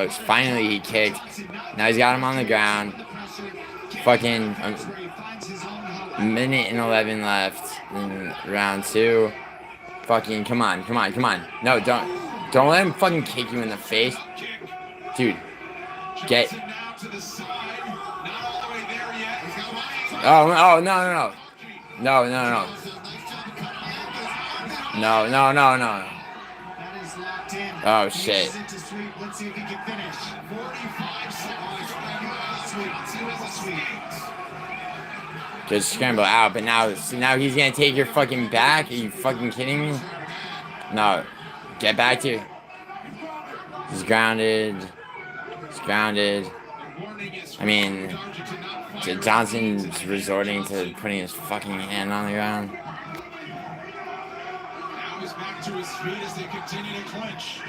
Finally, he kicked. Now he's got him on the ground. Fucking minute and 11 left in round 2. Fucking come on. No, don't let him fucking kick you in the face, dude. Get. Oh no. No. Oh shit. Good scramble out, but now he's gonna take your fucking back. Are you fucking kidding me? No. Get back to. He's grounded. I mean, Johnson's resorting to putting his fucking hand on the ground. Now he's back to his feet as they continue to clinch.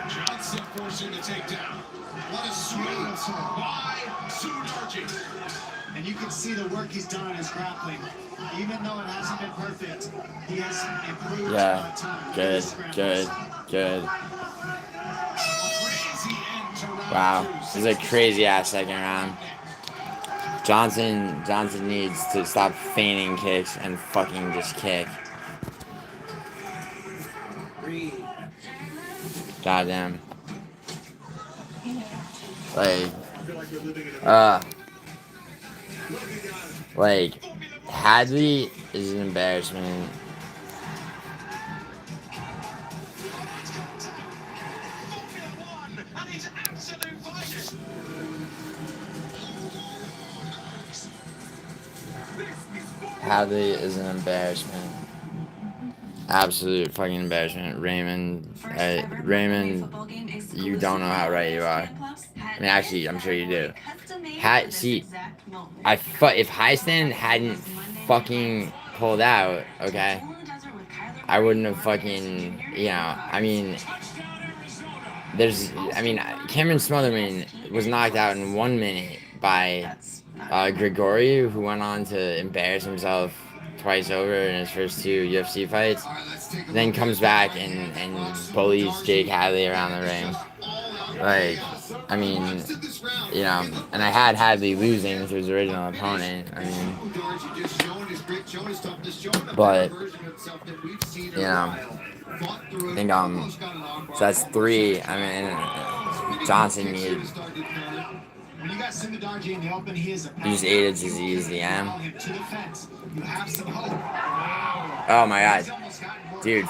Johnson forcing the takedown. What a swing by Sudarji. And you can see the work he's done in his grappling. Even though it hasn't been perfect, he has improved time. Good. Wow, this is a crazy ass second round. Johnson needs to stop feigning kicks and fucking just kick. Goddamn. Like, Hadley is an embarrassment. Hadley is an embarrassment. Absolute fucking embarrassment. Raymond, you don't know how right you are. I mean, actually, I'm sure you do. If Highstand hadn't fucking pulled out, okay, I wouldn't have fucking, Cameron Smotherman was knocked out in 1 minute by Grigoriou, who went on to embarrass himself twice over in his first 2 UFC fights, then comes back and bullies Jake Hadley around the ring. And I had Hadley losing to his original opponent. But I think so that's 3. Johnson needed. He just ate a disease, Oh my god. Dude,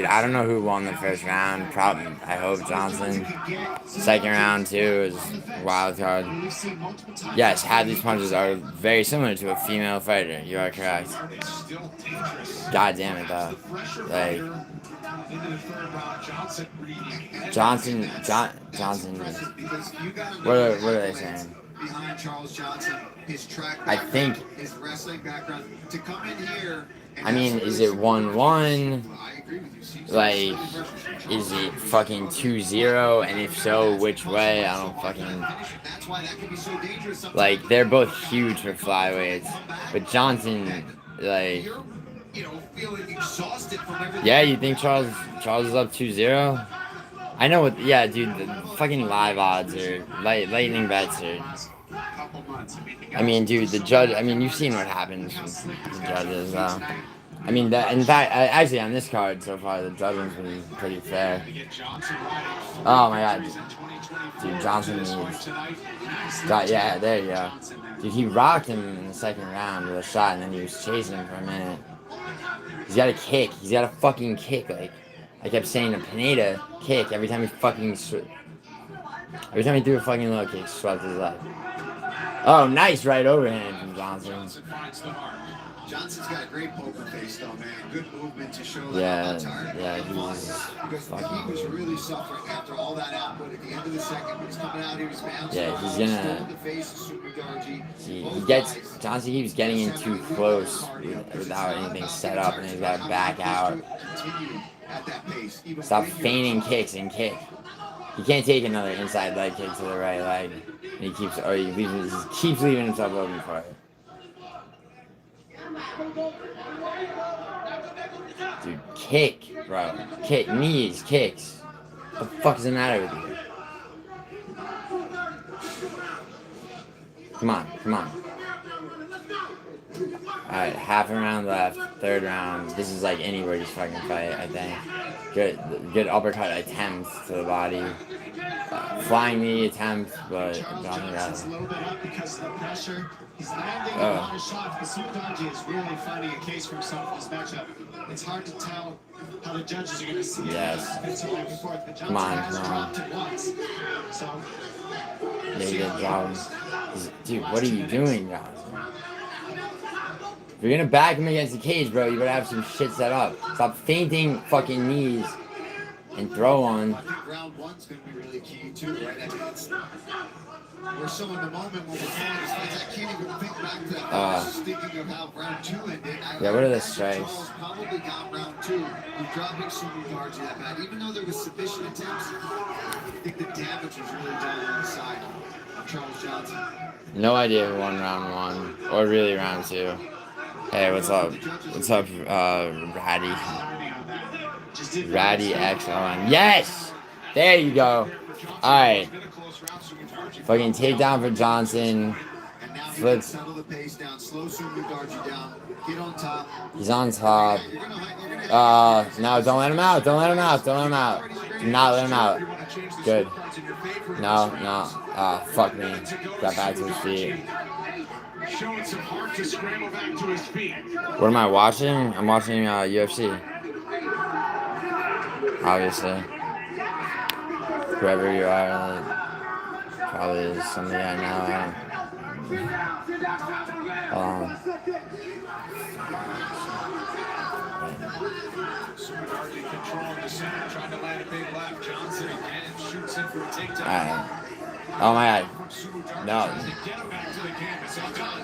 I don't know who won the first round. I hope Johnson. Second round, too, is wild card. Yes, Hadley's punches are very similar to a female fighter. You are correct. God damn it, though. Johnson. What are they saying? I think. Is it 1-1? Is it fucking 2-0? And if so, which way? I don't fucking. They're both huge for flyweights. But Johnson, Yeah, you think Charles is up 2-0? I know what. Yeah, dude, the fucking live odds are. Lightning bets are. Dude, the judge. You've seen what happens with the judges, though. In fact, actually, on this card so far, the judging's been pretty fair. Oh my god. Dude, Johnson needs. Yeah, there you go. Dude, he rocked him in the second round with a shot, and then he was chasing him for a minute. He's got a kick. He's got a fucking kick. I kept saying to Pineda, kick every time he fucking. Every time he threw a fucking low kick, swept his leg. Oh, nice right overhand from Johnson. Johnson's got a great poker face, though, man. Good movement to show that. He's fucking. He was really suffering after all that output at the end of the second. When he's coming out, he was bouncing. Yeah, he's gonna. Johnson keeps getting in too close without anything set up, and he's got to back out. Stop feigning kicks and kick. He can't take another inside leg kick to the right leg. And he keeps leaving himself open for it. Dude, kick, bro. Kick, knees, kicks. What the fuck is the matter with you? Come on, come on. Alright, half a round left, third round. This is like anybody's fucking fight, I think. Good uppercut attempt to the body. Flying knee attempt, but Johnson got It's a it. little bit up because of the pressure. He's landing a lot of shots, but Sudarji is really finding a case for himself in this matchup. It's hard to tell how the judges are going to see it. Yes. It's so back and forth, but Johnson Come on, has come on. dropped it once. So, Yeah, you did drop him. Dude, what are you doing, Johnson? If you're gonna back him against the cage, bro, you better have some shit set up. Stop fainting fucking knees and throw on. I think round one's going to be really key, too, right? I mean, we're so in the moment when we're calling these fights, I can't even think back to that. I was just thinking of how round two ended. Yeah, what are the strikes? Charles probably got round two. He dropped Sudarji that bad. Even though there was submission attempts, I think the damage was really done on the side of Charles Johnson. No idea who won round one, or really round two. Hey, what's up? What's up, Ratty? Ratty XLM. Yes! There you go. Alright. Fucking takedown for Johnson. Flips. Settle the pace down, slow Sudarji down, get on top. He's on top. No, don't let him out. Don't let him out. Don't let him out. Do not let him out. Good. No, no. Fuck me. Got back to his feet. Showing some heart to scramble back to his feet. What am I watching? I'm watching UFC. Obviously. Whoever you are, probably is somebody I know. Sudarji controlling the center, trying to land a big left. Johnson again shoots in for a takedown. Alright. Oh my god. No.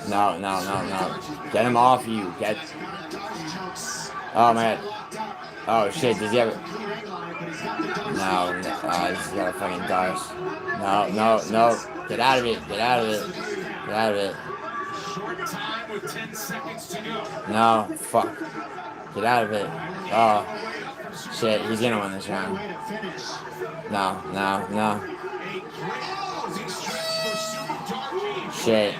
No, no, no, no. Get him off you. Get. Oh my god. Oh shit, does he have. No, he's got a fucking dart. No, no, no. Get out of it. Get out of it. Get out of it. Short time with 10 seconds to go. No, fuck. Get out of it. Oh. Shit, he's gonna win this round. No, no, no. Shit.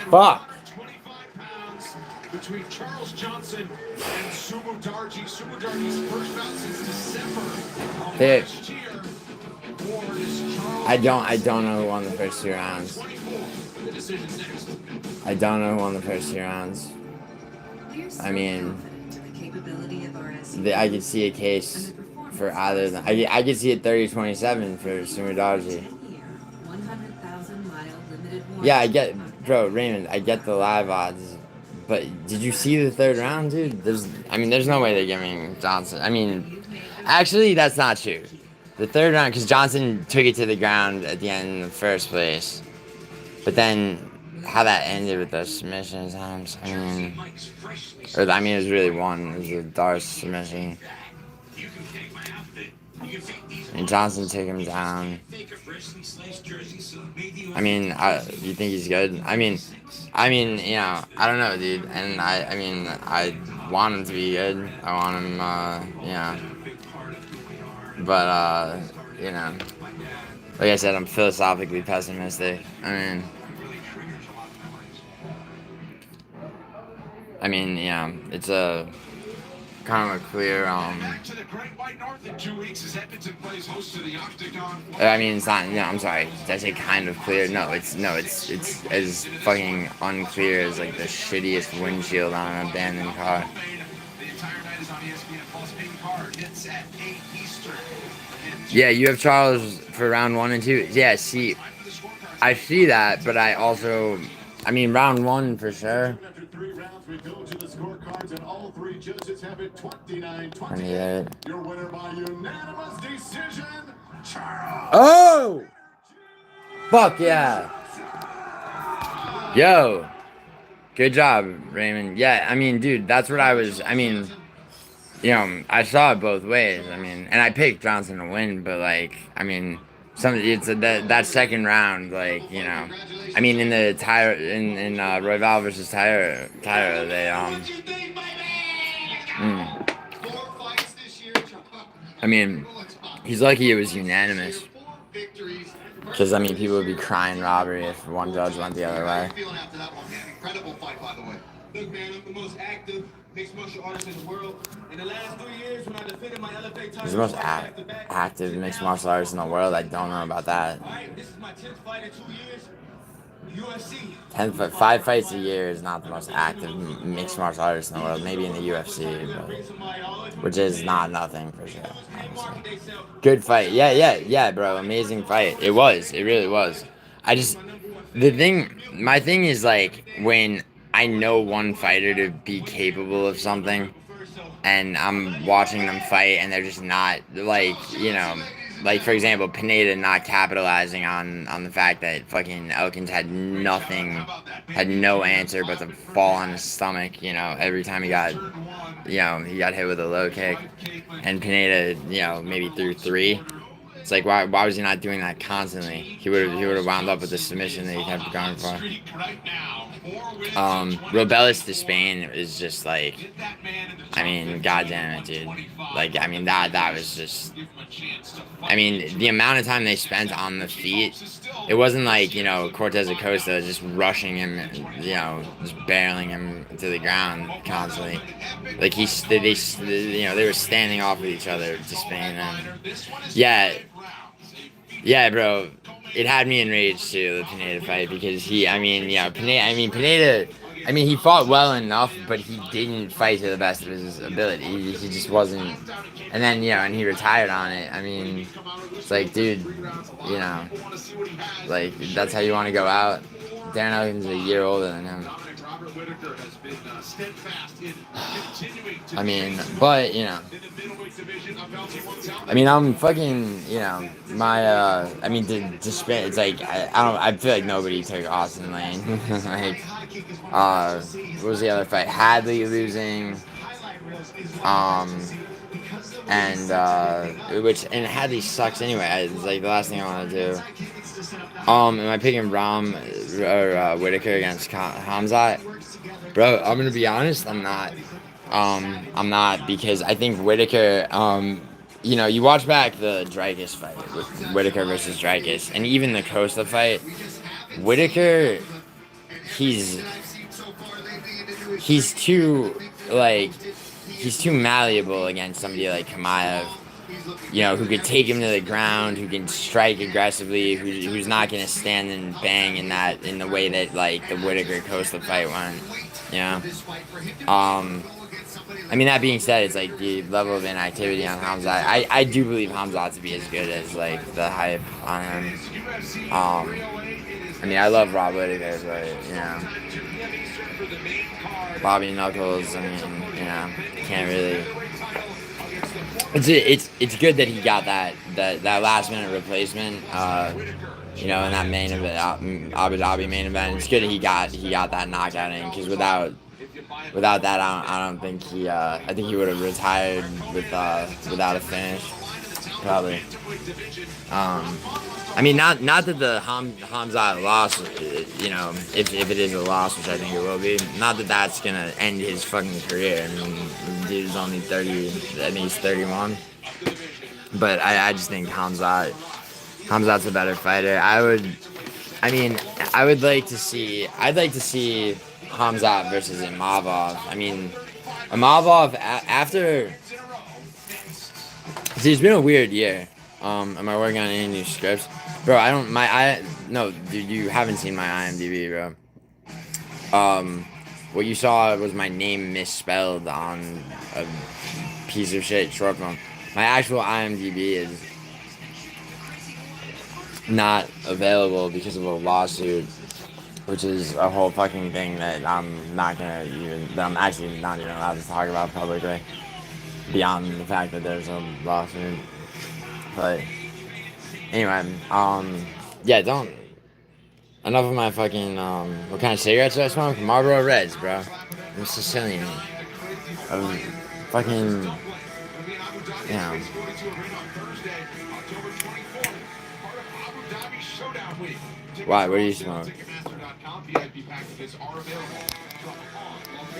Fuck. 25 pounds between Charles Johnson and Sudarji. Sudarji's first bout since December of Dude. last year. Ward is Charles I don't know who won the first 2 rounds. 24. The decision's next. I don't know who won the first 2 rounds. I mean, I could see a case for either of them. I could see a 30-27 for Sudarji. Yeah, I get, bro, Raymond, I get the live odds, but did you see the 3rd round, dude? There's no way they're giving Johnson. I mean, actually, that's not true. The 3rd round, because Johnson took it to the ground at the end in the first place, but then how that ended with those submissions, it was really one. It was a Darce submission. And Johnson took him down. I mean, you think he's good? I mean, you know, I don't know, dude. And I want him to be good. I want him, you know. But, you know, like I said, I'm philosophically pessimistic. I mean, yeah, it's a kind of a clear, Back to the Great White North in 2 weeks as Edmonton plays host to the Octagon. I mean, it's not, no, I'm sorry, did I say kind of clear? No, it's as fucking unclear as, like, the shittiest windshield on an abandoned car. The entire night is on ESPN Plus. Big card hits at 8 Eastern. Yeah, you have Charles for round 1 and 2. Yeah, see, I see that, but I also, I mean, round 1 for sure. After 3 rounds, we go to the scorecards, and all 3 judges have it 29-28. Yeah. Your winner by unanimous decision, Charles. Oh! Fuck yeah. Yo. Good job, Raymond. Yeah, I mean, dude, that's what you know, I saw it both ways. I mean, and I picked Johnson to win, but, like, I mean, that second round, like, you know, I mean, in the Royval versus Tyra, they, I mean, he's lucky it was unanimous. Because, I mean, people would be crying robbery if one judge went the other way. Incredible fight, by the way. Look, man, I'm the most active mixed martial artist in the world. In the last 3 years, when I defended my LFA title, He's the most active mixed martial artist in the world. I don't know about that. Right, this is my 10th fight in 2 years. UFC. 5 fights a year is not the most active mixed martial artist in the world. Maybe in the UFC, but, which is not nothing for sure. Obviously. Good fight. Yeah, bro. Amazing fight. It was. It really was. My thing is like when I know one fighter to be capable of something, and I'm watching them fight, and they're just not like, like for example, Pineda not capitalizing on the fact that fucking Elkins had no answer but to fall on his stomach, every time he got hit with a low kick, and Pineda, maybe threw 3. It's like why was he not doing that constantly? He would have wound up with the submission that he kept going for. Robelis to Spain is just like, I mean, goddamn it, dude. Like, I mean, that was just, I mean, the amount of time they spent on the feet, it wasn't like, Cortez Acosta just rushing him, just barreling him to the ground constantly. Like, they were standing off of each other to Spain, and yeah, bro. It had me enraged too, the Pineda fight, because Pineda, he fought well enough, but he didn't fight to the best of his ability. He just wasn't, and then, and he retired on it. I mean, it's like, dude, like, that's how you want to go out? Darren Elkins is a year older than him. I mean, but, I'm fucking, it's like, I feel like nobody took Austin Lane. Like, what was the other fight? Hadley losing, and Hadley sucks anyway. It's like the last thing I want to do. Am I picking Ram or Whitaker against Hamzat? Bro, I'm gonna be honest, I'm not. I'm not, because I think Whitaker, you watch back the Dreykus fight with Whitaker versus Dreykus, and even the Costa fight. Whitaker, he's too malleable against somebody like Kamaev, who could take him to the ground, who can strike aggressively, who's not gonna stand and bang in the way that like the Whitaker Costa fight went. That being said, it's like the level of inactivity on Hamzat. I do believe Hamzat to be as good as like the hype on him. I love Rob Whitaker, but Bobby Knuckles. Can't really. It's good that he got that last minute replacement. In that main event, Abu Dhabi main event. It's good that he got that knockout in, because without that, I don't think he. I think he would have retired without a finish, probably. Not that the Hamzat loss, if it is a loss, which I think it will be, not that that's gonna end his fucking career. The dude's only 30. I think he's 31. But I just think Hamzat's a better fighter. I'd like to see Hamzat versus Imavov. Imavov after. See, it's been a weird year. Am I working on any new scripts, bro? No, dude, you haven't seen my IMDb, bro. What you saw was my name misspelled on a piece of shit short film. My actual IMDb is not available because of a lawsuit, which is a whole fucking thing that I'm actually not even allowed to talk about publicly, beyond the fact that there's a lawsuit. But anyway, enough of my fucking, what kind of cigarettes do I smoke? Marlboro Reds, bro. I'm Sicilian. Fucking, Why? What do you smoke?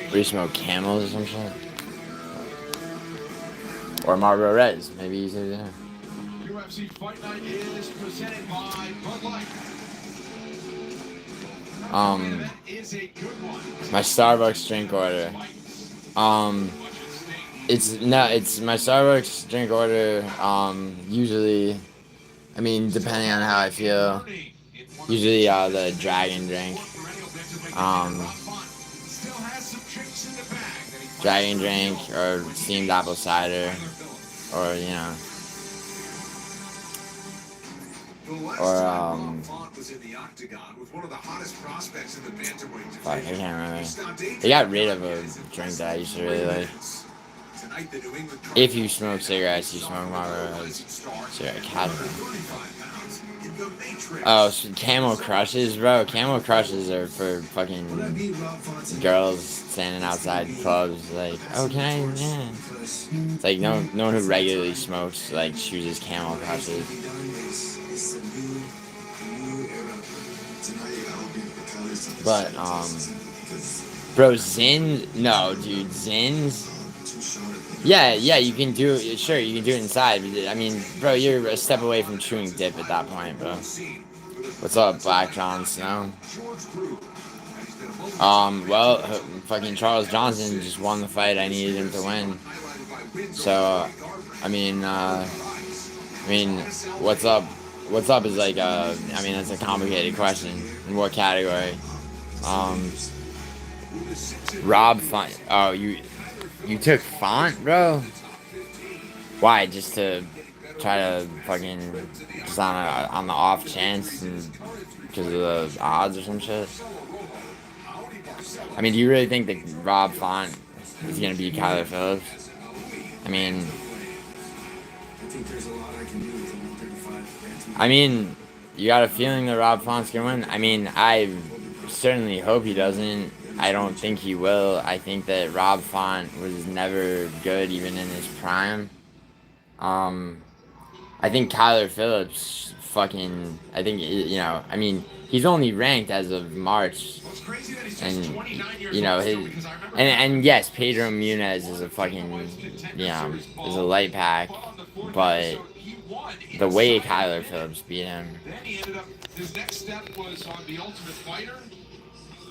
What do you smoke? Camels or some shit? Or Marlboro Reds. Maybe he's yeah. UFC Fight Night is presented by Bud Light. That is a good one. My Starbucks drink order. It's my Starbucks drink order. Usually, I mean, depending on how I feel, usually the dragon drink. Dragon drink or steamed apple cider, or fuck, I can't remember. They got rid of a drink that I used to really like. If you smoke cigarettes, you smoke Marlboro cigarette casual. Oh, so Camel Crushes, bro. Camel Crushes are for fucking girls standing outside clubs. Like, oh, can I? Yeah. It's like no one who regularly smokes like chooses Camel Crushes. But bro, Zins? No, dude, Zins. Yeah, you can do it. Sure, you can do it inside. I mean, bro, you're a step away from chewing dip at that point, bro. What's up, Black Jon Snow? Well, fucking Charles Johnson just won the fight I needed him to win. So, I mean, what's up? What's up is like, I mean, that's a complicated question. In what category? Rob Font. Oh, you took Font, bro? Why? Just to try to fucking just on the off chance and because of the odds or some shit? I mean, do you really think that Rob Font is gonna beat Kyler Phillips? I mean, you got a feeling that Rob Font's gonna win? I mean, I certainly hope he doesn't. I don't think he will. I think that Rob Font was never good, even in his prime. I think Kyler Phillips fucking... I think, I mean, he's only ranked as of March. And, and yes, Pedro Munez is a fucking, is a light pack. But the way Kyler Phillips beat him... His next step was on The Ultimate Fighter.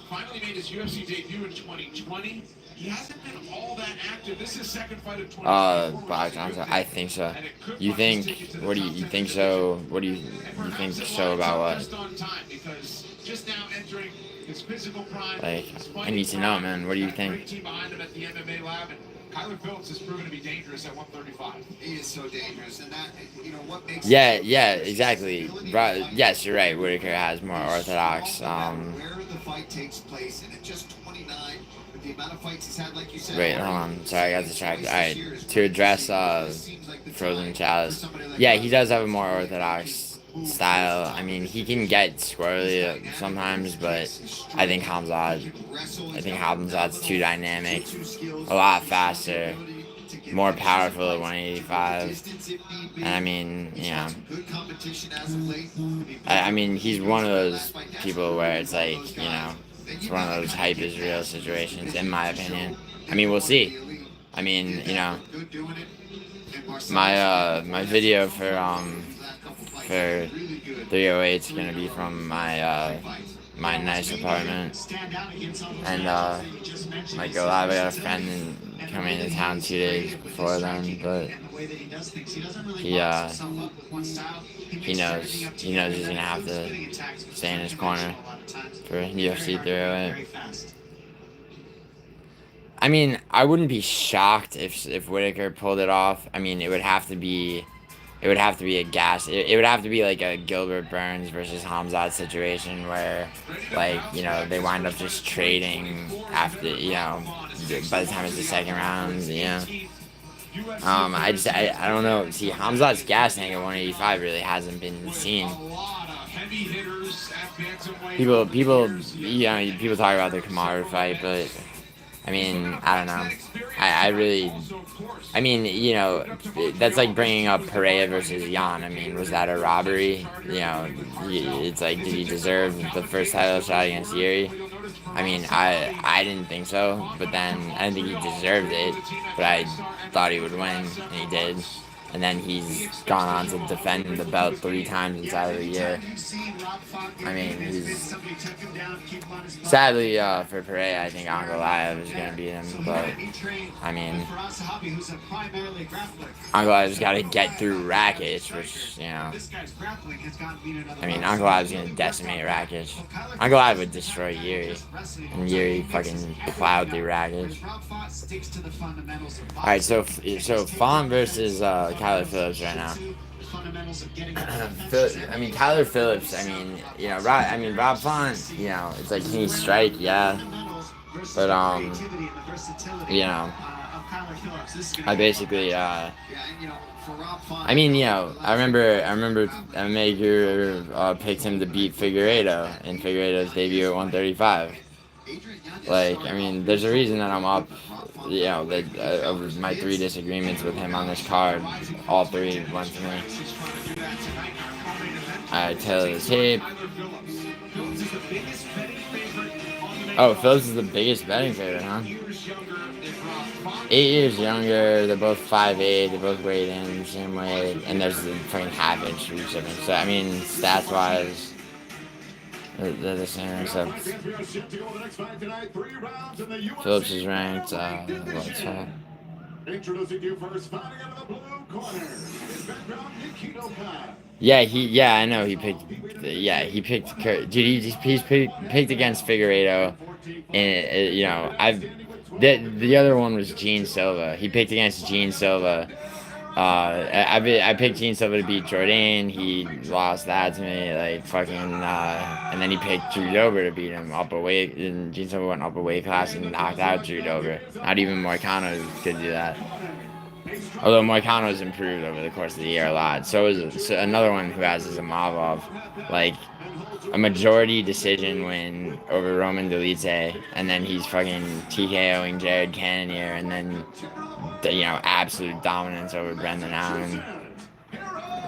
Finally made his UFC debut in 2020. He hasn't been all that active. This is his second fight of 2024. I think so. You think? What do you think so? What do you think so about what? Like, I need to know, man. What do you think? Kyler Phillips has proven to be dangerous at 135. He is so dangerous, and that, what makes... Yeah, exactly. Yes, you're right. Whitaker has more orthodox. Where the fight takes place, and at just 29, with the amount of fights he's had, like you said... Wait, hold on. Sorry, I got distracted. Alright, to address Frozen Chalice. Yeah, he does have a more orthodox style. I mean, he can get squirrely sometimes, but I think Hamzat's too dynamic, a lot faster, more powerful at 185. And I mean, I mean, he's one of those people where it's like, it's one of those hype is real situations, in my opinion. I mean, we'll see. I mean, my video for 308 is gonna be from my nice apartment, and might go live. I got a friend coming into town 2 days before then, but he knows he's gonna have to stay in his corner for UFC 308. I mean, I wouldn't be shocked if Whitaker pulled it off. I mean, it would have to be a gas. It would have to be like a Gilbert Burns versus Hamzat situation where, like, they wind up just trading after, by the time it's the second round, I don't know. See, Hamzat's gas tank at 185 really hasn't been seen. People talk about the Kamaru fight, but I mean, I don't know. I mean, that's like bringing up Pereira versus Jan. I mean, was that a robbery? It's like, did he deserve the first title shot against Yuri? I mean, I didn't think so, but then I didn't think he deserved it, but I thought he would win, and he did. And then he's gone on to defend the belt 3 times inside of a year. I mean, he's sadly for Pereira, I think Ankalaev is gonna beat him, but I mean, Ankalaev's got to get through Rakic, which I mean, Ankalaev's gonna decimate Rakic. Ankalaev would destroy Yuri, and Yuri fucking plowed through Rakic. All right, so Font versus Kyler Phillips right now. I mean, Tyler Phillips. I mean, Rob Font. It's like, can he strike? Yeah, but I basically I mean, I remember Maker picked him to beat Figueiredo in Figueiredo's debut at 135. Like, I mean, there's a reason that I'm up. That of my 3 disagreements with him on this card, all 3 went to me. I tell his tape. Oh, Phillips is the biggest betting favorite, huh? 8 years younger. They're both 5'8". They both weighed in the same weight, and there's the fucking half inch reach difference. So I mean, stats wise, they're the same. So Phillips is ranked. What's that? Introducing you first, fighting out of the blue corner. His background, Nikito Kai. Yeah, I know he picked. Yeah, he picked. Dude, he's picked against Figueiredo, and I've. The other one was Gene Silva. He picked against Gene Silva. I picked Gene Silva to beat Jordan. He lost that to me, like fucking. And then he picked Drew Dober to beat him up a weight. And Gene Silva went up a weight class and knocked out Drew Dober. Not even Moicano could do that. Although Moicano's improved over the course of the year a lot. So another one who has is Imavov. Like, a majority decision win over Roman Dolidze, and then he's fucking TKOing Jared Cannonier, and then, absolute dominance over Brendan Allen.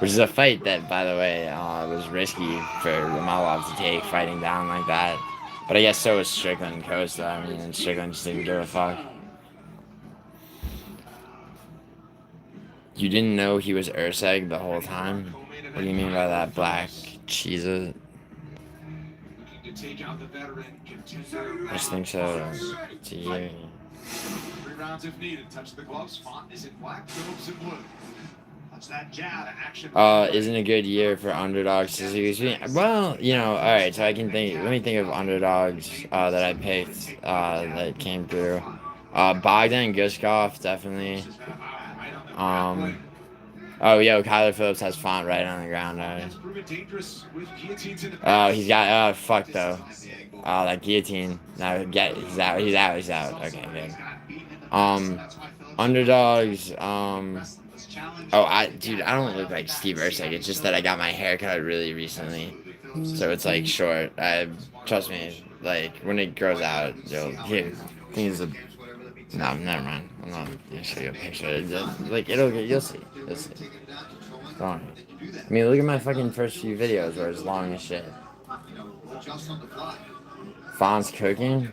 Which is a fight that, by the way, was risky for Imavov to take, fighting down like that. But I guess so was Strickland Costa. I mean, Strickland just didn't give a fuck. You didn't know he was Urseg the whole time? What do you mean by that, black cheese? I just think so. It's a year. 3 rounds if needed. Touch the gloves. Font is in black. Phillips in blue. Touch that jab. Action. Isn't a good year for underdogs. Well, all right. So I can think. Let me think of underdogs that I picked that came through. Bogdan Guskov, definitely. Kyler Phillips has Font right on the ground. He's got fuck though. That guillotine. No, he's out. Okay, good. Underdogs. I don't look like Steve Ursek. It's just that I got my hair cut really recently, so it's like short. Trust me. Like, when it grows out, you'll hear things. No, never mind. I'm not gonna show you a picture. You'll see. Go on. I mean, look at my fucking first few videos where it's long as shit. Font's cooking.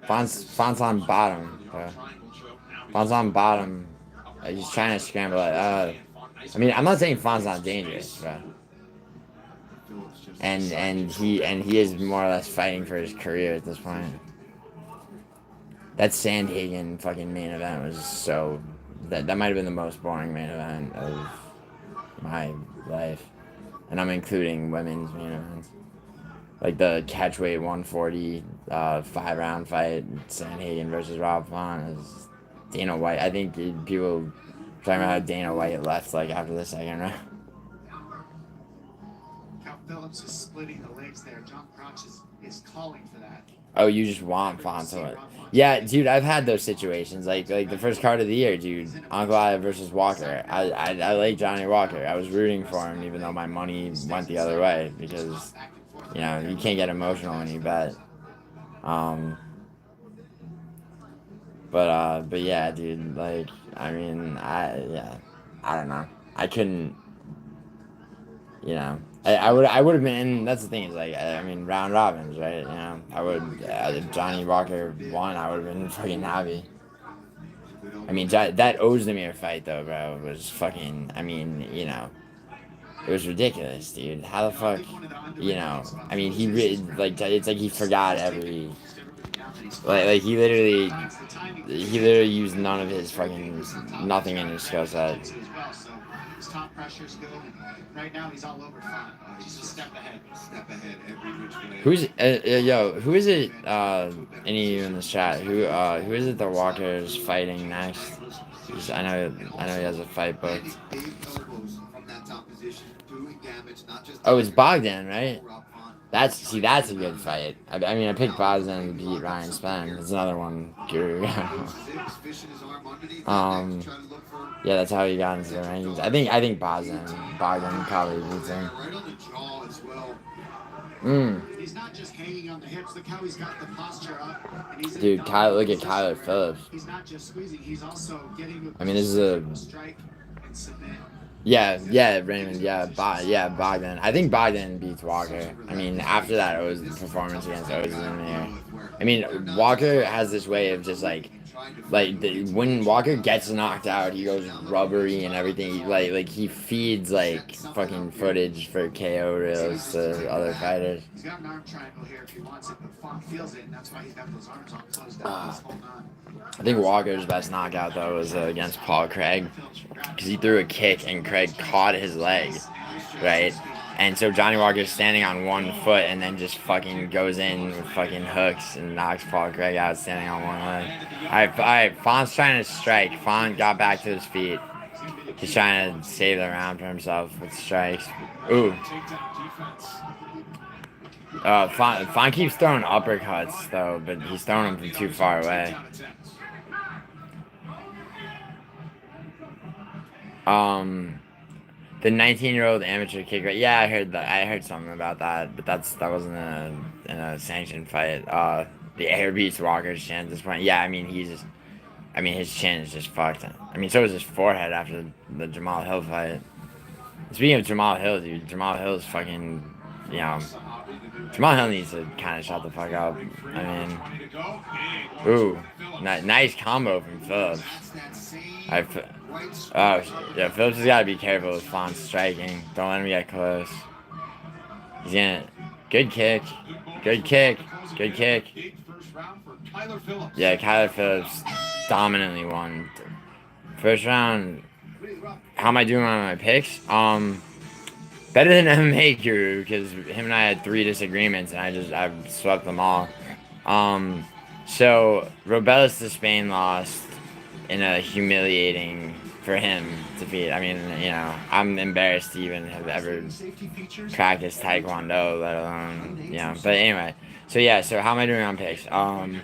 Font's on bottom. Bro. Font's on bottom. He's trying to scramble it. I mean, I'm not saying Font's not dangerous, bro. And he is more or less fighting for his career at this point. That Sandhagen fucking main event was so... That might have been the most boring main event of my life. And I'm including women's main events. Like the catchweight 140 5-round fight, Sandhagen versus Rob Font, is Dana White. I think people talking about how Dana White left like after the second round. Phillips is splitting the legs there. John Crouch is calling for that. Oh, you just want Font to it. Yeah, dude, I've had those situations. Like the first card of the year, dude. Ankalaev versus Walker. I like Johnny Walker. I was rooting for him, even though my money went the other way, because, you can't get emotional when you bet. But yeah, dude, like, I mean, I don't know. I couldn't, I would have been, and that's the thing is like, I mean, round robins, right? You know, I would, if Johnny Walker won, I would have been fucking happy. I mean, that Ozdemir fight though, bro, was fucking. I mean, you know, it was ridiculous, dude. How the fuck, you know? I mean, like it's like he forgot every. Like he literally used none of his fucking nothing in his skill set. Top pressure's good. Right now he's all over fun. He's a step ahead. Step ahead every which way. Who's yo? Who is it? Any of you in the chat? Who is it? The Walker's fighting next. I know he has a fight booked. Oh, it's Bogdan, right? That's a good fight. I mean, I picked Bogdan to beat Ryan Spann. That's another one. Yeah, that's how he got into the rankings. I think Bogdan probably beats him. He's not just hanging on the hips. Look how he's got the posture up. Dude, look at Kyler Phillips. He's not just squeezing. He's also getting. I mean, this is a strike and submit. Yeah, Raymond, Bogdan. I think Bogdan beats Walker. I mean, after that, it was the performance against Ozdemir. I mean, Walker has this way of just like when Walker gets knocked out, he goes rubbery and everything. Like he feeds like fucking footage for KO reels to other fighters. He's got an arm triangle here if he wants it, but Funk feels it, and that's why he's got those arms all closed down. He's holding on. I think Walker's best knockout though was against Paul Craig, because he threw a kick and Craig caught his leg, right? And so Johnny Walker's standing on one foot and then just fucking goes in with fucking hooks and knocks Paul Craig out standing on one leg. Alright, Font's trying to strike. Font got back to his feet. He's trying to save the round for himself with strikes. Ooh. Font keeps throwing uppercuts though, but he's throwing them from too far away. The 19-year-old amateur kicker. Yeah, I heard that. I heard something about that, but that wasn't in a sanctioned fight. The air beats Walker's chin at this point. Yeah, I mean his chin is just fucked. I mean, so is his forehead after the Jamal Hill fight. Speaking of Jamal Hill, dude, Jamal Hill's fucking, you know, Jamal Hill needs to kind of shut the fuck up. I mean, ooh, nice combo from Phillips. Yeah, Phillips has got to be careful with Font's striking. Don't let him get close. He's gonna... Good kick. Yeah, Kyler Phillips dominantly won. First round... How am I doing on my picks? Better than MMA Guru, because him and I had 3 disagreements, and I've swept them all. So, Robelis to Spain lost in a humiliating for him defeat. I mean, you know, I'm embarrassed to even have ever practiced Taekwondo, let alone, you know. But anyway, so yeah, so how am I doing on picks? I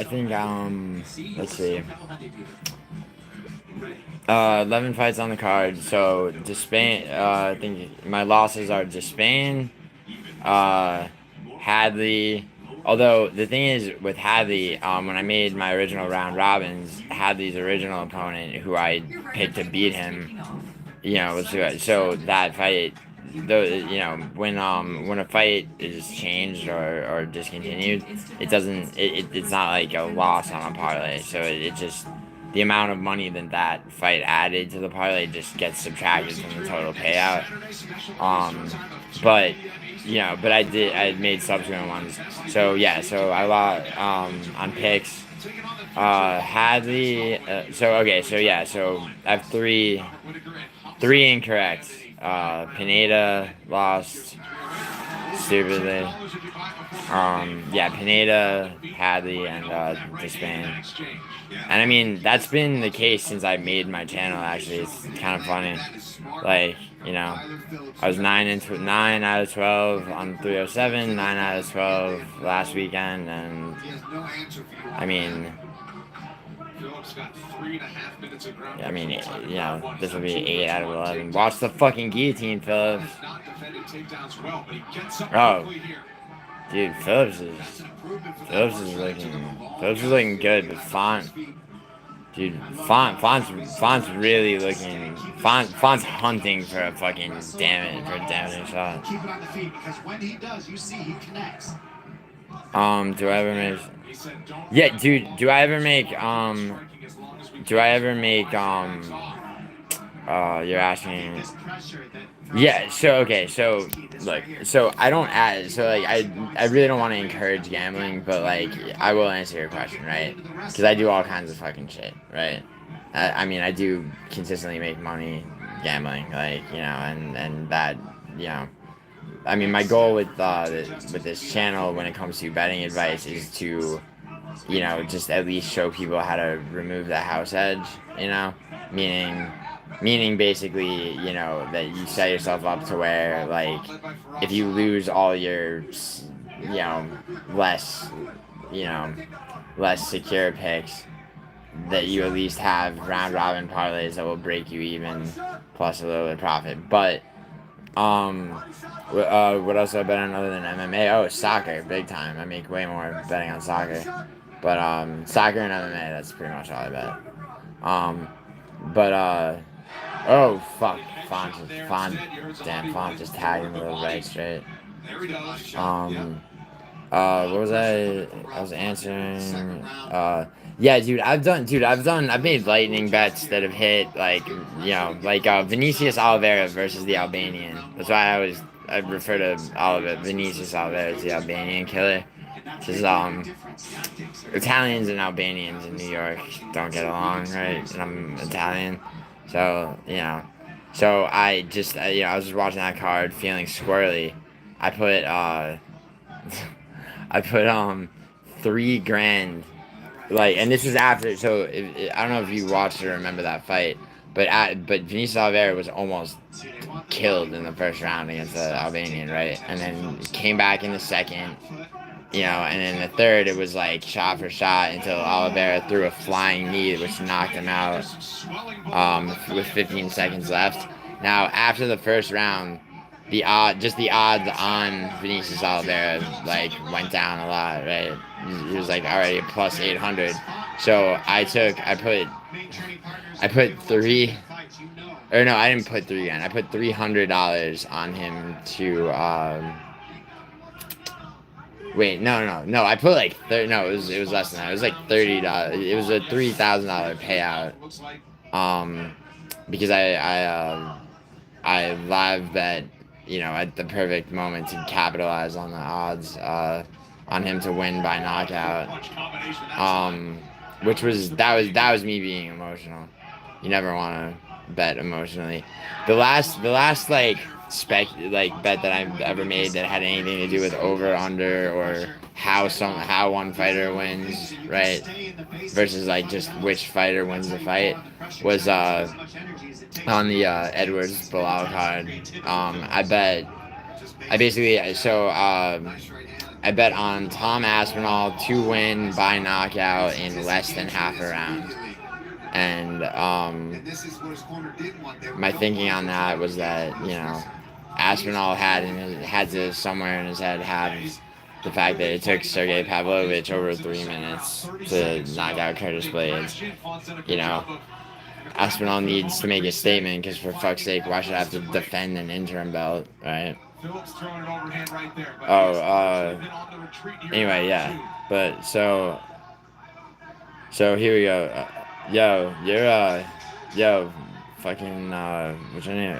think, let's see. 11 fights on the card. So, Despain, I think my losses are Despain, Hadley. Although, the thing is, with Hadley, when I made my original round robins, Hadley's original opponent, who I picked to beat him, you know, so that fight, though, you know, when a fight is changed or discontinued, it's not like a loss on a parlay, so it just, the amount of money that fight added to the parlay just gets subtracted from the total payout. But you know, but I made subsequent ones. So yeah, so I lost on picks. Hadley. So I have three incorrect. Pineda lost stupidly. Pineda, Hadley, and Despain. And I mean, that's been the case since I made my channel, actually. It's kind of funny. Like, you know, I was 9 out of 12 on 307, 9 out of 12 last weekend, and I mean, you know, this will be 8 out of 11. Watch the fucking guillotine, Phillips. Oh. Dude, Phillips is looking good, but Font Dude, Font's really looking. Font's hunting for a fucking damaging shot. Keep it on the feet because when he does, you see he connects. Do I ever make? Yeah, dude. Do I ever make? Do I ever make? You're asking. Yeah. So okay. So look. So I don't add. So like I really don't want to encourage gambling, but like I will answer your question, right? Because I do all kinds of fucking shit, right? I mean, I do consistently make money gambling, like, you know, and that, you know, I mean, my goal with this channel when it comes to betting advice is to, you know, just at least show people how to remove the house edge, you know, meaning basically, you know, that you set yourself up to where, like, if you lose all your, you know, less, you know, less secure picks, that you at least have round robin parlays that will break you even, plus a little bit of profit. But what else do I bet on other than MMA? Oh, soccer, big time. I make way more betting on soccer. But soccer and MMA, that's pretty much all I bet. But oh fuck, Font just tagged him with a right straight. What was I was answering? Yeah, dude, I've made lightning bets that have hit, like, you know, like Vinicius Oliveira versus the Albanian. That's why I refer to Vinicius Oliveira as the Albanian killer. Because Italians and Albanians in New York don't get along, right? And I'm Italian, so, you know. So I just, you know, I was just watching that card, feeling squirrely. I put I put 3 grand, like, and this was after. So I don't know if you watched or remember that fight, but Vinicius Oliveira was almost killed in the first round against the Albanian, right? And then came back in the second, you know, and then the third it was like shot for shot until Oliveira threw a flying knee which knocked him out with 15 seconds left. Now after the first round, the odds on Vinicius Oliveira like went down a lot, right? He was like already plus 800. So I put three, or no, I didn't put 3 grand. I put $300 on him to wait, no. I put like no, it was less than that. It was like $30. It was a $3,000 payout. Because I live bet, you know, at the perfect moment to capitalize on the odds on him to win by knockout. Which was that was me being emotional. You never want to bet emotionally. The last like bet that I've ever made that had anything to do with over under or how one fighter wins, right? Versus like just which fighter wins the fight was on the Edwards Bilal card. I bet on Tom Aspinall to win by knockout in less than half a round. And my thinking on that was that, you know, Aspinall had to somewhere in his head have the fact that it took Sergey Pavlovich over 3 minutes to knock out Curtis Blades. You know, Aspinall needs to make a statement because, for fuck's sake, why should I have to defend an interim belt, right? Phillips throwing an overhand right there. Anyway, yeah. But so here we go. Yo, fucking, what's your name?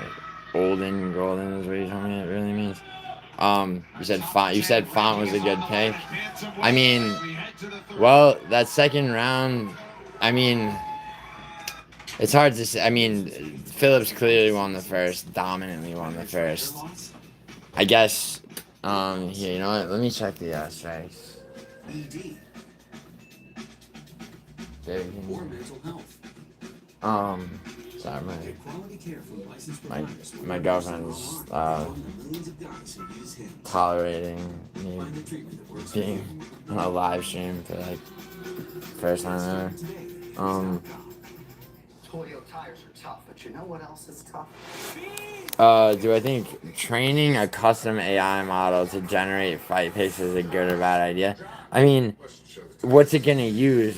Golden is what you told me it really means. You said Font was a good pick. I mean, well, that second round, I mean, it's hard to say. I mean, Phillips clearly won the first, dominantly won the first. I guess, here, you know what? Let me check the strikes. Sorry, my girlfriend's tolerating me being on a live stream for like first time ever. Toyo tires are tough, but you know what else is tough? Do I think training a custom AI model to generate fight picks is a good or bad idea? I mean, what's it gonna use?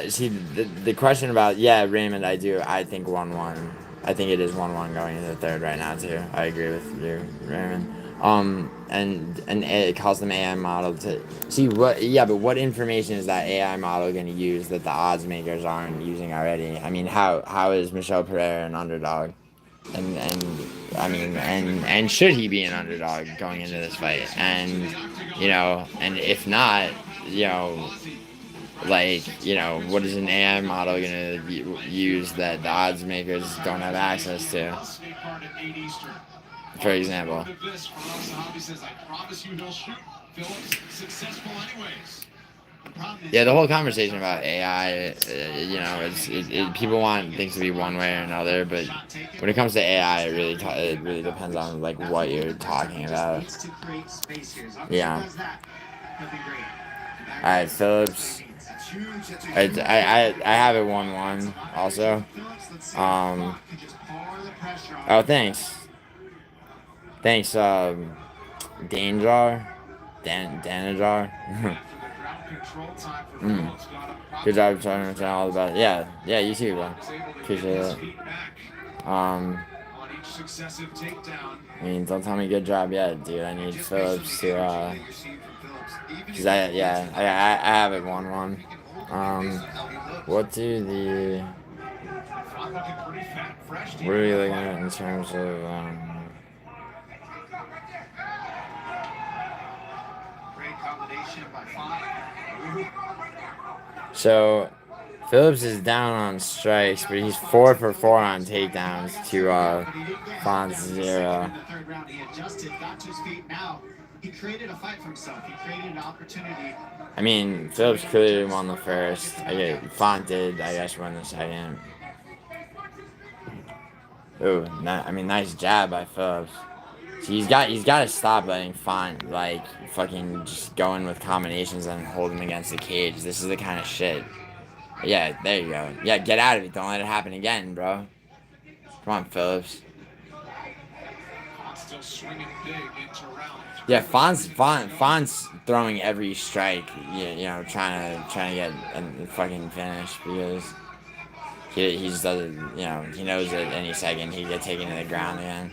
see, the question about, yeah, Raymond, I think 1-1. I think it is 1-1 going into the third right now, too. I agree with you, Raymond. And it calls them AI model to see but what information is that AI model going to use that the odds makers aren't using already? I mean, how is Michel Pereira an underdog? And I mean, and should he be an underdog going into this fight? And and if not, what is an AI model gonna use that the odds makers don't have access to? For example. Yeah, the whole conversation about AI, people want things to be one way or another, but when it comes to AI, it really depends on like what you're talking about. Yeah. All right, Phillips. I have it 1-1 also. Oh, thanks. Thanks, Danger. Danajar. Good job trying to all about it. Yeah, you too, bro. Appreciate it. I mean, don't tell me good job yet, dude. I need Phillips to, cause I have it 1-1. What are we looking at in terms of, so Phillips is down on strikes, but he's 4 for 4 on takedowns to Fon's 0. I mean, Phillips clearly won the first. Font did, I guess, win the second. Ooh, nice jab by Phillips. So he's got to stop letting Font like fucking just go in with combinations and hold him against the cage. This is the kind of shit. Yeah, there you go. Yeah, get out of it. Don't let it happen again, bro. Come on, Phillips. Yeah, Font's throwing every strike. Trying to get a fucking finish because he just doesn't. He knows that any second he get taken to the ground again.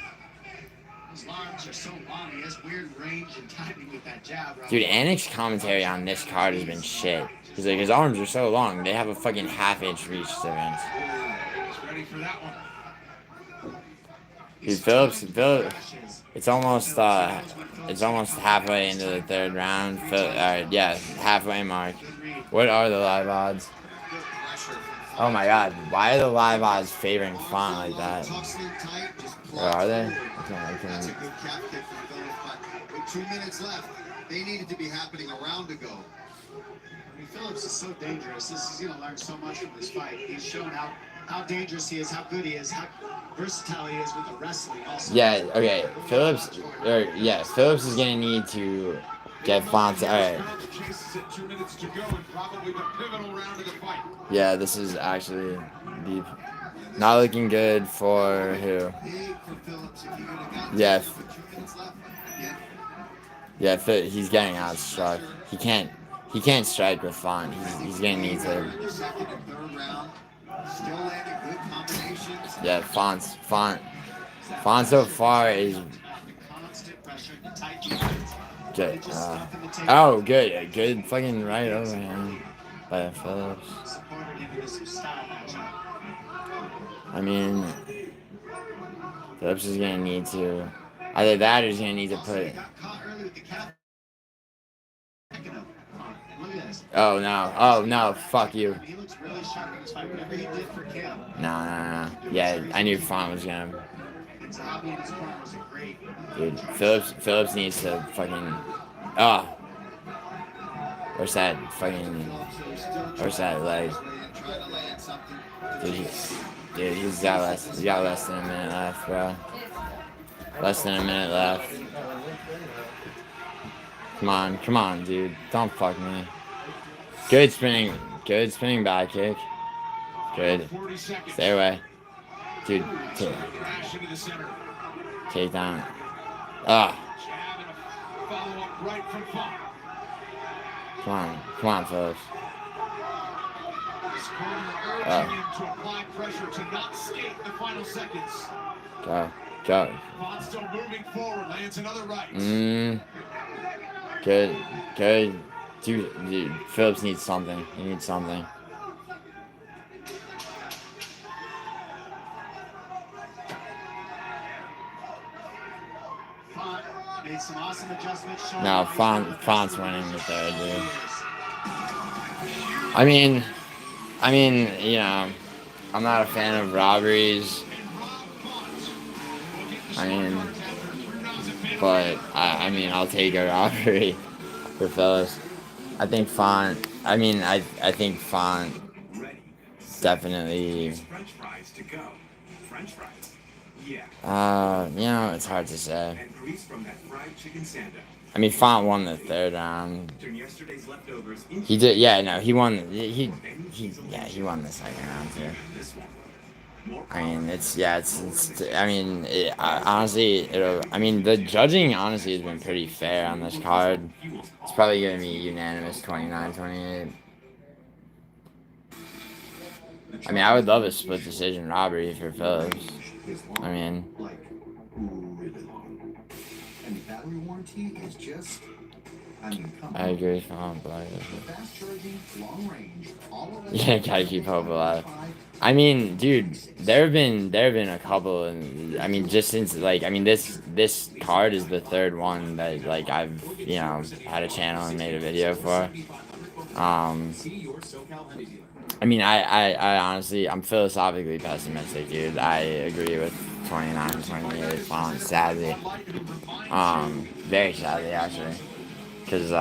Dude, Anik's commentary on this card has been shit. He's like, his arms are so long, they have a fucking half-inch reach difference. Dude, Phillips, it's almost halfway into the third round. Halfway mark. What are the live odds? Oh my god, why are the live odds favoring Font like that? What are they? I can't. That's a good calf kick from Phillips, but with 2 minutes left, they needed to be happening a round ago. I mean, Phillips is so dangerous. He's going to learn so much from this fight. He's shown how dangerous he is, how good he is, how versatile he is with the wrestling. Also. Yeah, okay. Phillips is going to need to get Font. Alright. Yeah, this is actually deep. Not looking good for who? Yeah. Yeah, he's getting outstruck. He can't strike with Font. He's gonna need to. Yeah, Font so far is good. Good fucking right over him by Phillips. I mean, Phillips is gonna need to either that or he's gonna need to put. Oh no, fuck you. No. Yeah, I knew Font was gonna. Dude, Phillips needs to fucking. Where's that leg? Dude, he's got less than a minute left, bro. Less than a minute left. Come on, dude. Don't fuck me. Good spinning back kick. Good. Stay away. Dude, take down. Come on, Phillips. urging him to apply pressure to not skate in the final seconds. Go. Font still moving forward, lands another right. Good. Dude, Phillips needs something. He needs something. Font made some awesome adjustments. No, Font's winning the third, dude. I mean, you know, I'm not a fan of robberies. But I mean, I'll take a robbery for Phillips. I think Font definitely. You know, it's hard to say. I mean, Font won the third round. He did, yeah. No, he won. He won the second round too. I mean, honestly, the judging honestly has been pretty fair on this card. It's probably gonna be unanimous 29-28. I mean, I would love a split decision robbery for Phillips. I mean, And the battery warranty is just, I agree. Font, but fast charging, long range, all of yeah, gotta keep hope alive. I mean, dude, there have been a couple, and I mean, just since this card is the third one that I've had a channel and made a video for. I mean, I honestly, I'm philosophically pessimistic, dude. I agree with 29-28 Font, sadly. Very sadly, actually. Because,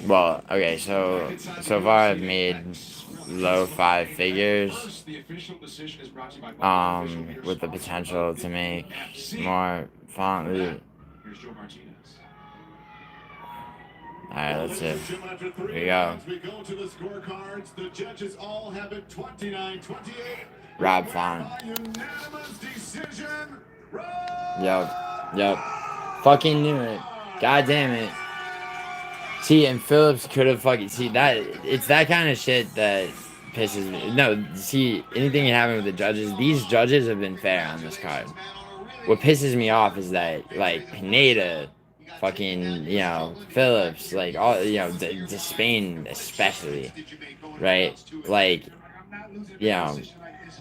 well, okay, so far I've made low 5 figures, with the potential to make more Font loot. Alright, let's see. Here we go. Rob Font. Yep. Fucking knew it. God damn it. See, and Phillips could have it's that kind of shit that pisses me. No, see, anything that happened with the judges, these judges have been fair on this card. What pisses me off is that, Pineda, fucking, Phillips, all, Spain especially, right?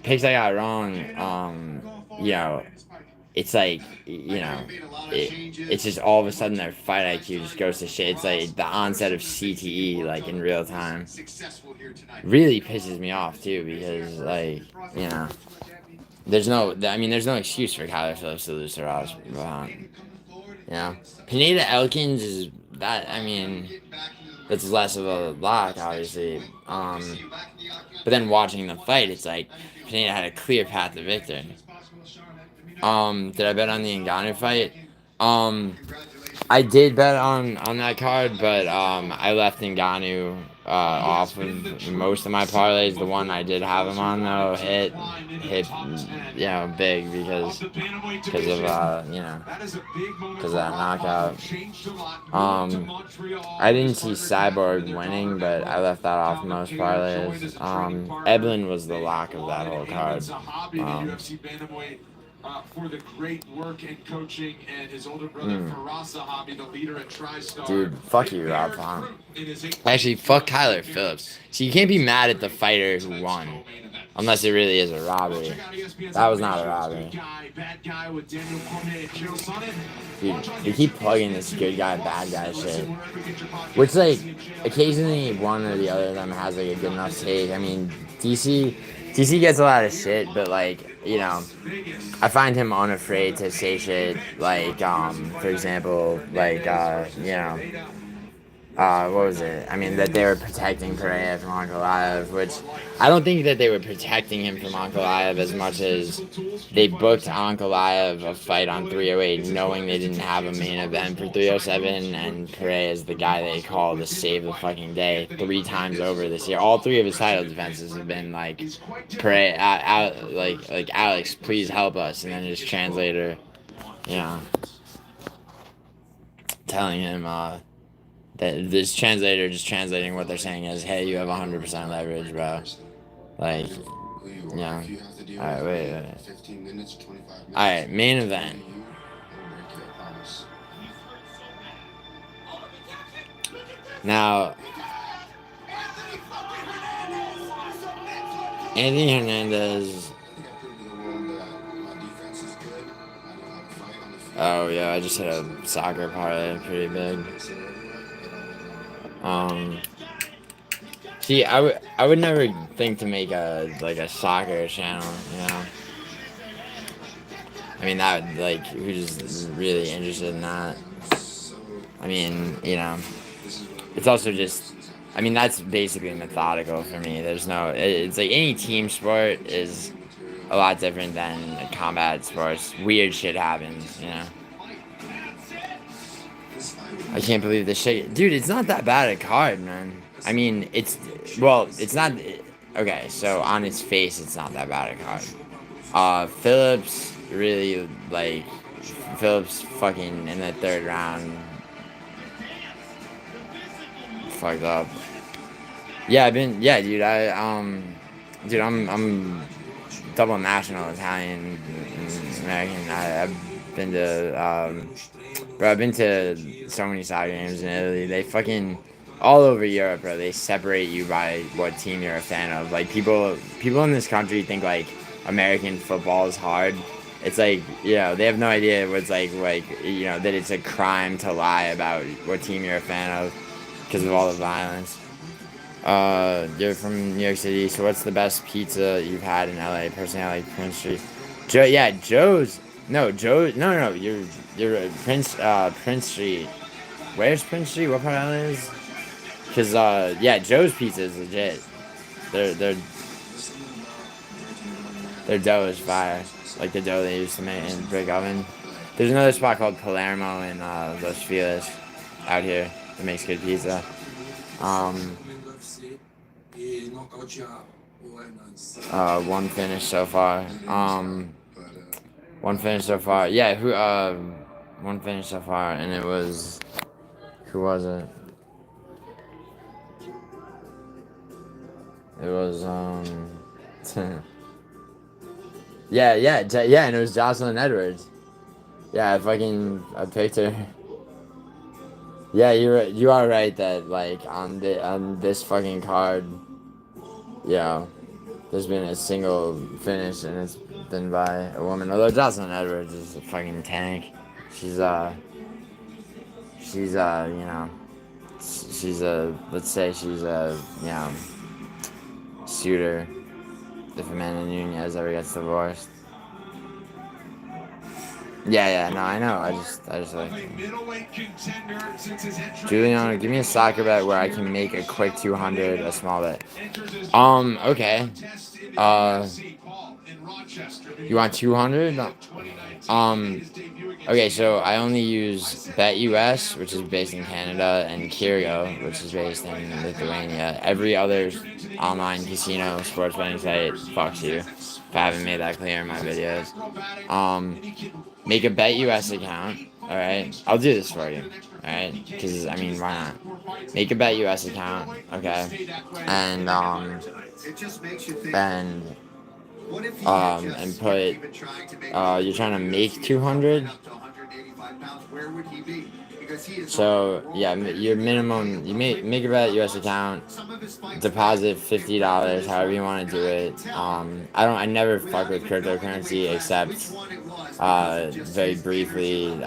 Picks I got wrong, it's it's just all of a sudden their fight IQ just goes to shit. It's like the onset of CTE, in real time. Really pisses me off too, because there's no excuse for Kyler Phillips to lose to Ross. Pineda Elkins is that. That's less of a lock, obviously. But then watching the fight, it's like Pineda had a clear path to victory. Did I bet on the Ngannou fight? I did bet on that card, but I left Ngannou off of most of my parlays. The one I did have him on though hit big because of that knockout. I didn't see Cyborg winning, but I left that off most parlays. Eblin was the lock of that whole card. For the great work and coaching, and his older brother Faraz Zahabi, the leader at TriStar. Dude, fuck you, Rob Font. Actually, fuck Kyler Phillips. So you can't be mad at the fighter who won, unless it really is a robbery. That was not a robbery. Dude, they keep plugging this good guy, bad guy shit. Which, occasionally one or the other of them has, a good enough take. I mean, DC gets a lot of shit, but, I find him unafraid to say shit, for example, what was it? That they were protecting Pereira from Ankalaev, which I don't think that they were protecting him from Ankalaev as much as they booked Ankalaev a fight on 308 knowing they didn't have a main event for 307, and Pereira is the guy they call to save the fucking day 3 times over this year. All 3 of his title defenses have been Pereira, Alex, please help us, and then his translator, telling him, this translator just translating what they're saying is, hey, you have 100% leverage, bro. Like, yeah. All right, wait. All right, main event. Now, Anthony Hernandez. Oh yeah, I just hit a soccer parlay, pretty big. See, I would never think to make a soccer channel, you know. I mean, that like who's really interested in that? I mean, you know, it's also just. I mean, that's basically methodical for me. There's no. It's like any team sport is a lot different than combat sports. Weird shit happens, you know. I can't believe this shit. Dude, it's not that bad a card, man. I mean, it's not. Okay, so on its face, it's not that bad a card. Phillips really, like, Phillips fucking in the third round fucked up. Yeah, dude, dude, I'm double national Italian and American. I've been to, bro, I've been to so many soccer games in Italy. They fucking, all over Europe, bro, they separate you by what team you're a fan of. Like, people in this country think, like, American football is hard. It's like, you know, they have no idea what it's like, you know, that it's a crime to lie about what team you're a fan of because of all the violence. You're from New York City, so what's the best pizza you've had in LA? Personally, I like Prince Street. Joe's. No, you're Prince Street. Where's Prince Street? What part of LA is? Cause Joe's Pizza is legit. Their dough is fire, like the dough they used to make in brick oven. There's another spot called Palermo in Los Feliz out here that makes good pizza. One finish so far. One finish so far. Yeah, one finish so far, and it was, who was it? It was yeah, and it was Jocelyn Edwards. Yeah, I picked her. Yeah, you are right that, like, on this fucking card, yeah, there's been a single finish and it's been by a woman. Although Jocelyn Edwards is a fucking tank. She's you know, let's say she's a, you know, suitor if Amanda Nunes ever gets divorced. Yeah, no, I know. I just like Giuliano, give me a soccer bet where I can make a quick 200, a small bet. Okay. You want 200? Okay, so I only use BetUS, which is based in Canada, and Kirgo, which is based in Lithuania. Every other online casino sports betting site fucks you. If I haven't made that clear in my videos. Make a BetUS account, alright? I'll do this for you, alright? Because, I mean, why not? Make a BetUS account, okay? And put, you're trying to make 200? So, yeah, your minimum, you make a BetUS account, deposit $50, however you want to do it. I never fuck with cryptocurrency except very briefly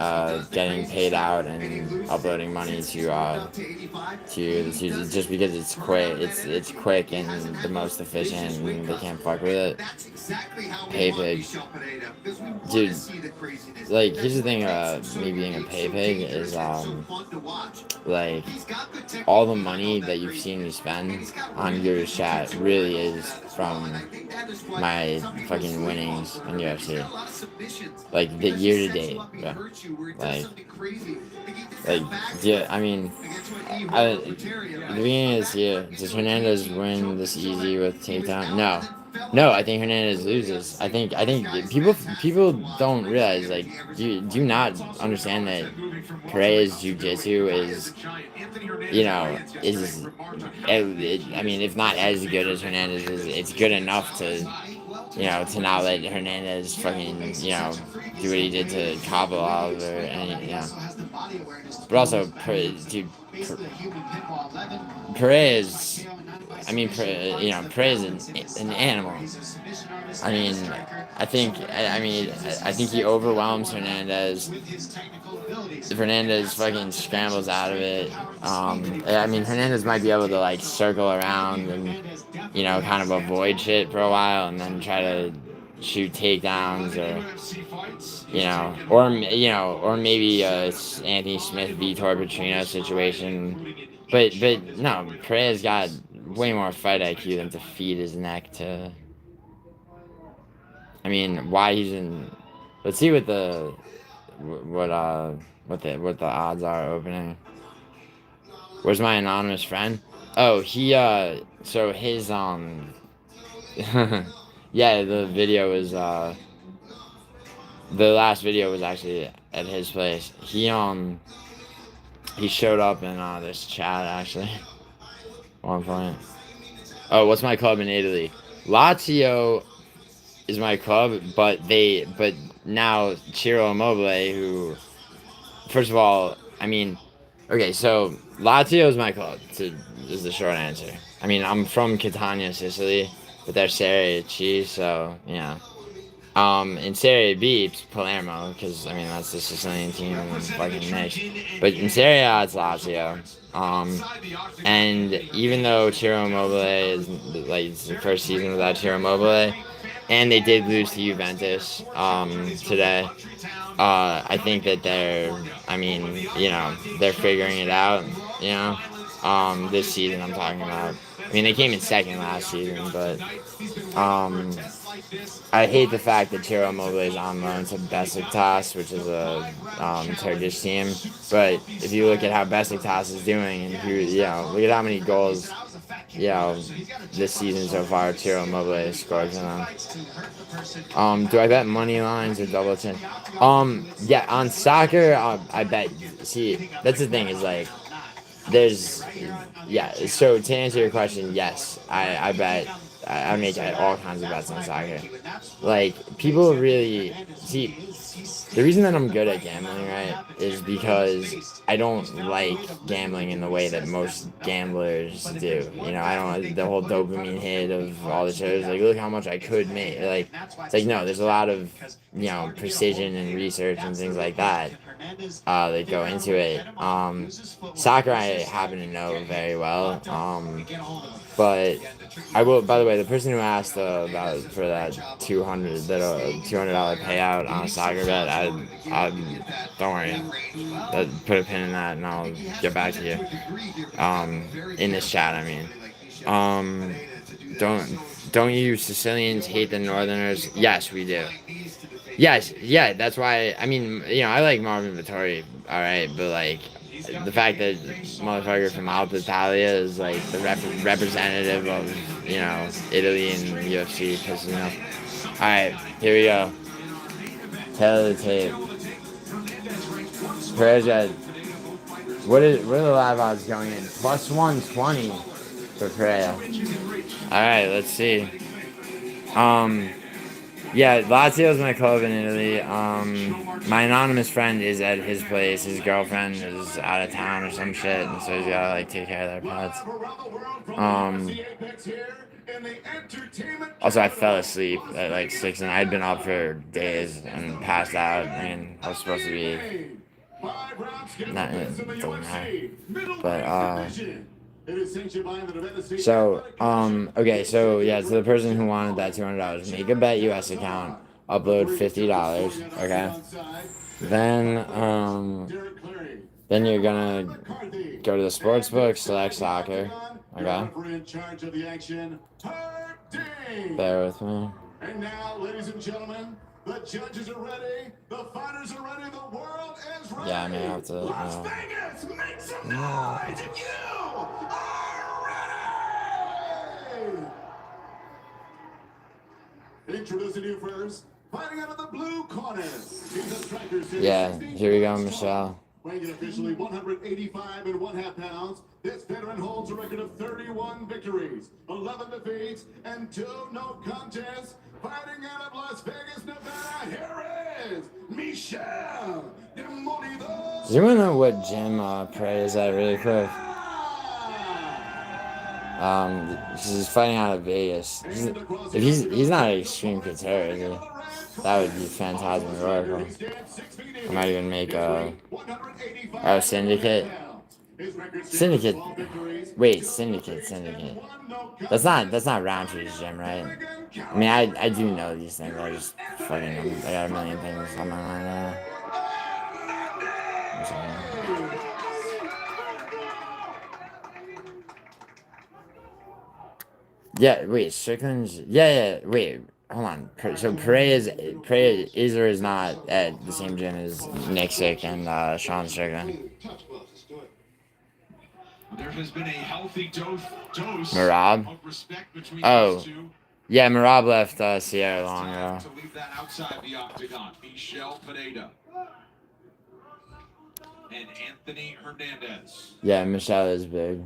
getting paid out and uploading money to just because it's quick. It's quick and the most efficient, and they can't fuck with it. Pay pig, dude. Like, here's the thing about me being a pay pig is like, all the money that you've seen me spend on your chat really is from my fucking winnings in UFC. Like, the year to date, bro. Yeah, I mean, at the beginning of this year, does Hernandez win this easy with takedown? No. No, I think Hernandez loses. I think people don't realize, like, do you not understand that Pereira's jiu-jitsu is, you know, I mean, if not as good as Hernandez's, it's good enough to, you know, to not let Hernandez fucking, you know, do what he did to Kabalov or any, you know. But also, dude, Pereira's, I mean, you know, Pereira's an animal. I mean, I think he overwhelms Hernandez. Fernandez fucking scrambles out of it. I mean, Hernandez might be able to like circle around and, you know, kind of avoid shit for a while and then try to shoot takedowns, or, you know, or maybe Anthony Smith Vitor Petrino situation. But no, Pereira's got way more fight IQ than to feed his neck to. I mean, why he's in? Let's see what the what the odds are opening. Where's my anonymous friend? Oh, he so his yeah, the video was the last video was actually at his place. He showed up in this chat actually. 1 point. Oh, what's my club in Italy? Lazio is my club, but now Ciro Immobile, who, first of all, I mean, okay, so Lazio is my club, is the short answer. I mean, I'm from Catania, Sicily, but they're Serie C, so, yeah. In Serie B, it's Palermo, because, I mean, that's the Sicilian team and fucking nice. But in Serie A, it's Lazio. And even though Ciro Immobile is, like, it's the first season without Ciro Immobile, and they did lose to Juventus today, I think that I mean, you know, they're figuring it out, you know, this season I'm talking about. I mean, they came in second last season, but I hate the fact that Ciro Immobile is on loan to Besiktas, which is a Turkish team. But if you look at how Besiktas is doing, and you know, look at how many goals, you know, this season so far, Ciro Immobile has scored for them. Do I bet money lines or double chin? Yeah, on soccer, I bet. See, that's the thing, is like, yeah. So to answer your question, yes, I bet. I make all kinds of bets on soccer. Like, people really see, the reason that I'm good at gambling, right, is because I don't like gambling in the way that most gamblers do. You know, I don't, the whole dopamine hit of all the shows, like, look how much I could make. Like, it's like, no, there's a lot of, you know, precision and research and things like that that go into it. Soccer I happen to know very well. But I will. By the way, the person who asked about for that $200 payout on a soccer bet, I don't worry. Put a pin in that, and I'll get back to you. In this chat, I mean. Don't you Sicilians hate the Northerners? Yes, we do. Yes, yeah. That's why. I mean, you know, I like Marvin Vittori. All right, but like, the fact that motherfucker from Alta Italia is like the representative of, you know, Italy and UFC pisses me off. Alright, here we go. Tail of the tape. Pereira. What are the live odds going in? Plus 120 for Pereira. Alright, let's see. Yeah, Lazio's my club in Italy. My anonymous friend is at his place. His girlfriend is out of town or some shit, and so he's gotta like take care of their pets. Also, I fell asleep at like 6, and I'd been up for days and passed out. I mean, I was supposed to be not. It doesn't matter. But so, okay, so yeah, so the person who wanted that $200, make a Bet US account, upload $50, okay? Then you're gonna go to the sportsbook, select soccer, okay? Bear with me. And now, ladies and gentlemen, the judges are ready, the fighters are ready, the world is ready. Yeah, I may have to. Las Vegas, make some noise if you are ready! Introducing you first, fighting out of the blue corner. He's a striker since Yeah, here we go, Michelle. weighing in officially 185 and 1/2 pounds, this veteran holds a record of 31 victories, 11 defeats, and 2 no contests. Fighting out of Las Vegas, Nevada, here is Michelle Demolido. Does anyone know what gym Pereira is at really quick? He's fighting out of Vegas. If he's not an extreme couture, is he? That would be phantasmagorical. I might even make a Syndicate. Syndicate. Wait, Syndicate. That's not Roundtree's gym, right? I mean, I do know these things. I just fucking I got a million things on my mind now. Yeah, wait, Strickland's... Yeah, wait, hold on. So Pereira is or is not at the same gym as Nick Sick and Sean Strickland? There has been a healthy dose Marab? of respect between Oh. these two. Yeah, Marab left Sierra long ago. To leave that outside the octagon, Michelle Pereira and Anthony Hernandez. Yeah, Michelle is big.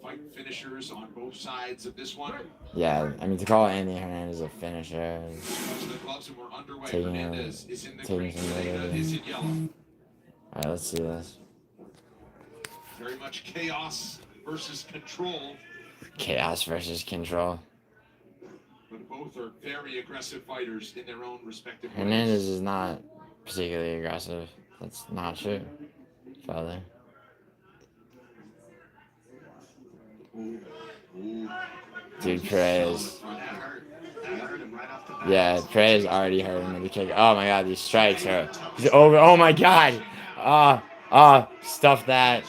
Fight finishers on both sides of this one. Yeah, I mean, to call Anthony Hernandez a finisher is Touching the gloves and we're underway. taking Hernandez is in the some green. Pereira is in yellow. Alright, let's see this. Very much chaos versus control. Chaos versus control. But both are very aggressive fighters in their own respective ways. Hernandez is not particularly aggressive. That's not true, father. Dude, Pereira's... Yeah, Pereira's already hurt him with the kick. Oh my god, these strikes are... He's over. Oh my god! Stuff that.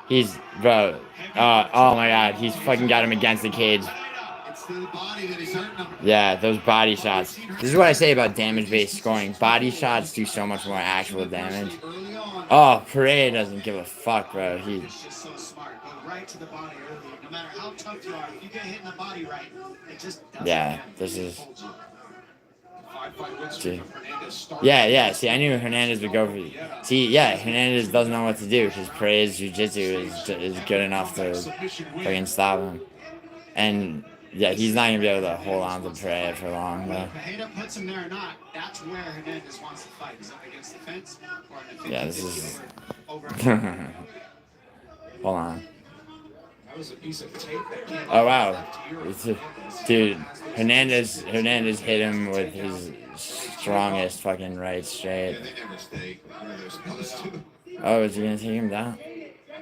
He's... Bro. Oh my god, he's fucking got him against the cage. Yeah, those body shots. This is what I say about damage-based scoring. Body shots do so much more actual damage. Oh, Pereira doesn't give a fuck, bro. He's just so smart. Go right to the body early. No matter how tough you are, if you get hit in the body right, it just doesn't yeah, this is... See. Yeah, see, I knew Hernandez would go for... See, yeah, Hernandez doesn't know what to do because Pereira's jiu-jitsu is good enough to fucking stop him. And, yeah, he's not going to be able to hold on to Pereira for long, though. If Pereira puts him there or not, that's where Hernandez wants to fight. Is up against the fence or in the Yeah, this is... over. Hold on. That was a piece of tape that came Oh, wow. Dude, Hernandez hit him with his strongest fucking right straight. Oh, is he going to take him down?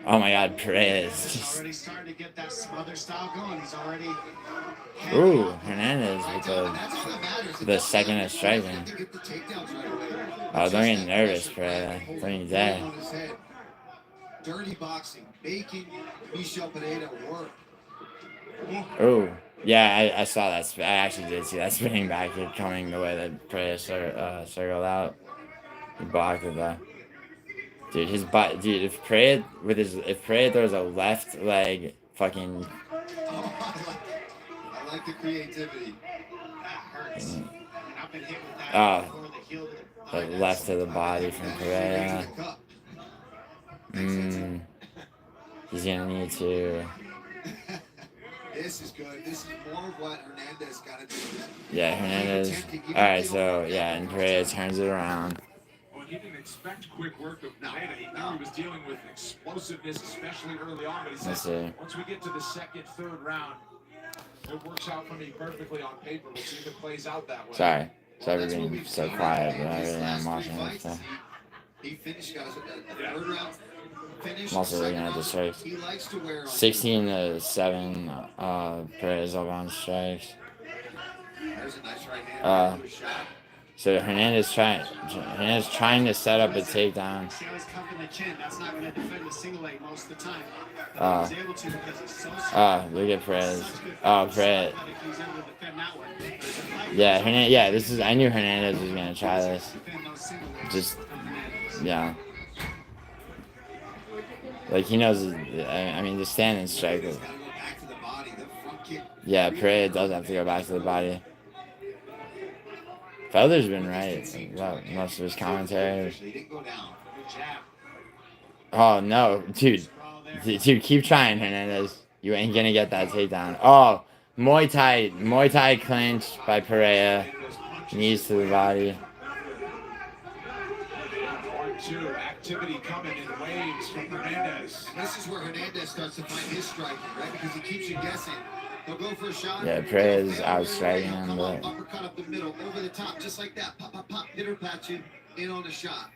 Oh my god, Pereira is just... Already starting to get that smother style going. He's already... Ooh, Hernandez with the second of striking. Oh, don't get nervous, Pereira. Don't you dare. Dirty boxing, making Michelle Pereira work. Ooh, yeah, I saw that. I actually did see that spinning back kick coming the way that Pereira circled out. He blocked it though. Dude, his butt. Dude, if Pereira throws a left leg, fucking. I like the creativity. That hurts. I've been hit with that before the heel. The left to the body from Pereira. He's gonna need to. This is good. This is more of what Hernandez got to do. Yeah, Hernandez. Alright, so, yeah, and Pereira turns it around. Well, he didn't expect quick work of Pereira. He knew he was dealing with explosiveness, especially early on. But he said, once we get to the second, third round, it works out for me perfectly on paper. We'll see if it plays out that way. Sorry for being so quiet, but I really am watching this stuff. He finished, guys, a third round. I'm also looking at the strikes. 16-7, Pereira's up on strikes. So Hernandez trying to set up a takedown. See how he's cuffing the chin. That's not going to defend the single leg most of the time. But he's able to because he's so strong. Look at Pereira. Pereira. Yeah, Hernandez. Yeah, this is. I knew Hernandez was gonna try this. Just, yeah. Like he knows. I mean, the standing strike. Yeah, Pereira does have to go back to the body. Felder's been right about most of his commentary. He didn't go down. Oh no, dude, keep trying, Hernandez. You ain't gonna get that takedown. Oh, Muay Thai clinch by Pereira. Knees to the body. 1-2, activity coming in waves from Hernandez. And this is where Hernandez starts to find his striking, right? Because he keeps you guessing. He'll go for a shot. Yeah, Pereira's out striking him, Come but up, uppercut up the middle, over the top, just like that. Pop, pop, pop, hitter patch you in on the shot.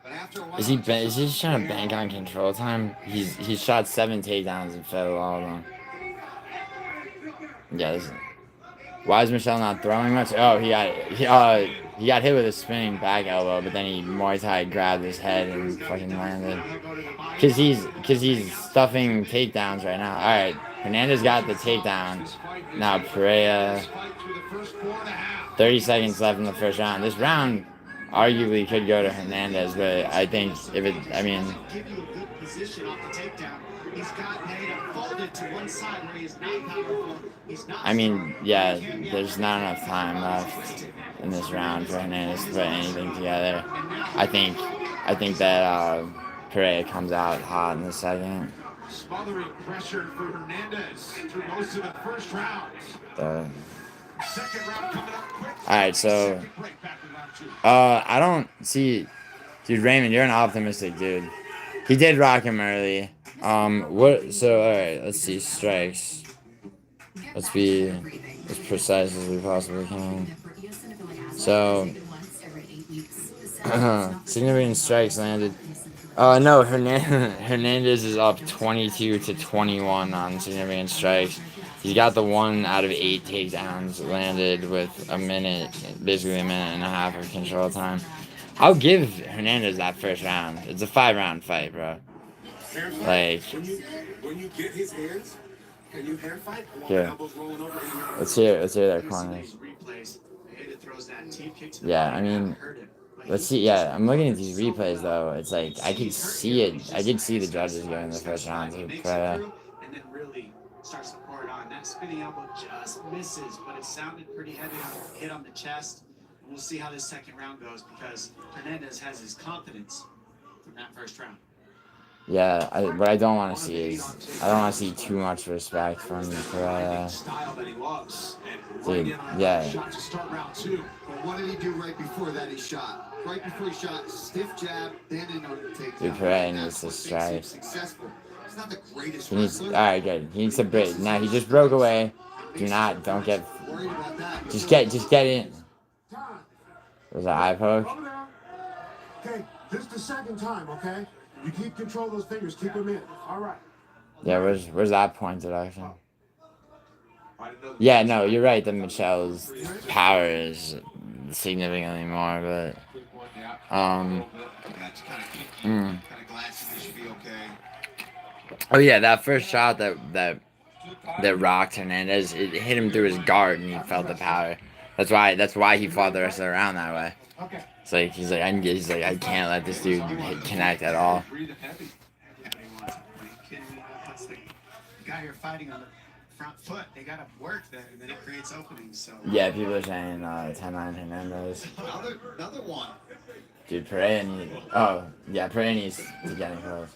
But after a while, is he just trying to bank on control time? He's shot 7 takedowns and failed all of them. Yeah. Why is Michelle not throwing much? Oh, he got hit with a spinning back elbow, but then he Muay Thai grabbed his head and fucking landed. Cause he's stuffing takedowns right now. All right, Hernandez got the takedown. Now Pereira. 30 seconds left in the first round. This round arguably could go to Hernandez, but I think if it, I mean. Give you a good position off the takedown. He's got Pereira folded to one side where he's not powerful. He's not. I mean, yeah, there's not enough time left in this round for Hernandez to put anything together. I think that Pereira comes out hot in the second. Smothering pressure for Hernandez through most of the first round. Second round coming up quick. All right, so I don't see, dude. Raymond, you're an optimistic dude. He did rock him early. What? So all right, let's see strikes. Let's be as precise as we possibly can. So, significant strikes landed. No, Hernandez is up 22-21 on significant strikes. He's got the 1 out of 8 takedowns landed with basically a minute and a half of control time. I'll give Hernandez that first round. It's a 5-round fight, bro. Like, When you get his hands, can you hand fight? yeah. Let's hear their corners. Yeah, I mean, let's see. Yeah, I'm looking at these replays though. It's like I could see it. I did see the judges go in the first round. And then really starts to pour it on. That spinning elbow just misses, but it sounded pretty heavy on the hit on the chest. And we'll see how this second round goes because Hernandez has his confidence from that first round. Yeah, what I don't want to see is I don't want to see too much respect from Pereira. Dude, yeah. But what did he do right before that? He shot. Right before he shot, stiff jab, then in order to take. Dude, Pereira needs to strike. Successful. It's not the greatest. He needs. All right, good. He needs to break. Now he just broke away. Don't get. Worried about that. Just get in. Was that eye poke? Okay, this is the second time, okay? You keep control of those fingers, keep them in. All right. Yeah, where's that point deduction? Yeah, no, you're right. The Michelle's power is significantly more, but oh yeah, that first shot that rocked Hernandez, it hit him through his guard and he felt the power. That's why he fought the rest of the round that way. It's like he's like I can't let this dude connect at all. The guy you're fighting on the front foot, they gotta work there, and then it creates openings. So Yeah, people are saying 10-9 Hernandez. Another one. Dude, Pereira needs to get in close.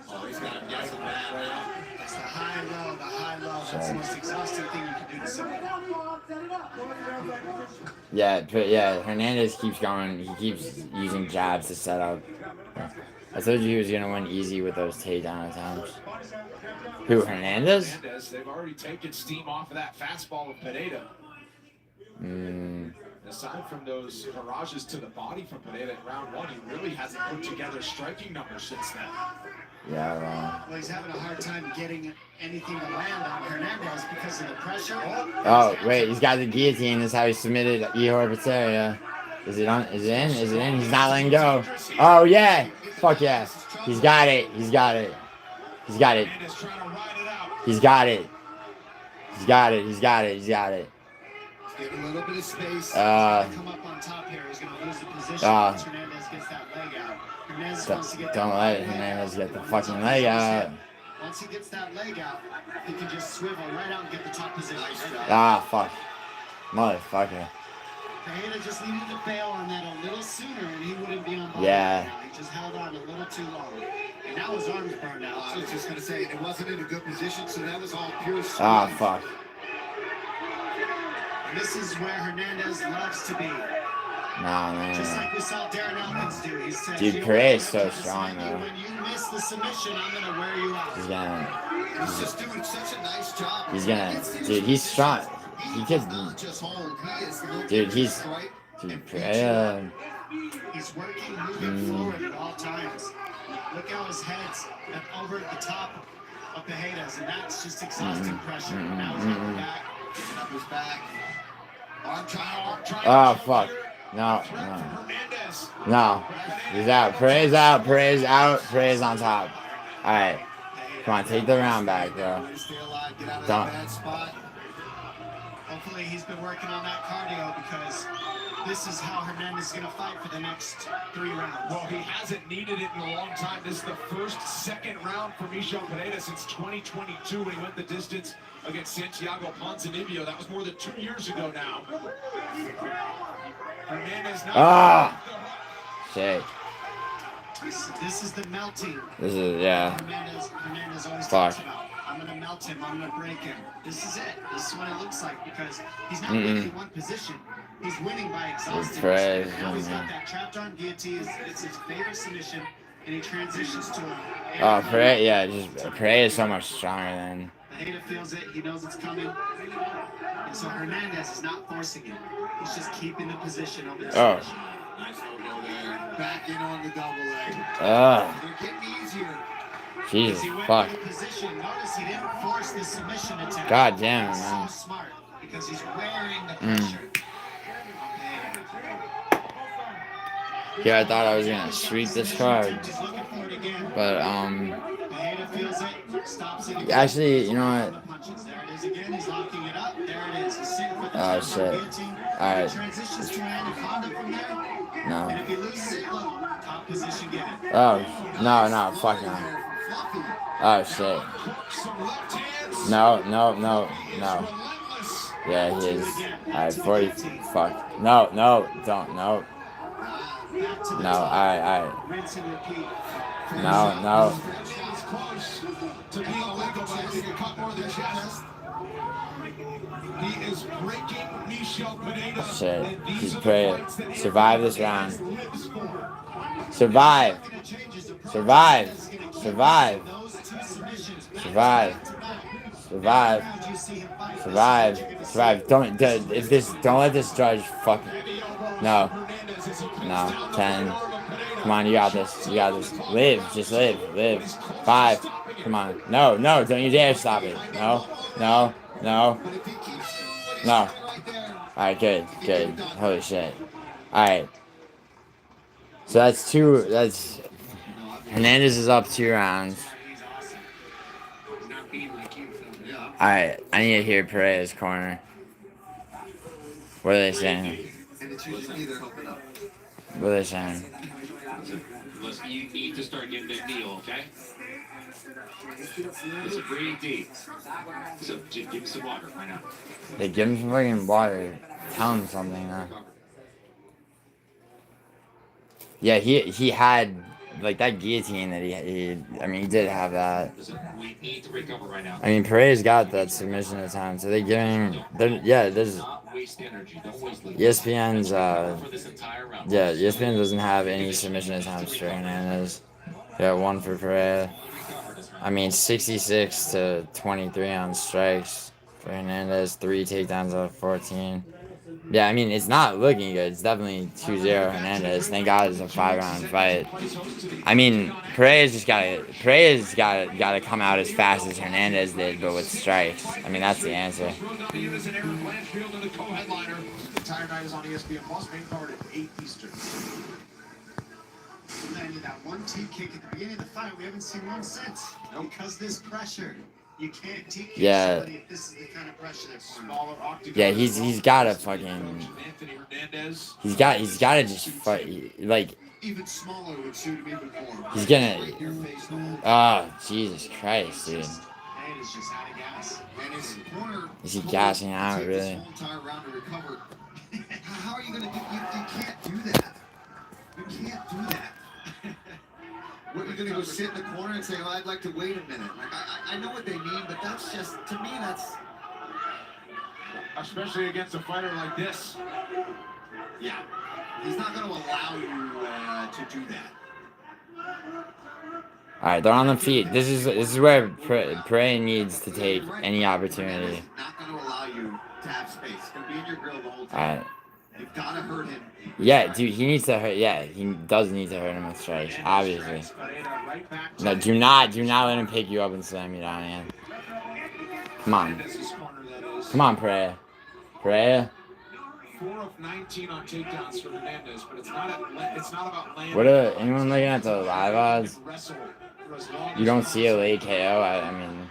Oh, he's got him guessing bad right now. it's the high low, That's the most exhausting thing you can do to someone. Yeah, Hernandez keeps going. He keeps using jabs to set up. I told you he was gonna win easy with those takedown attempts. Who, Hernandez? They've already taken steam off of that fastball of Pereira. Aside from those barrages to the body from Pereira in round 1, he really hasn't put together striking numbers since then. Yeah, Well, he's having a hard time getting anything to land on Hernandez because of the pressure. Oh, wait, he's got the guillotine. That's how he submitted Ihor Pereira. Is it on? Is it in? Is it in? He's not letting go. Oh, yeah. Fuck yeah. He's got it. He's got it. He's got it. He's got it. He's got it. He's got it. He's got it. Give a little bit of space. Come up on top here. He's going to lose the position once Hernandez gets that leg out. Hernandez wants to get Don't let Hernandez get the fucking leg out. Once he gets that leg out, he can just swivel right out and get the top position. Ah, fuck. Motherfucker. Pereira just needed to bail on that a little sooner, and he wouldn't be on ball. Yeah. Right now. He just held on a little too long. And now his arm's burned out. I was just going to say, it wasn't in a good position, so that was all pure speed. Oh, fuck. And this is where Hernandez loves to be. Nah, Just man. like we saw Darren Elkins do. He said, Dude, Pereira's so strong, though. when you miss the submission, I'm going to wear you out. He's gonna. He's just doing such a nice job. He's gonna. Dude, he's strong. He could. Not just hold, he is looking Dude, he's. left, right, Dude, and Pereira. He's working, moving forward at all times. Look how his head's over at the top of the haters, and that's just exhausting pressure. Now he's on the back. Picking up his back. Arm triangle. Oh, fuck. No, no. No. He's out. Pereira's out. Pereira's out. Pereira's on top. Alright. Come on, take the round back, bro. Stay alive, get out of Don't. that bad spot. Hopefully he's been working on that cardio because this is how Hernandez is going to fight for the next 3 rounds. Well, he hasn't needed it in a long time. This is the first second round for Michel Pereira since 2022 when he went the distance against Santiago Ponzinibbio. That was more than 2 years ago now. Hernandez now. Ah! Shit. This is the melting. This is, yeah. Hernandez always Fuck. talks about. I'm going to melt him. I'm going to break him. This is it. This is what it looks like because he's not winning in one position. He's winning by exhausting. Praise Now he's got him. that trapped arm guillotine. It's his favorite submission, and he transitions to a. Oh, Pereira, yeah, just Pereira is so much stronger than. Pereira feels it. He knows it's coming. And so Hernandez is not forcing it. He's just keeping the position over the Oh. submission. Nice logo there. Back in on the double leg. Ugh. They're getting easier. Jesus, He went fuck. into position. Notice he didn't force the submission attempt. God damn it, He's man. so smart because he's wearing the pressure. Yeah, I thought I was gonna sweep this card, He's looking for it again. but Pereira feels it, stops it again. actually, you know what? Punches. There it is again. He's locking it up. There it is. He's sitting with the Oh, top shit. guillotine. Alright. He transitions to an anaconda from there. And No. if he loses it, look, top position, get it. Oh, no, fuck no. Oh shit. No. Yeah, he is. Alright, 40. Fuck. No, don't, no. Back to the No, top. alright. Rinse and repeat. No. He's close to being illegal by hitting a cut more than chest. He is breaking Michel Pereira. Shit. And these He's are the Pereira. fights that Survive this round. lives for. Survive. Survive. Survive. Those two submissions. Survive. Survive. You see him fight. Survive. Don't let this judge fuck. No. 10. Come on, you got this. Live. Just live. 5. Come on. No. Don't you dare stop it. No. Alright, good. Holy shit. Alright. So that's Hernandez is up 2 rounds. Alright, I need to hear Pereira's corner. What are they saying? And it's usually me they're helping up. What are they saying? Listen, you need to start getting that knee, okay? Listen, breathe deep. So just give me some water right now. They give him some fucking water. Tell him something, though. Yeah, he had, like, that guillotine that he did have that. Listen, we need to recover right now. I mean, Pereira's got that submission at times, so they're giving, there's Don't waste energy. Don't waste liquid. ESPN's, For this entire round. ESPN doesn't have any submission attempts for Hernandez. They got 1 for Pereira. I mean, 66 to 23 on strikes for Hernandez, 3 takedowns out of 14. Yeah, I mean, it's not looking good. It's definitely 2-0 Hernandez. Thank God it's a 5-round fight. I mean, Pereira's got to come out as fast as Hernandez did, but with strikes. I mean, that's the answer. The entire night is on ESPN Plus, main card at 8 Eastern. Landed that one T kick at the beginning of the fight. We haven't seen one since. Because this pressure, you can't T kick somebody if this is the kind of pressure they're putting. Yeah, he's got to fucking. He's got to just fight. Like, Even smaller would suit him even more. he's gonna. Right in your face, the whole Oh, Jesus Christ, dude. Head is just out of gas. And his corner Is he told gassing him to out, take really? this whole entire round to recover. How are you going to gonna go sit in the corner and say, "Oh, I'd like to wait a minute." Like I know what they mean, but that's just to me that's Especially against a fighter like this. yeah. He's not gonna allow you to do that. All right, they're on the feet. This is where Pereira needs to take any opportunity. Not gonna allow you to have space. It's gonna be in your grill the whole All time. right. You've gotta hurt him. Yeah, dude, he needs to hurt. Yeah, he does need to hurt him with strikes, obviously. No, do not let him pick you up and slam you down again. Come on. Come on, Pereira. Pereira. 4 of 19 on takedowns for Hernandez, but it's not about landing. What are anyone looking at the live odds? You don't see a late KO. I mean,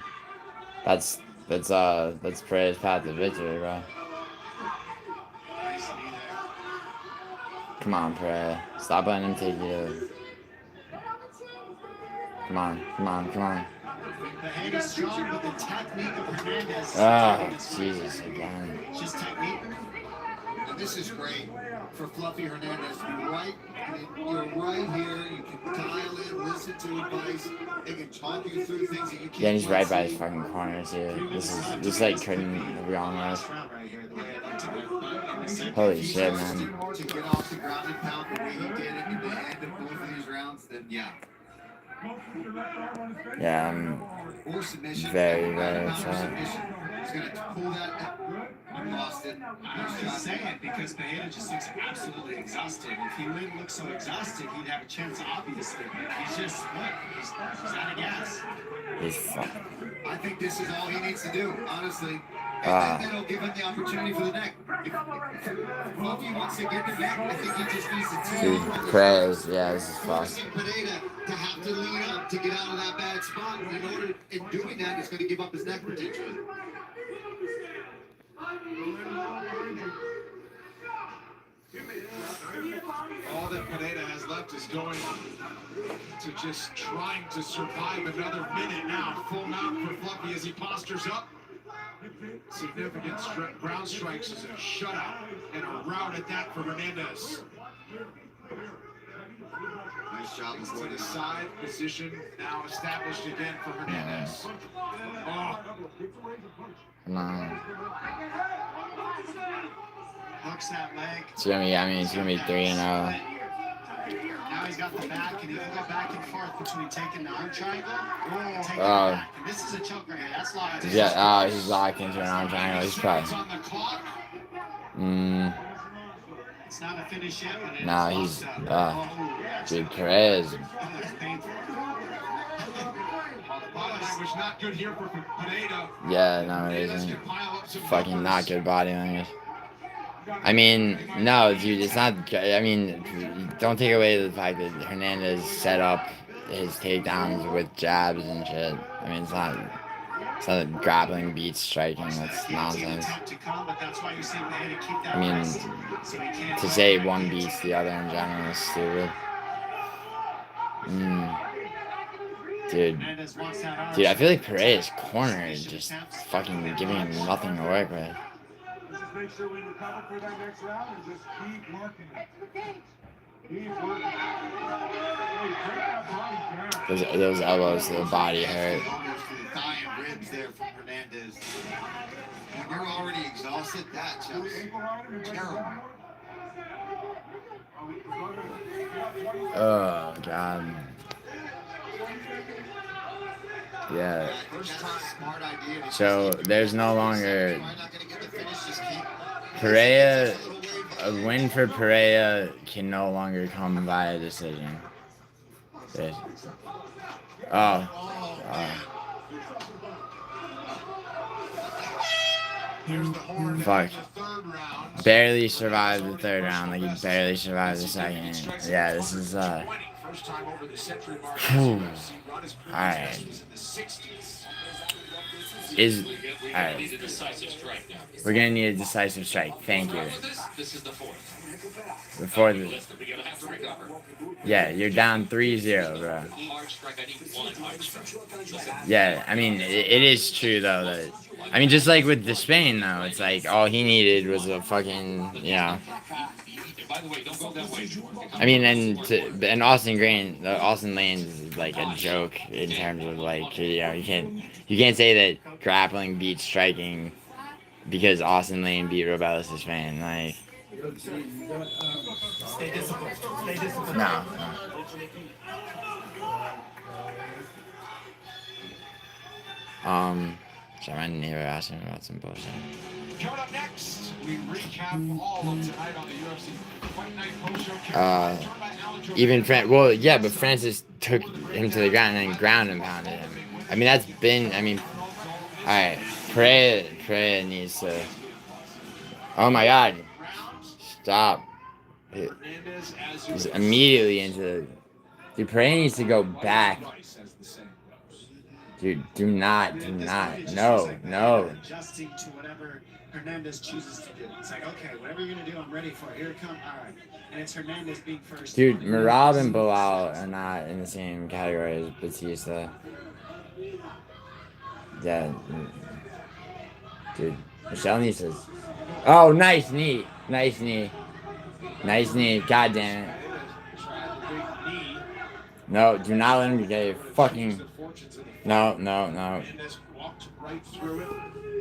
that's Pereira's path to victory, bro. Come on, Pereira. Stop letting him take you. Come on. Pereira's strong, but the technique of Hernandez. Oh, Jesus, again. Just technique. And this is great for Fluffy Hernandez. You're right here. You can dial in, listen to advice. They can talk you through things that you can't. Yeah, he's right by his fucking corner too. This like couldn't be on us. Holy shit, man. To get off the ground and pound the way he did it in the end of both of these rounds, then yeah. Yeah, I'm Or submission. very upset. He's gonna pull that. Lost it. I was just saying, because Pereira just looks absolutely exhausted. If he wouldn't look so exhausted, he'd have a chance, obviously. He's just, he's out of gas. He's fucking. I think this is all he needs to do, honestly. And then it'll give him the opportunity for the neck. If Fluffy wants to get the neck, I think he just needs to Dude, prayers. Yeah, this is fucked. forcing Pereira to have to lean up to get out of that bad spot. In doing that, he's going to give up his neck potentially. All that Pereira has left is going to just trying to survive another minute now. Full mount for Fluffy as he postures up. Significant ground strikes is a shutout and a rout at that for Hernandez. Nice job To avoiding the side position now established again for Hernandez. Oh, Come on. Hooks that leg. It's gonna be 3-0. Now he's got the back, and he can go back and forth between taking the arm triangle or taking the back. And this is a choke right here. That's locked. Yeah, he's locked into an arm triangle. He's probably. on the clock. It's not a finish yet, but it Nah, is he's locked up. dude, Perez. That's painful. Body language not good here for Pereira. Yeah, no, it isn't. Fucking not good body language. I mean, no, dude, it's not. I mean, don't take away the fact that Hernandez set up his takedowns with jabs and shit. I mean, it's not grappling beats striking. That's nonsense. I mean, to say one beats the other in general is stupid. Dude, I feel like Pereira's corner is just fucking giving him nothing to work with. Just make sure we recover for that next round and just keep working it. Keep working it. Those elbows to the body hurt. Almost to the thigh and ribs there from Hernandez. When you're already exhausted, that's just terrible. Oh, God. Yeah. So there's no longer Pereira. A win for Pereira can no longer come via decision. Fuck. Barely survived the third round. Like he barely survived the second. Yeah, this is Alright. Alright. We're gonna need a decisive strike. Thank you. The fourth. Yeah, you're down 3-0, bro. Yeah, I mean, it is true though that. I mean, just like with Despain though, it's like all he needed was a fucking, By the way, don't go that way. I mean, and Austin Lane's is like a joke in terms of like, you know, you can't say that grappling beats striking because Austin Lane beat Robelis' fan. Like, Stay disciplined. Stay disciplined. no. Sorry, my neighbor asked me about some bullshit. Coming up next, we recap all of tonight on the UFC Fight Night post-show. Even but Francis took him to the ground and then ground and pounded him. I mean, that's been, alright, Pereira needs to, oh my god, stop. He's immediately into, dude, Pereira needs to go back. Dude, do not, no. Adjusting to whatever Hernandez chooses to do. It's like, okay, whatever you're gonna do, I'm ready for it. Here it comes. All right, and it's Hernandez being first. Dude, Merab and Bilal are not in the same category as Batista. Yeah, dude, Michelle needs to. Oh, nice knee. God damn it. No, do not let him get a fucking. No. Hernandez walked right through it,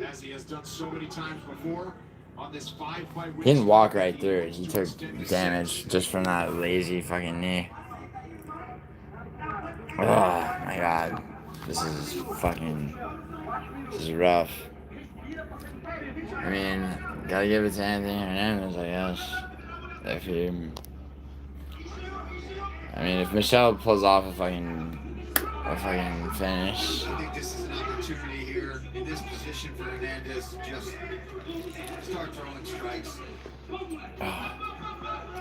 as he has done so many times before. On this 5-fight win. He didn't walk right through it. He took damage just from that lazy fucking knee. Oh my god. This is rough. I mean, gotta give it to Anthony Hernandez, I guess. If Michelle pulls off a fucking finish. I think this is an opportunity here in this position for Hernandez to just start throwing strikes.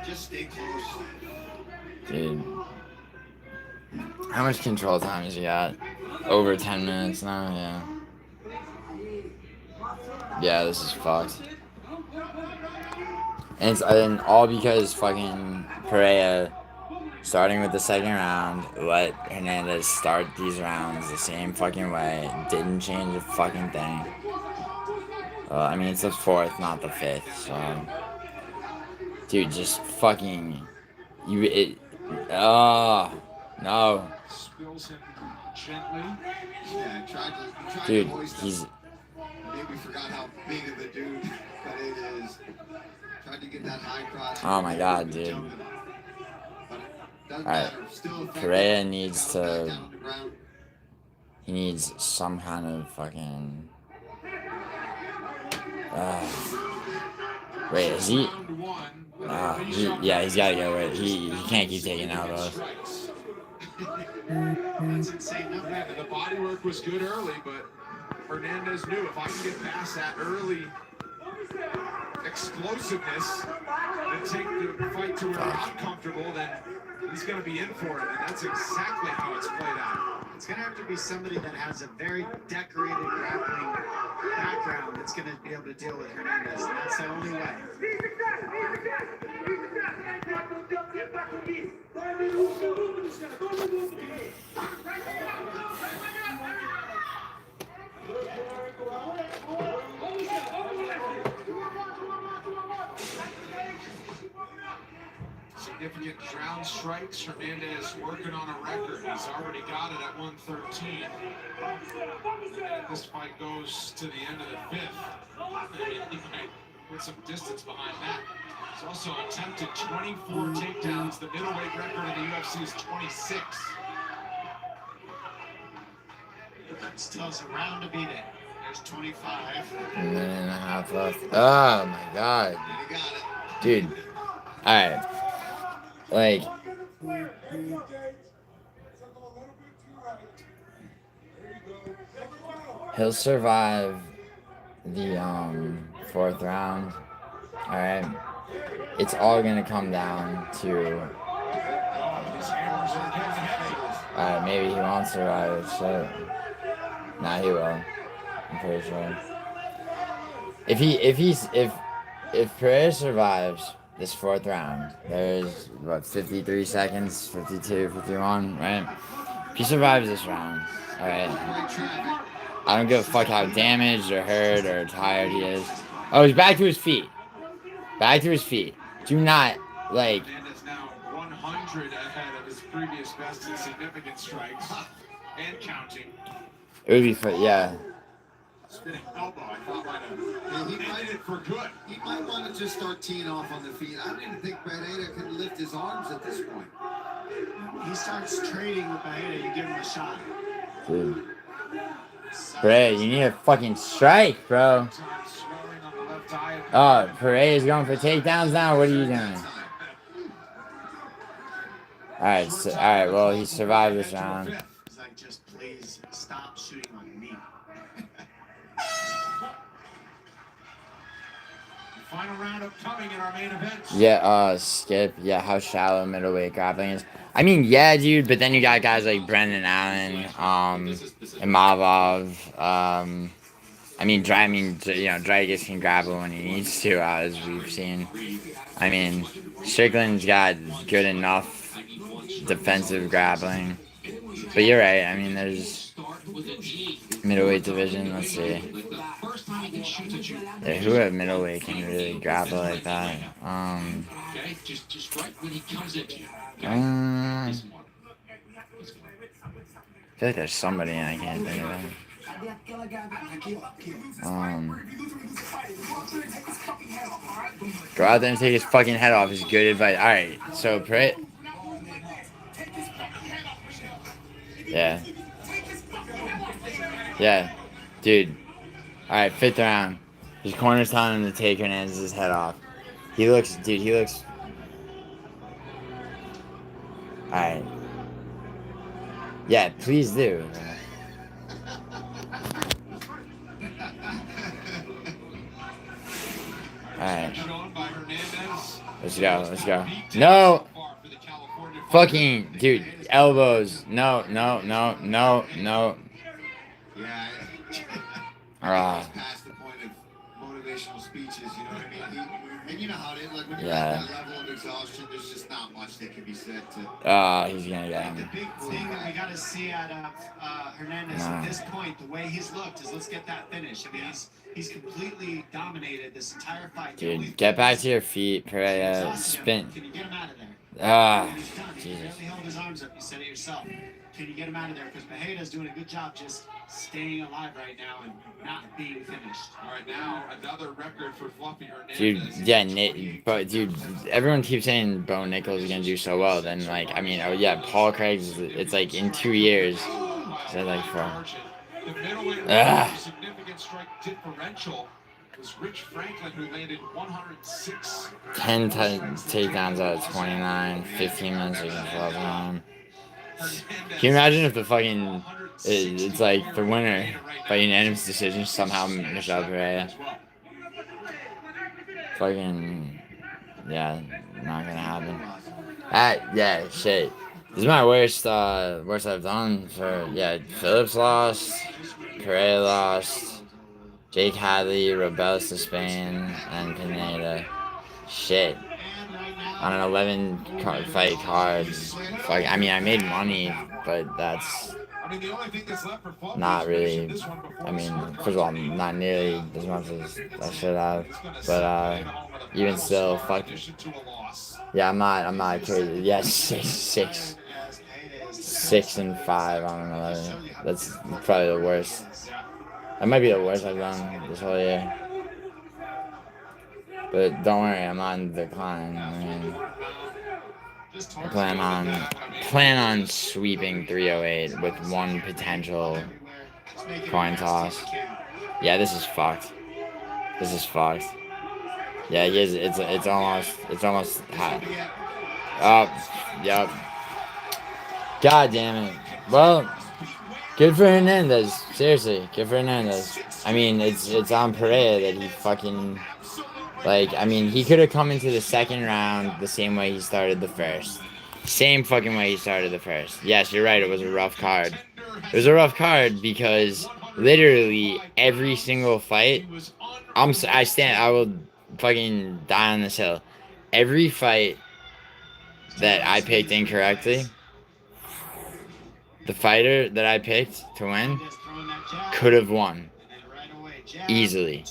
Just stay close. Dude. How much control time has he got? Over 10 minutes now, yeah. Yeah, this is fucked. And all because fucking Pereira, starting with the second round, let Hernandez start these rounds the same fucking way. Didn't change a fucking thing. It's the fourth, not the fifth, so. Dude, just fucking. No. Spills him gently. Yeah, tried Dude, to hoist he's. him. Maybe forgot how big of a dude that it is. Tried to get that high cross. Oh my god, dude. Alright, Pereira needs to. He needs some kind of fucking. Wait, is he? He's gotta go. Right, he can't keep taking elbows. That's insane. No, The body work was good early, but Hernandez knew if I can get past that early explosiveness and take the fight to where I'm comfortable, then he's going to be in for it. And that's exactly how it's played out. it's gonna have to be somebody that has a very decorated grappling background that's gonna be able to deal with Hernandez. And that's the only way. Significant ground strikes. Hernandez working on a record. He's already got it at 113. And this fight goes to the end of the fifth. He might put some distance behind that. He's also attempted 24 takedowns. The middleweight record in the UFC is 26. That still has a round to beat it. There's 25. A minute and a half left. Oh my god. You got it. Dude. Alright. Like. He'll survive the fourth round. Alright. It's all gonna come down to. Alright, maybe he won't survive it. Shit. Nah, he will. I'm pretty sure. If Pereira survives this fourth round, there's 53 seconds, 52, 51, right? If he survives this round, alright. I don't give a fuck how damaged or hurt or tired he is. Oh, he's back to his feet. Back to his feet. Do not Like, Hernandez now 100 ahead of his previous best in significant strikes and counting. it would be fun, yeah. Spinning elbow, I thought might have ended it for good. He might want to just start teeing off on the feet. I don't even think Pereira could lift his arms at this point. He starts trading with Pereira, you give him a shot. Dude. Pereira, you need a fucking strike, bro. Oh, Pereira's going for takedowns now? What are you doing? Alright, so, alright, well, he survived this round. He's like, just please stop shooting on me. Final round upcoming in our main event. Yeah, Skip. Yeah, how shallow middleweight grappling is. I mean, yeah, dude, but then you got guys like Brendan Allen, Imavov, I mean, Dragus can grapple when he needs to, as we've seen. I mean, Strickland's got good enough defensive grappling. But you're right, I mean, there's middleweight division, let's see. Yeah, who at middleweight can really grapple like that? I feel like there's somebody and I can't think of it. Go out there and take his fucking head off is good advice. Alright, so yeah. Yeah. Dude. Alright, 5th round. His corner's telling him to take Hernandez's head off. He looks... Alright. Yeah, please do. Alright. Let's go. No! Fucking... Dude, elbows. No. Yeah. Past the point of motivational speeches, you know what I mean? And you know how it is, like when you're at that level of exhaustion, there's just not much that can be said to... He's gonna get him. The big thing that we got to see out of Hernandez at this point, the way he's looked, is let's get that finish. I mean, he's completely dominated this entire fight. Dude, get back to your feet, Pereira. Spin. Can you get him out of there? Jesus. He barely held his arms up. You said it yourself. Can you get him out of there? Because Pereira's doing a good job just staying alive right now and not being finished. All right, now another record for Fluffy Hernandez. Dude, yeah, but dude, everyone keeps saying Bo Nichols is gonna do so well. Then, like, I mean, oh yeah, Paul Craig's. It's like in 2 years. So like for. The middleweight significant strike differential was Rich Franklin, who landed 106. 10 takedowns out of 29, 15 minutes against Lebanon. Can you imagine if the fucking it's like the winner by unanimous decision somehow Michelle Pereira? Fucking yeah, not gonna happen. Yeah, shit. This is my worst I've done for Phillips lost, Pereira lost, Jake Hadley, Rebels to Spain, and Pineda. Shit. On an 11 fight card. Fuck, I mean, I made money, but that's not really. I mean, first of all, not nearly as much as I should have. But even still, fuck. Yeah, I'm not crazy. Yeah, 6-5 on an 11. That's probably the worst. That might be the worst I've done this whole year. But don't worry, I'm on decline. I mean, I plan on sweeping 308 with one potential coin toss. Yeah, this is fucked. Yeah, he is. It's almost hot. Oh, yep. God damn it. Well, good for Hernandez. Seriously, good for Hernandez. I mean, it's on Pereira that he fucking. Like, I mean, he could have come into the second round the same way he started the first. Same fucking way he started the first. Yes, you're right, it was a rough card. It was a rough card because literally every single fight, I will fucking die on this hill. Every fight that I picked incorrectly, the fighter that I picked to win could have won easily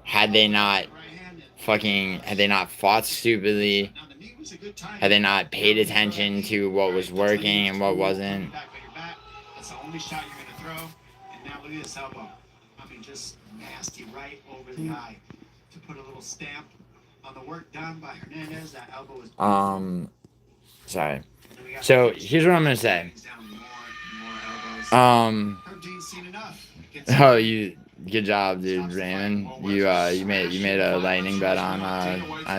had they not had they not fought stupidly, Now, the knee was a good time. had they not paid attention to what was working and what wasn't. That's the only shot you're going to throw. And now look at this elbow. I mean, just nasty right over the eye to put a little stamp on the work done by Hernandez. That elbow was. Sorry. So here's what I'm gonna say. Oh, good job, dude, Raymond. You made a lightning bet on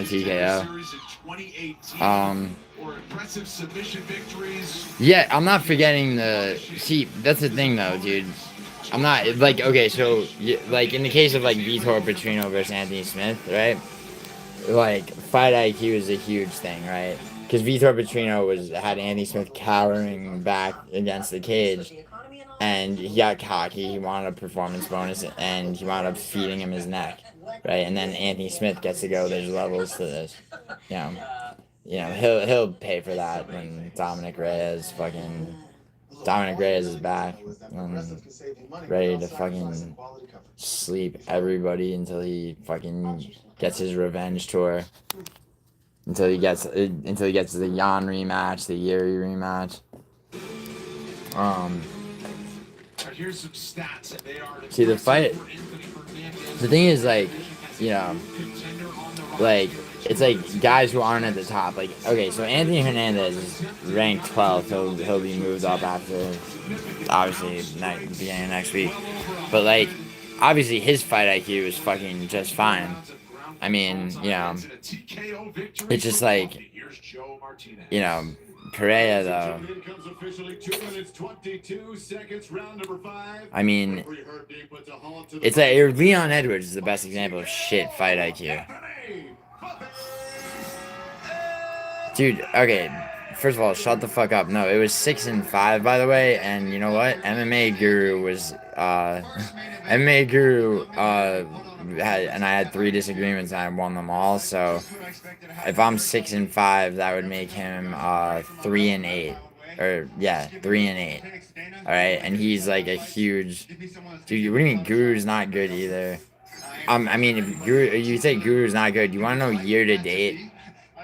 TKO. Yeah, I'm not forgetting see, that's the thing though, dude. I'm not like, okay, so like in the case of like Vitor Petrino versus Anthony Smith, right? Like fight IQ is a huge thing, right? Because Vitor Petrino had Anthony Smith cowering back against the cage, and he got cocky. He wanted a performance bonus, and he wound up feeding him his neck, right? And then Anthony Smith gets to go. There's levels to this, you know. He'll pay for that when Dominic Reyes is back, ready to fucking sleep everybody until he fucking gets his revenge tour. Until he gets the Jan rematch, the Yuri rematch. Here's some stats, and they are See the fight. The thing is, like, like it's like guys who aren't at the top. Like, okay, so Anthony Hernandez is ranked 12th. He'll be moved up after, obviously, beginning of next week. But like, obviously his fight IQ is fucking just fine. I mean, it's just like, Pereira though. I mean, it's like Leon Edwards is the best example of shit fight IQ. Dude, okay. First of all, shut the fuck up. No, it was 6-5, by the way. And you know what? MMA Guru I had 3 disagreements and I won them all. So if I'm 6-5, that would make him 3-8. Or yeah, 3-8. All right, and he's like a huge dude. What do you mean Guru's not good either? I mean, if you say Guru's not good, you want to know year to date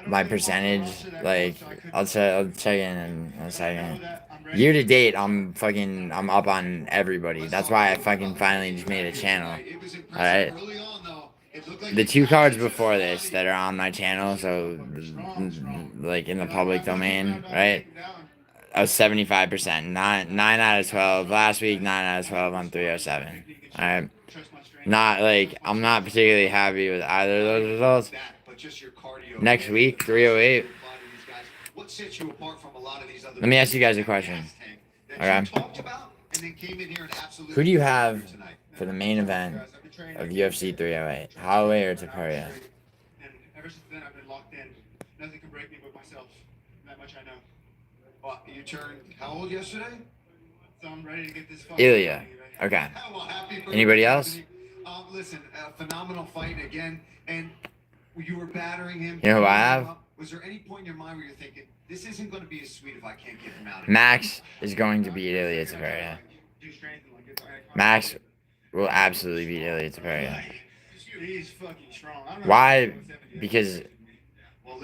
my percentage? Like, I'll check in a second. Year to date, I'm up on everybody. That's why I fucking finally just made a channel. All right. The 2 cards before this that are on my channel, so like in the public domain, right? I was 75%, 9 out of 12 last week, 9 out of 12 on 307. All right. Not like I'm not particularly happy with either of those results. Next week, 308. Let me ask you guys a question. Okay. Who do you have for the main event of UFC 308? Holloway or Pereira? And ever since then, I've been locked in. Nothing can break me but myself. That much I know. Well, you turned how old yesterday? So I'm ready to get this fight. Ilya. Okay. Anybody else? Listen, a phenomenal fight again, and you were battering him. You know who I have? Was there any point in your mind where you're thinking, this isn't going to be as sweet if I can't get him out? Max is going to beat Ilya Pereira. Max will absolutely beat Ilya Pereira. He's fucking strong. Why? Because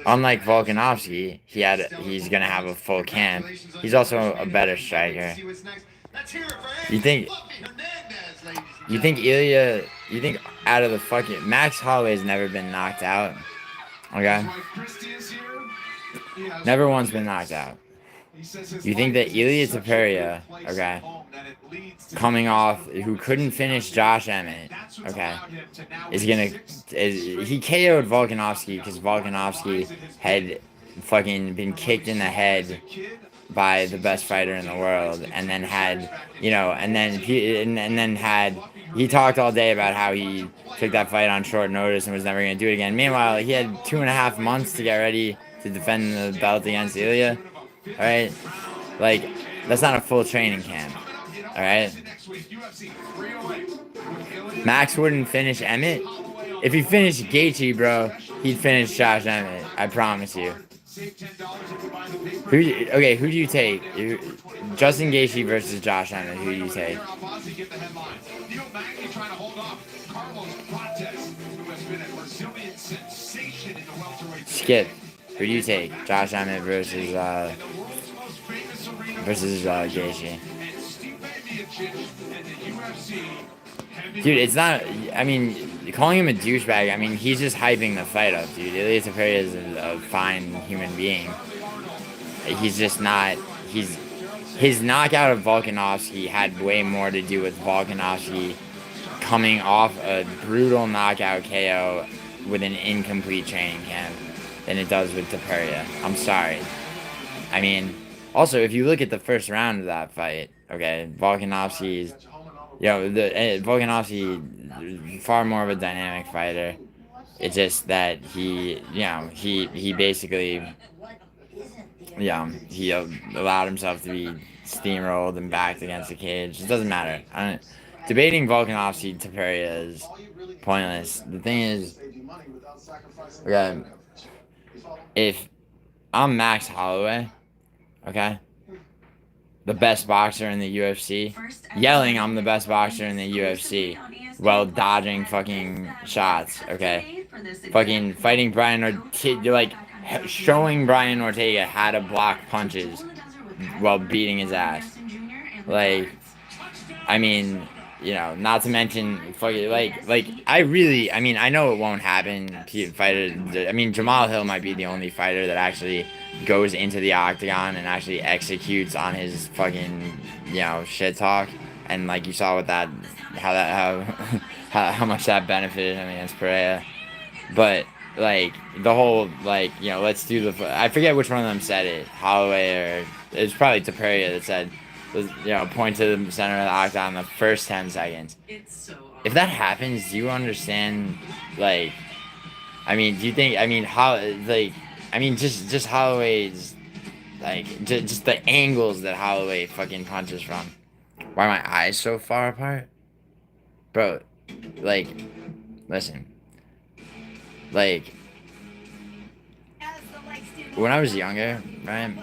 unlike Volkanovski, he's gonna have a full camp. He's also a better striker. You think Ilya? You think out of the fucking Max Holloway's never been knocked out? Okay. Never once been knocked out. You think that Ilya Pereira, okay, coming off, who couldn't finish Josh Emmett, okay, he KO'd Volkanovski because Volkanovski had fucking been kicked in the head by the best fighter in the world, and then had, he talked all day about how he took that fight on short notice and was never going to do it again. Meanwhile, he had 2.5 months to get ready to defend the belt against Ilya. All right, like that's not a full training camp. All right, Max wouldn't finish Emmett. If he finished Gaethje, bro, he'd finish Josh Emmett. I promise you. Who do you take? Justin Gaethje versus Josh Emmett. Who do you take? Skip, who do you take? Josh Emmett versus Gaethje. Dude, it's not. I mean, calling him a douchebag. I mean, he's just hyping the fight up, dude. Elias Pereira is a fine human being. He's just not. His knockout of Volkanovski had way more to do with Volkanovski coming off a brutal knockout KO with an incomplete training camp than it does with Pereira. I'm sorry. I mean, also, if you look at the first round of that fight, okay, Volkanovski's, Volkanovski, far more of a dynamic fighter. It's just that he basically, he allowed himself to be steamrolled and backed against the cage. It doesn't matter. Debating Volkanovski to Pereira is pointless. The thing is, okay, if I'm Max Holloway, okay, the best boxer in the UFC, yelling I'm the best boxer in the UFC while dodging fucking shots, okay, fucking fighting Brian Ortega, like showing Brian Ortega how to block punches while beating his ass. Like, I mean, not to mention fucking I know it won't happen. Jamal Hill might be the only fighter that actually goes into the octagon and actually executes on his fucking shit talk, and like you saw with that how much that benefited him against Pereira. But like the whole let's do I forget which one of them said it, Holloway or it's probably Pereira that said, point to the center of the octagon in the first 10 seconds. If that happens, do you understand, do you think, just Holloway's, just the angles that Holloway fucking punches from. Why are my eyes so far apart? Bro, listen. When I was younger, right?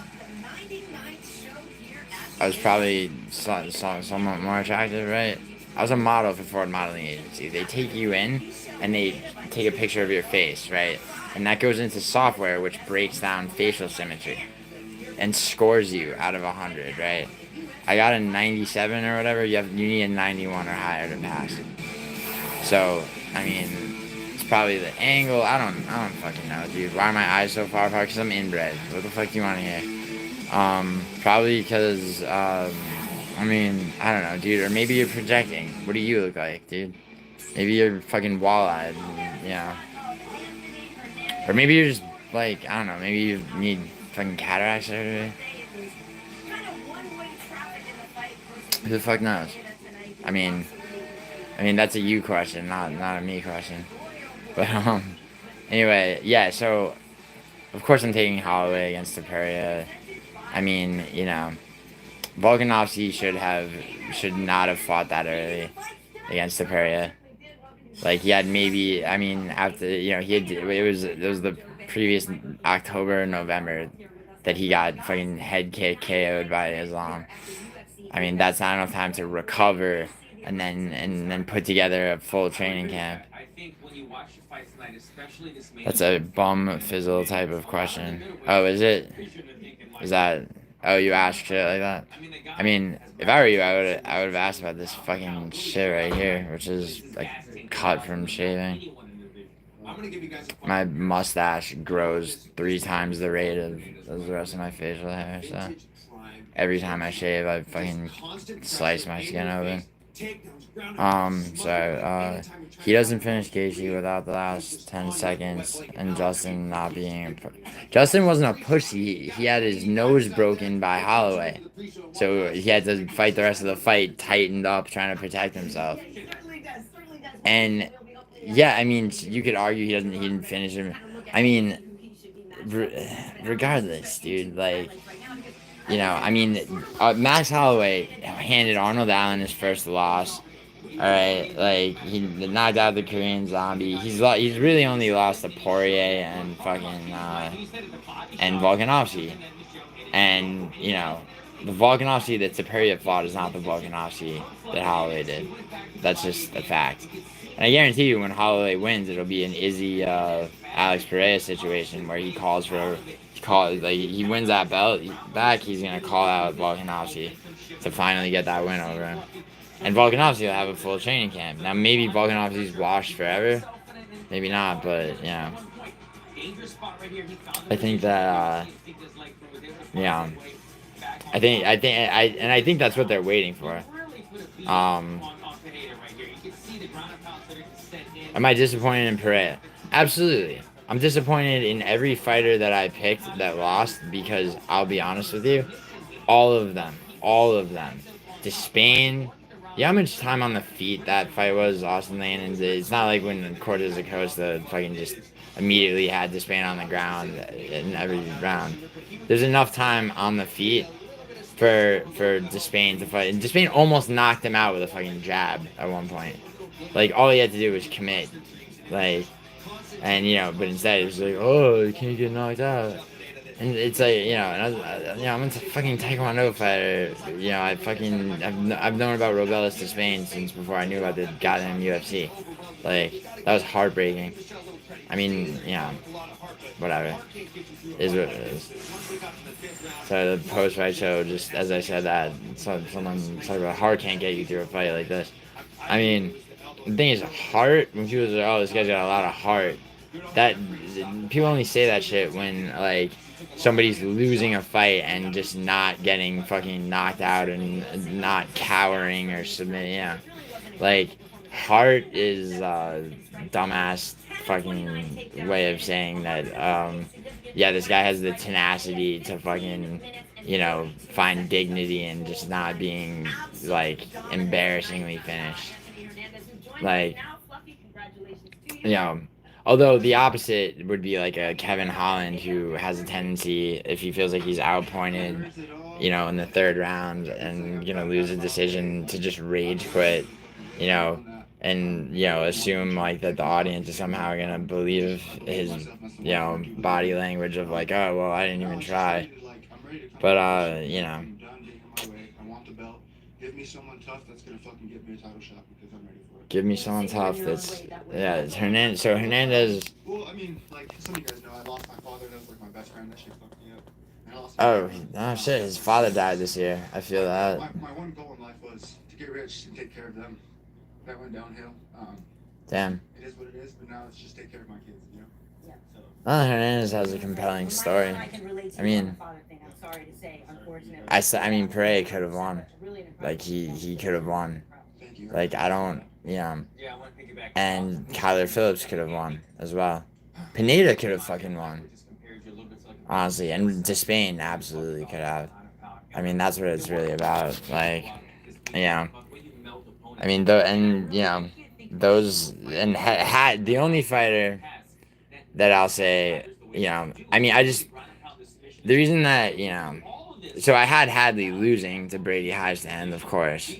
I was probably somewhat more attractive, right? I was a model for Ford Modeling Agency. They take you in and they take a picture of your face, right? And that goes into software which breaks down facial symmetry and scores you out of 100, right? I got a 97 or whatever. You need a 91 or higher to pass. So, I mean, it's probably the angle. I don't fucking know, dude. Why are my eyes so far apart? Because I'm inbred. What the fuck do you want to hear? Probably because, I don't know, dude, or maybe you're projecting. What do you look like, dude? Maybe you're fucking wall-eyed, or maybe you're just, I don't know, maybe you need fucking cataract surgery. Who the fuck knows? I mean, that's a you question, not a me question. But, anyway, yeah, so, of course I'm taking Holloway against Pereira. Volkanovski should not have fought that early against Pereira. He had maybe, after, it was the previous October, November that he got fucking head kick KO'd by Islam. That's not enough time to recover and then put together a full training camp. That's a bum fizzle type of question. Oh, is it? Is that? Oh, you asked shit like that? If I were you, I would have asked about this fucking shit right here, which is cut from shaving. My mustache grows 3 times the rate of the rest of my facial hair, so every time I shave, I fucking slice my skin open. He doesn't finish Gaethje without the last 10 seconds, and Justin not being Justin wasn't a pussy. He had his nose broken by Holloway, so he had to fight the rest of the fight tightened up, trying to protect himself. And yeah, you could argue he didn't finish him. Regardless, dude, Max Holloway handed Arnold Allen his first loss. Alright, he knocked out the Korean Zombie. He's really only lost to Poirier and fucking, and Volkanovski. And, the Volkanovski that Pereira fought is not the Volkanovski that Holloway did. That's just a fact. And I guarantee you, when Holloway wins, it'll be an Izzy Alex Pereira situation where he he wins that belt back. He's gonna call out Volkanovski to finally get that win over him. And Volkanovski will have a full training camp. Now maybe Volkanovski's washed forever, maybe not, but yeah. I think that yeah. I think that's what they're waiting for. Am I disappointed in Pereira? Absolutely. I'm disappointed in every fighter that I picked that lost because I'll be honest with you, all of them. To Spain, you know how much time on the feet that fight was, Austin Lane, and it's not like when Cortez Acosta fucking just immediately had Despain on the ground in every round. There's enough time on the feet for Despain to fight. And Despain almost knocked him out with a fucking jab at one point. Like, all he had to do was commit. Like, and, but instead it was like, oh, you can't get knocked out. And it's like, I'm a fucking Taekwondo fighter. I've known about Robelis to Spain since before I knew about the goddamn UFC. Like, that was heartbreaking. I mean, whatever. Is what it is. So the post-fight show, just as I said that, someone talked about heart can't get you through a fight like this. I mean, the thing is, heart, when people say, oh, this guy's got a lot of heart, that, people only say that shit when, like, somebody's losing a fight and just not getting fucking knocked out and not cowering or submitting, Like, heart is dumbass fucking way of saying that, this guy has the tenacity to fucking, find dignity in just not being, like, embarrassingly finished. Like, although the opposite would be like a Kevin Holland who has a tendency, if he feels like he's outpointed, in the third round and, lose a decision, to just rage quit, and, assume like that the audience is somehow going to believe his, body language of like, oh, well, I didn't even try. But, Give me someone tough that's gonna fucking give me a title shot because I'm ready for it. Give me someone tough that's, it's Hernandez. So Hernandez. Well, I mean, like, some of you guys know I lost my father. That was like my best friend. That shit fucked me up. And I lost Shit, his father died this year. I feel that. My one goal in life was to get rich and take care of them. That went downhill. Damn. It is what it is, but now it's just take care of my kids, So. Hernandez has a compelling story. I mean, Pereira could have won. Like, he could have won. Like, I don't, and Kyler Phillips could have won as well. Pineda could have fucking won. Honestly, and Despain absolutely could have. I mean, that's what it's really about. Like, I mean, those, and had the only fighter that I'll say, the reason that, so I had Hadley losing to Brady Heistand, of course.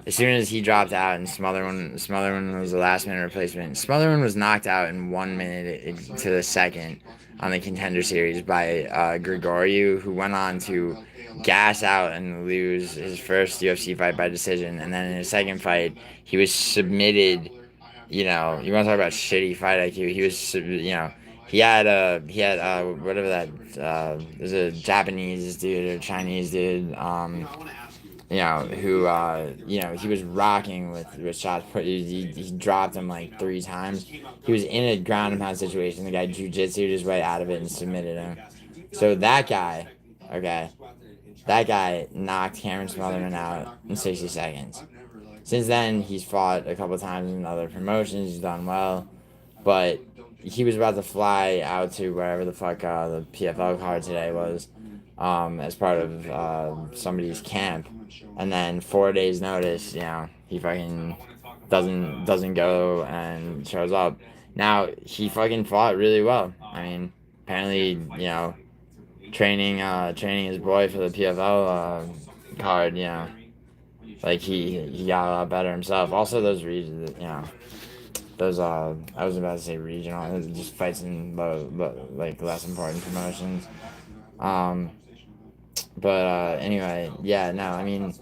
As soon as he dropped out and Smotherman was the last minute replacement. Smotherman was knocked out in 1 minute to the second on the Contender Series by Grigoriou, who went on to gas out and lose his first UFC fight by decision. And then in his second fight, he was submitted. You want to talk about shitty fight IQ? He was, he had whatever that, there's a Japanese dude or Chinese dude, who, he was rocking with shots. He dropped him like 3 times. He was in a ground and pound situation. The guy jiu-jitsu'd his way out of it and submitted him. So that guy knocked Cameron Smotherman out in 60 seconds. Since then, he's fought a couple times in other promotions. He's done well. But he was about to fly out to wherever the fuck the PFL card today was, as part of somebody's camp. And then 4 days notice, he fucking doesn't go and shows up. Now, he fucking fought really well. I mean, apparently, training his boy for the PFL card, like he got a lot better himself. Also, those regions, those I was about to say regional, just fights in like less important promotions. But anyway, I mean,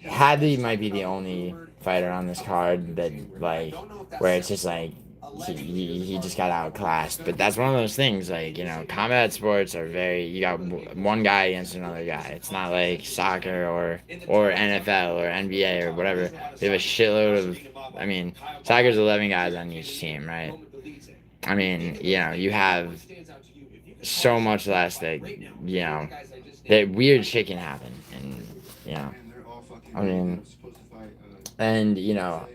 Hadley might be the only fighter on this card that like where it's just like he just got outclassed. But that's one of those things, like, you know, combat sports are very, you got one guy against another guy. It's not like soccer or NFL or NBA or whatever. They have a shitload of, I mean, soccer's 11 guys on each team, right? I mean, you know, you have so much less that, you know, that weird shit can happen. And, you know, I mean, and, you know,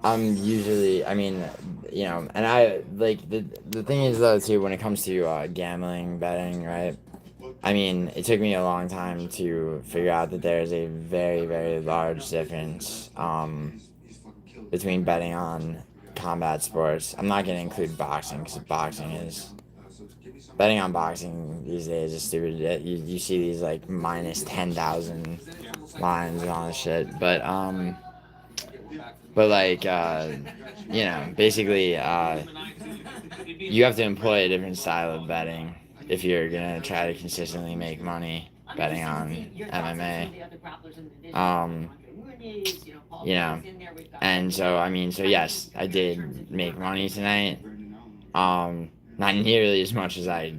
I'm usually, I mean, you know, and I, like, the thing is, though, too, when it comes to gambling, betting, right? I mean, it took me a long time to figure out that there is a very, very large difference between betting on combat sports. I'm not going to include boxing, because boxing is, betting on boxing these days is stupid. You see these, like, minus 10,000 lines and all this shit, but like, you know, basically, you have to employ a different style of betting if you're gonna try to consistently make money betting on MMA. You know, and so, I mean, so yes, I did make money tonight. Not nearly as much as I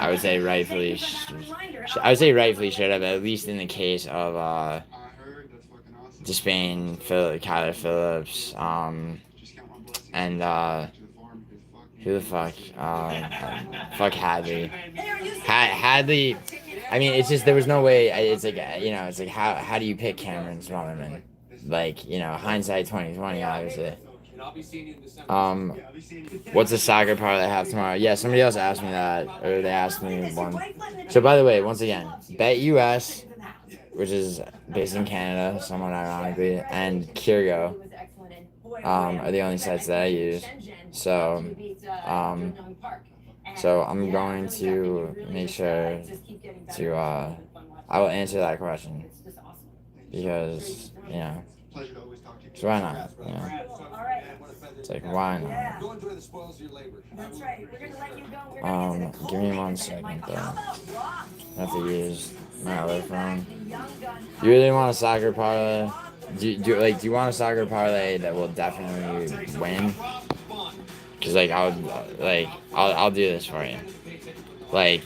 would say rightfully I would say rightfully should have, at least in the case of Despain, Kyler Phillips, and who the fuck, fuck Hadley. Hadley. I mean, it's just there was no way. It's like, you know, it's like how do you pick Cameron Smotherman? Like, you know, hindsight 2020, obviously. What's the soccer parlay I have tomorrow? Yeah, somebody else asked me that, or they asked me one. So, by the way, once again, BetUS, which is based in Canada, somewhat ironically, and Kirgo are the only sites that I use. So, I'm going to make sure to I will answer that question because, you know, so why not? You know, it's like, why not? Give me 1 second though. I have to use my other phone. You really want a soccer parlay? Do you want a soccer parlay that will definitely win? Cause like I'll do this for you. Like,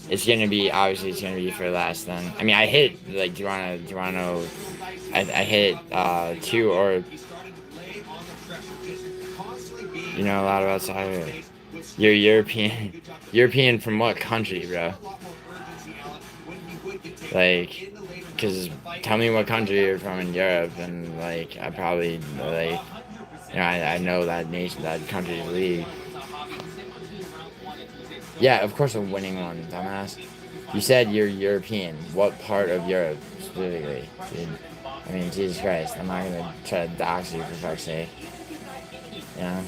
it's gonna be, obviously it's gonna be for less than, I mean, I hit, like, do you wanna know? I hit 2 or, you know a lot about soccer. You're European from what country, bro? Like, cause tell me what country you're from in Europe, and like I probably, like, you know, I know that nation, that country's league. Yeah, of course, a winning one, dumbass. You said you're European. What part of Europe specifically, dude? I mean, Jesus Christ, I'm not gonna try to dox you for fuck's sake. You know?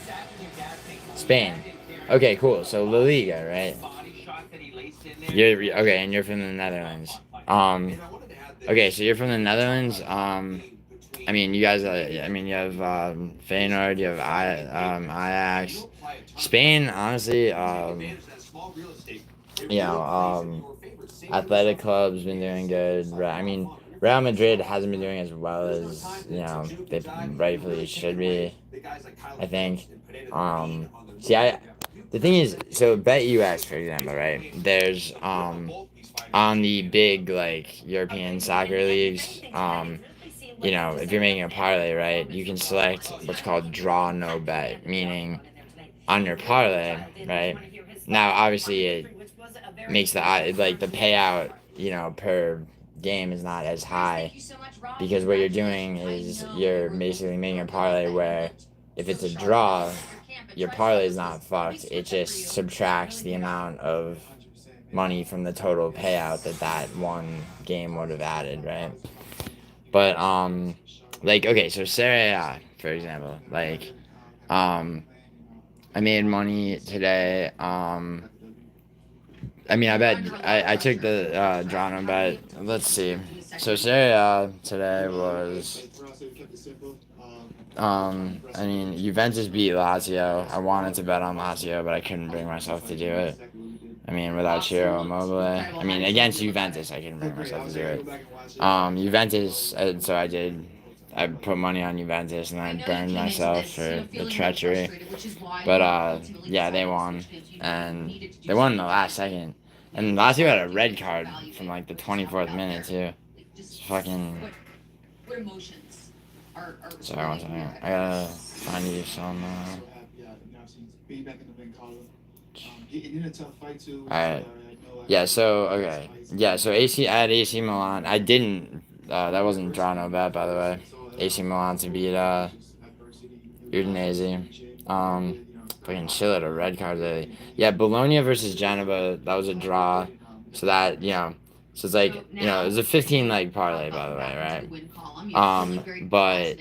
Spain. Okay, cool. So La Liga, right? You're okay, and you're from the Netherlands. Okay, so you're from the Netherlands. I mean, you guys. I mean, you have Feyenoord. You have Ajax. Spain, honestly. You know, athletic clubs been doing good. I mean, Real Madrid hasn't been doing as well as, you know, they rightfully should be, I think. The thing is, so BetUS, for example, right? There's on the big, like, European soccer leagues, you know, if you're making a parlay, right, you can select what's called draw no bet, meaning on your parlay, right? Now, obviously, it makes the payout, you know, per game is not as high, because what you're doing is you're basically making a parlay where if it's a draw, your parlay is not fucked. It just subtracts the amount of money from the total payout that one game would have added, right? But like, okay, so Serie A, for example, like, I made money today. I mean, I took the draw no bet. Let's see. So Serie A today was, I mean, Juventus beat Lazio. I wanted to bet on Lazio, but I couldn't bring myself to do it. I mean, without Ciro Immobile. I mean, against Juventus, I couldn't bring myself to do it. Juventus, so I put money on Juventus, and I burned myself for the treachery. But, yeah, they won. And they won in the last second. And last year had a red card from, like, the 24th minute, too. It's fucking... Sorry, one second. I gotta find you some, Alright. Yeah, so, okay. Yeah, so I had AC Milan. I didn't, that wasn't draw no bet, by the way. AC Milan to beat, Udinese. Fucking chill at a red card lately. Yeah, Bologna versus Genova, that was a draw. So that, so it's like, it was a 15-leg parlay, by the way, right? But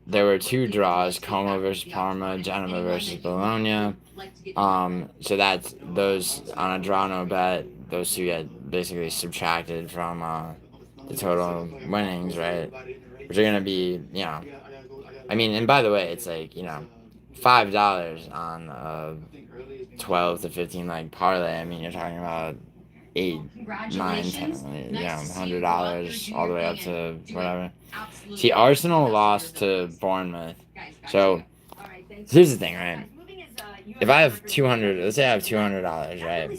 there were 2 draws, Como versus Parma, Genova versus Bologna. So that's those on a draw no bet, those 2 get basically subtracted from the total winnings, right? Which are gonna be, I mean, and by the way, it's like, $5 on a 12 to 15 leg parlay. I mean, you're talking about 8, 9, 10, $100 all the way up to whatever. See, Arsenal lost to Bournemouth. So here's the thing, right? If I have 200, let's say I have $200, right?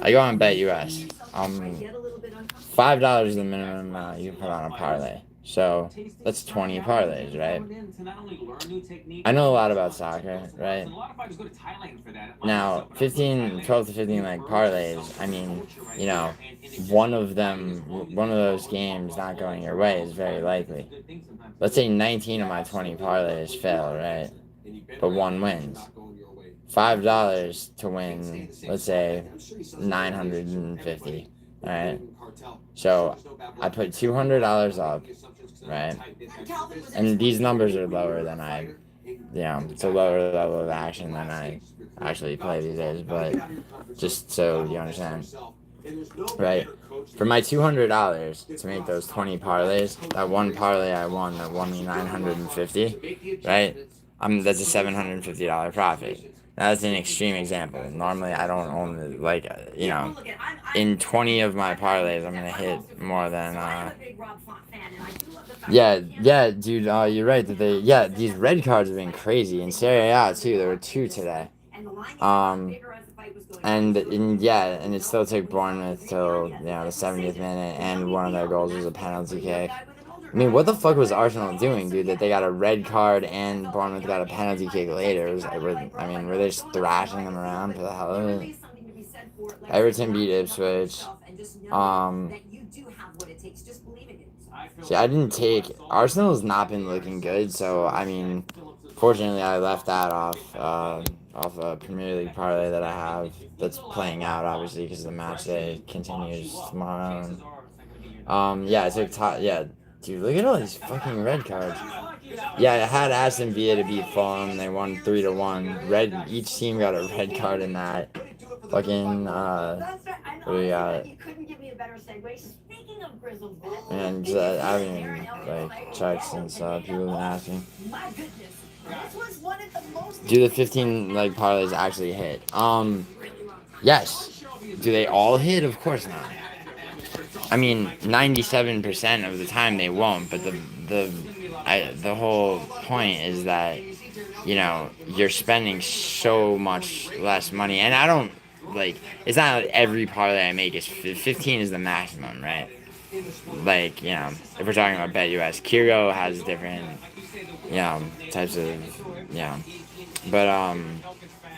I go on Bet US. $5 is the minimum amount you can put on a parlay. So that's 20 parlays, right? I know a lot about soccer, right? Now, 12 to 15 like parlays, I mean, one of those games not going your way is very likely. Let's say 19 of my 20 parlays fail, right? But one wins. $5 to win, let's say, 950, right? So I put $200 up, right? And these numbers are lower than it's a lower level of action than I actually play these days, but just so you understand, right? For my $200 to make those 20 parlays, that one parlay I won that won me 950, right? That's a $750 profit. Now, that's an extreme example. Normally, I don't own in 20 of my parlays, I'm gonna hit more than yeah, dude. You're right that these red cards have been crazy in Serie A too. There were 2 today. And it still took Bournemouth till the 70th minute, and one of their goals was a penalty kick. I mean, what the fuck was Arsenal doing, dude? That they got a red card and Bournemouth got a penalty kick later. It was like, were they just thrashing them around for the hell of it? Everton beat Ipswich. See, I didn't take Arsenal's not been looking good, so I mean, fortunately, I left that off a Premier League parlay that I have that's playing out, obviously, because the match day continues tomorrow. And, I took dude, look at all these fucking red cards. Yeah, I had Aston Villa to beat Fulham. They won 3-1. Each team got a red card in that. Fucking what do we got? And I haven't even checked since people have been asking. Do the 15 parlays actually hit? Yes. Do they all hit? Of course not. I mean, 97% of the time they won't, but the whole point is that you're spending so much less money, and I don't it's not like every parlay I make is 15 is the maximum, right? If we're talking about Bet US, Kiro has different types of but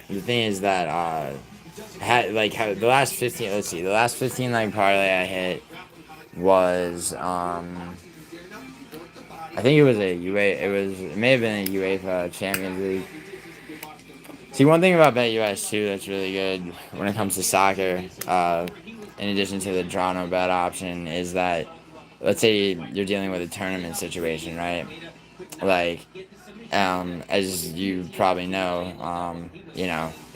the thing is that the last 15 parlay I hit was I think it was it may have been a UEFA Champions League. See, one thing about Bet US too that's really good when it comes to soccer, in addition to the draw no bet option, is that let's say you're dealing with a tournament situation, right? As you probably know,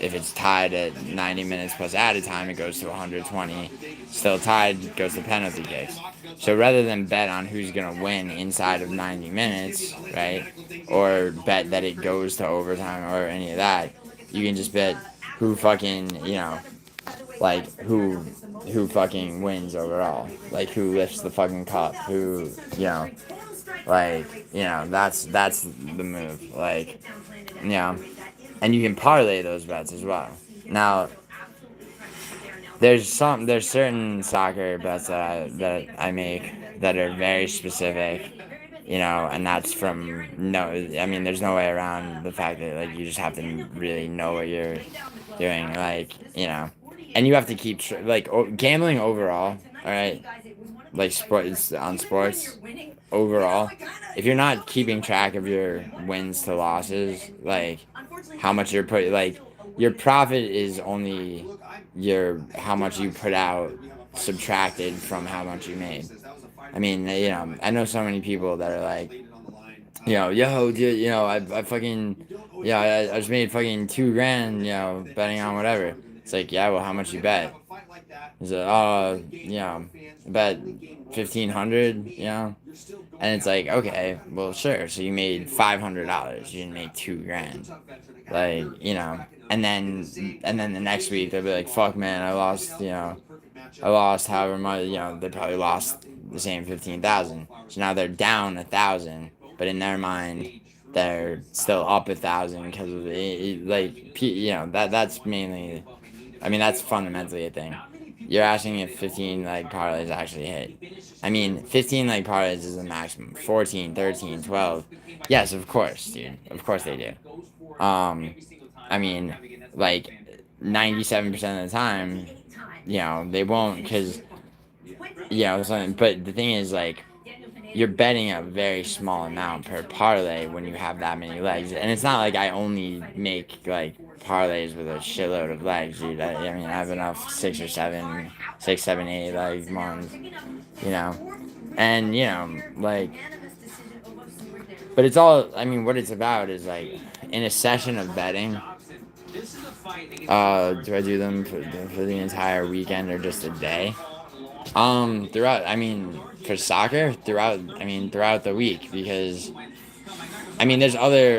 if it's tied at 90 minutes plus added time, it goes to 120. Still tied, it goes to penalty kicks. So rather than bet on who's going to win inside of 90 minutes, right, or bet that it goes to overtime or any of that, you can just bet who fucking, like who fucking wins overall, like who lifts the fucking cup, who, you know, like, you know, that's the move, like, you know, and you can parlay those bets as well. Now, there's certain soccer bets that I make that are very specific, you know, and that's from I mean, there's no way around the fact that, like, you just have to really know what you're doing, like, you know, and you have to keep gambling overall, all right, like sports overall. If you're not keeping track of your wins to losses, like how much you're putting, like your profit is only your how much you put out subtracted from how much you made. I mean, you know, I know so many people that are like, you know, yo, dude, you know, I fucking, yeah, I just made fucking $2,000, you know, betting on whatever. It's like, yeah, well, how much you bet? He's like, oh, you know, I bet 1,500, you know, and it's like, okay, well, sure. So you made $500. You didn't make $2,000, like, you know, and then the next week they'll be like, fuck, man, I lost, you know, I lost however much, you know, they probably lost the same 15,000. So now they're down 1,000, but in their mind, they're still up 1,000 because of like, you know, that's mainly, I mean, that's fundamentally a thing. You're asking if 15 leg parlays actually hit. I mean, 15 leg parlays is the maximum. 14, 13, 12. Yes, of course, dude. Of course they do. I mean, like 97% of the time, you know, they won't because, you know, something. But the thing is, like, you're betting a very small amount per parlay when you have that many legs. And it's not like I only make, like, parlays with a shitload of legs, dude. I mean, I have enough 6, 7, 8 leg ones, you know. And, you know, like, but it's all, I mean, what it's about is, like, in a session of betting, do I do them for the entire weekend or just a day? Throughout, I mean, for soccer, throughout the week, because, I mean, there's other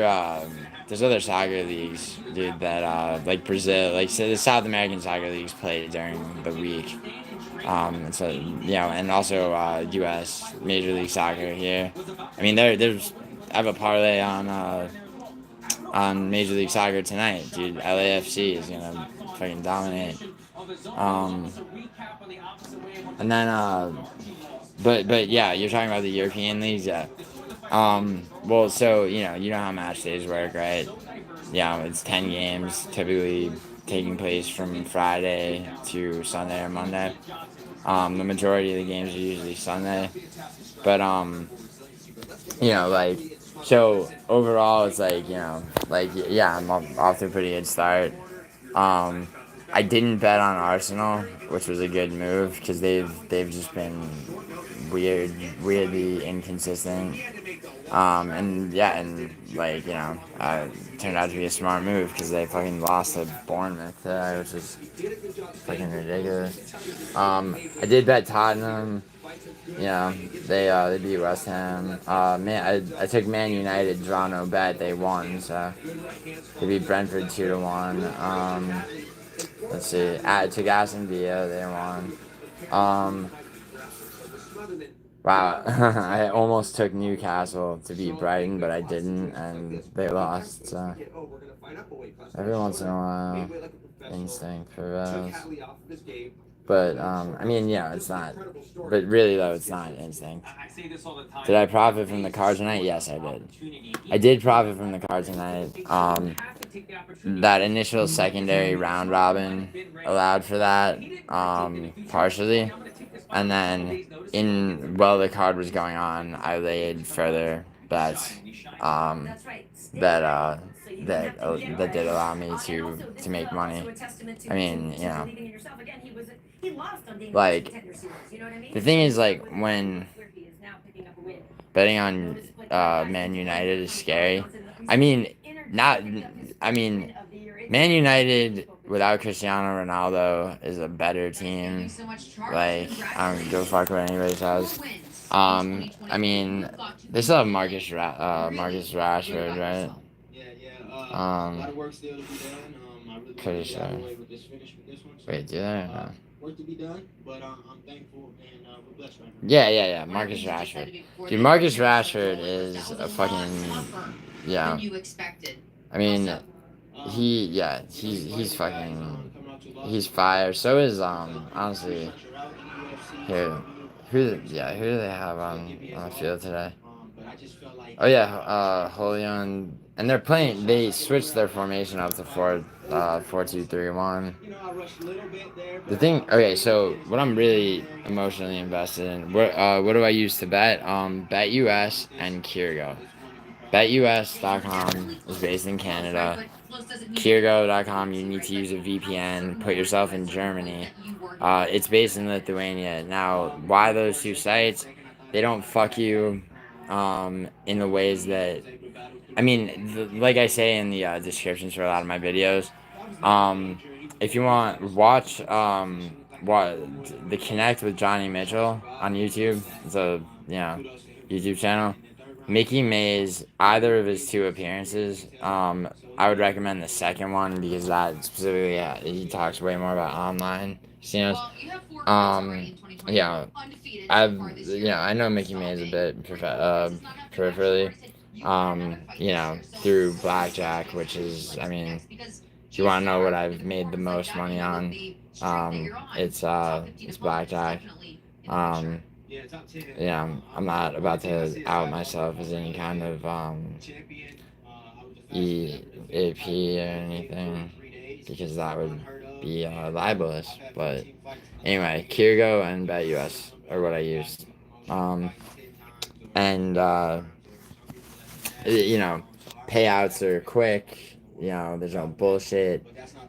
soccer leagues, dude, that, like Brazil, like, so the South American soccer leagues play during the week. And so, you know, and also, U.S. Major League Soccer here. I mean, there's, I have a parlay on Major League Soccer tonight, dude. LAFC is gonna fucking dominate. And then, but yeah, you're talking about the European leagues, yeah. Well, so, you know how match days work, right? Yeah, it's 10 games, typically taking place from Friday to Sunday or Monday. The majority of the games are usually Sunday, but you know, like, so overall, it's like, you know, like, yeah, I'm off to a pretty good start. I didn't bet on Arsenal, which was a good move because they've just been weirdly inconsistent. And yeah, and like, you know, turned out to be a smart move because they fucking lost to Bournemouth, which is fucking ridiculous. I did bet Tottenham. You know, they beat West Ham. I took Man United, draw no bet. They won, so they beat Brentford 2-1. Let's see. I took Aston Villa. They won. Wow, I almost took Newcastle to beat Brighton, but I didn't, and they lost. So every once in a while, instinct prevails. But I mean, yeah, it's not. But really, though, it's not instinct. Did I profit from the card tonight? Yes, I did. I did profit from the card tonight. That initial secondary round robin allowed for that, partially. And then, while the card was going on, I laid further bets, that did allow me to make money. I mean, you know, like, the thing is, like, when betting on Man United is scary. I mean, Man United without Cristiano Ronaldo is a better team. Like, I don't give a fuck what anybody says. I mean, they still have Marcus Rashford, right? Pretty sure. Wait, do that or no? Work to be done, but I'm thankful and we're blessed right now. Yeah. Marcus Rashford. Dude, Marcus Rashford is a fucking yeah. I mean, he's fucking he's fire. So is honestly here. Who do they have on the field today? Oh yeah, Julian, and they're playing. They switched their formation up to 4-2-3-1. The thing, okay, so what I'm really emotionally invested in, what do I use to bet? BetUS and Kirgo. BetUS.com is based in Canada. Kirgo.com, you need to use a VPN. Put yourself in Germany. It's based in Lithuania. Now, why those two sites? They don't fuck you in the ways that, I mean, like I say in the descriptions for a lot of my videos, if you watch the Connect with Johnny Mitchell on YouTube. It's a YouTube channel. Mickey Mays, either of his two appearances, I would recommend the second one because that specifically, he talks way more about online casinos. Yeah, I know Mickey Mays a bit peripherally, through blackjack, which is, I mean, if you want to know what I've made the most money on, it's blackjack. I'm not about to out myself as any kind of EAP or anything because that would be libelous. But anyway, Kirgo and BetUS are what I used. And payouts are quick. There's no bullshit.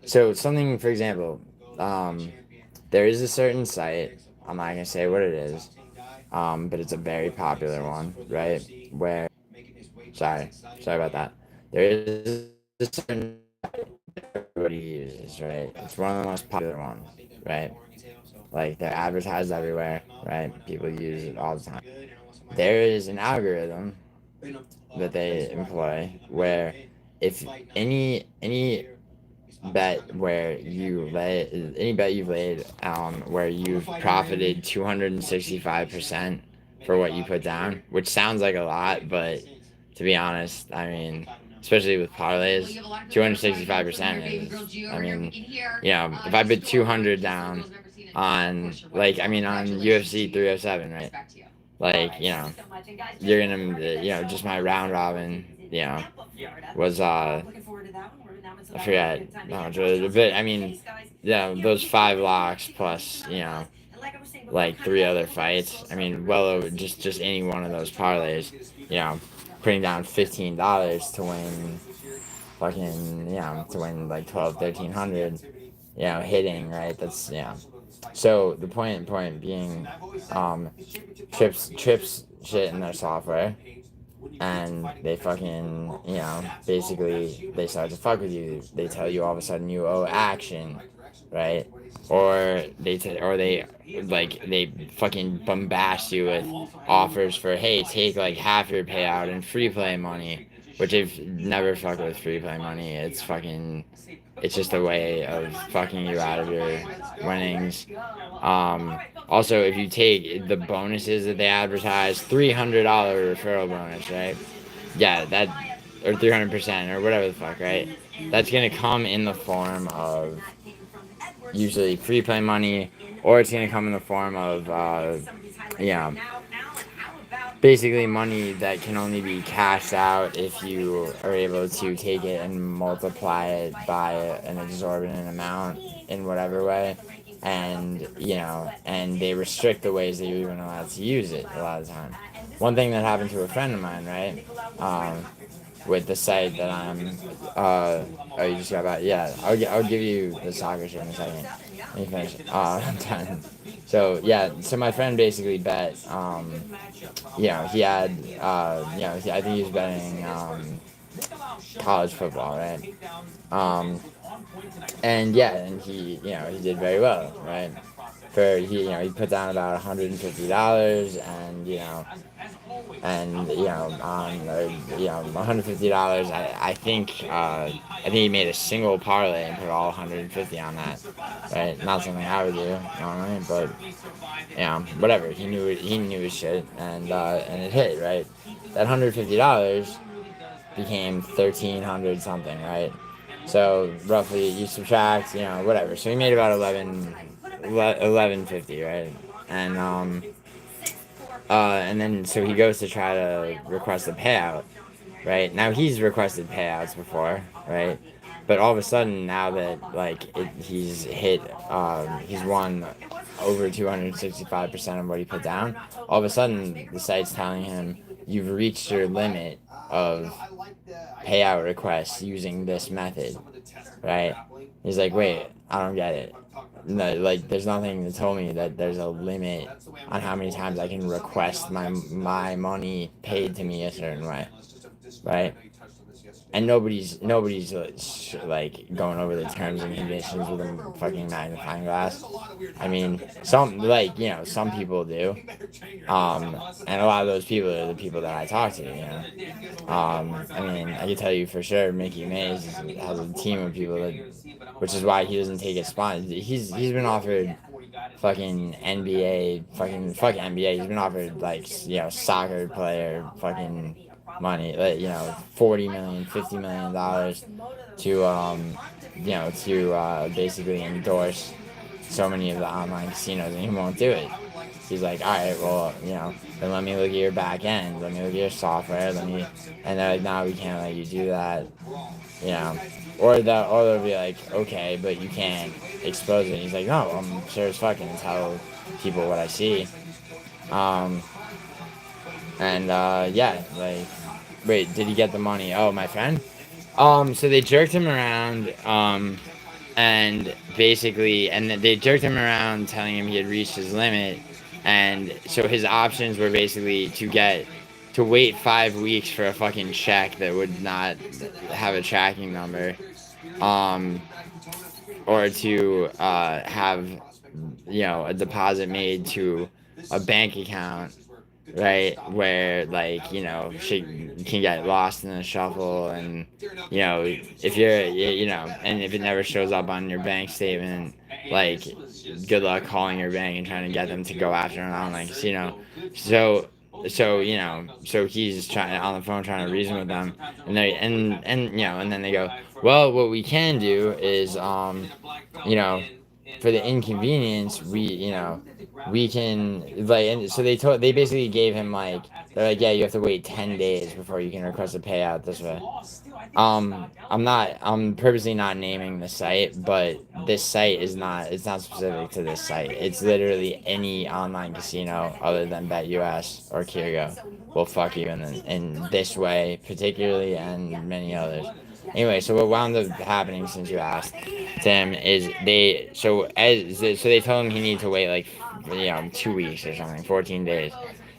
So something, for example, there is a certain site. I'm not gonna say what it is, but it's a very popular one, right? Where, sorry about that. There is a certain site that everybody uses, right? It's one of the most popular ones, right? Like they're advertised everywhere, right? People use it all the time. There is an algorithm that they employ where if any bet where you've laid where you've profited 265% for what you put down, which sounds like a lot, but to be honest, I mean, especially with parlays, 265% is, I mean, if I put 200 down on UFC 307, right? Like, you're gonna, just my round robin, was, I forget how much it was, but I mean, those 5 locks plus, like 3 other fights. I mean, well over just any one of those parlays, putting down $15 to win fucking, to win like 1,200, 1,300, hitting, right? That's, So the point being, trips shit in their software, and they fucking, basically they start to fuck with you. They tell you all of a sudden you owe action, right? Or they fucking bombast you with offers for, hey, take like half your payout in free play money, which I've never fucked with free play money. It's just a way of fucking you out of your winnings. Also, if you take the bonuses that they advertise, $300 referral bonus, right? Yeah, or 300% or whatever the fuck, right? That's gonna come in the form of usually free play money, or it's gonna come in the form of basically money that can only be cashed out if you are able to take it and multiply it by an exorbitant amount in whatever way. And and they restrict the ways that you're even allowed to use it a lot of the time. One thing that happened to a friend of mine, right, with the site that I'm oh, you just got back. Yeah, I'll give you the soccer shit in a second. Let me finish. I'm done. So my friend basically bet, he had, I think he was betting college football, right? And he did very well, right? He put down about $150, and and on $150. I think he made a single parlay and put all 150 on that. Right, not something I would do. You know what I mean? But whatever. He knew his shit, and it hit. Right, that $150 became 1,300 something. Right. So roughly, you subtract, whatever. So he made about 1150, right? And then so he goes to try to request a payout, right? Now he's requested payouts before, right? But all of a sudden now that he's won over 265% of what he put down. All of a sudden the site's telling him you've reached your limit of payout requests using this method, right? He's like, wait, I don't get it. No, like, there's nothing that told me that there's a limit on how many times I can request my money paid to me a certain way, right? And nobody's like going over the terms and conditions with a fucking magnifying glass. I mean, some people do, and a lot of those people are the people that I talk to. I mean, I can tell you for sure, Mickey Mays has a team of people that, which is why he doesn't take a spot. He's been offered fucking NBA, fuck NBA. He's been offered like soccer player fucking money, like, $40 million, $50 million to basically endorse so many of the online casinos, and he won't do it. He's like, all right, well, then let me look at your back end, let me look at your software, and they're like, no, we can't let you do that, or they'll be like, okay, but you can't expose it. And he's like, no, I'm sure as fucking tell people what I see. Like, wait, did he get the money? Oh, my friend? So they jerked him around, and basically, they jerked him around telling him he had reached his limit, and so his options were basically to wait 5 weeks for a fucking check that would not have a tracking number, or to have a deposit made to a bank account, right, where shit can get lost in the shuffle, and if you're and if it never shows up on your bank statement, like, good luck calling your bank and trying to get them to go after an online casino. So he's trying on the phone trying to reason with them, and and then they go, well, what we can do is for the inconvenience, we can, like, and so they basically gave him, like, they're like, yeah, you have to wait 10 days before you can request a payout this way. I'm purposely not naming the site, but this site it's not specific to this site. It's literally any online casino other than BetUS or Kirgo will fuck you in this way particularly, and many others. Anyway, so what wound up happening, since you asked, Tim, is they told him he needed to wait like 2 weeks or something, 14 days.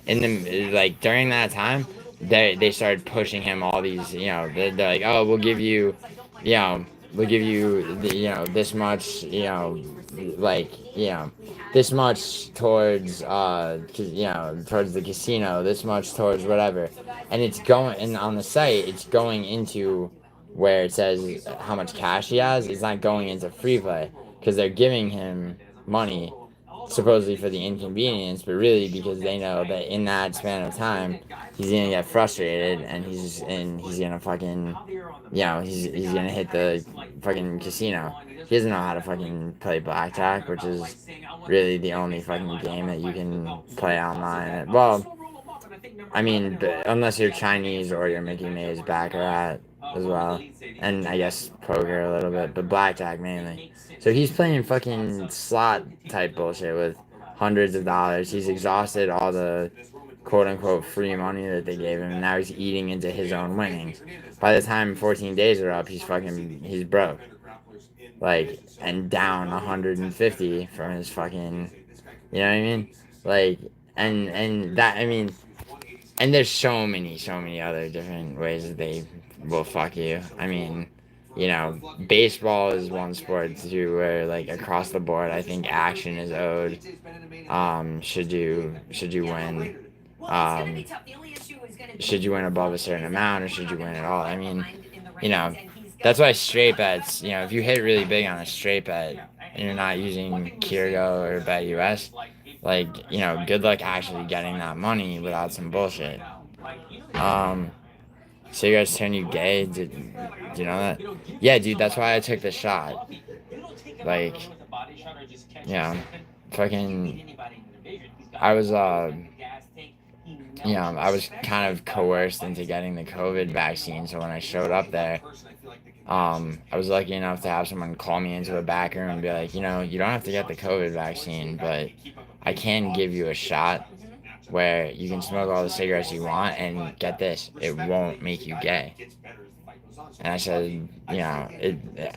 And then, like, during that time, they started pushing him all these, they're like, oh, we'll give you this much, like, this much towards towards the casino, this much towards whatever, and it's going, and on the site it's going into where it says how much cash he has. It's not going into free play, because they're giving him money supposedly for the inconvenience, but really because they know that in that span of time he's gonna get frustrated, and he's gonna fucking he's gonna hit the fucking casino. He doesn't know how to fucking play blackjack, which is really the only fucking game that you can play online. Well, I mean, unless you're Chinese or you're Mickey Mays baccarat as well, and I guess poker a little bit, but blackjack mainly. So he's playing fucking slot type bullshit with hundreds of dollars. He's exhausted all the quote unquote free money that they gave him, and now he's eating into his own winnings. By the time 14 days are up, he's broke, like, and down 150 from his fucking, you know what I mean? Like, and that, I mean, and there's so many other different ways that they will fuck you. I mean, baseball is one sport too where, like, across the board, I think action is owed. Should you win? should you win above a certain amount or should you win at all? I mean, you know, that's why straight bets, you know, if you hit really big on a straight bet and you're not using Kirgo or Bet US, like, you know, good luck actually getting that money without some bullshit. Cigarettes turn you gay? Do you know that? Yeah, dude, that's why I took the shot. Like, you know, fucking, I was, you know, I was kind of coerced into getting the COVID vaccine, so when I showed up there, I was lucky enough to have someone call me into a back room and be like, you know, you don't have to get the COVID vaccine, but I can give you a shot where you can smoke all the cigarettes you want, and get this, it won't make you gay. And I said, you know,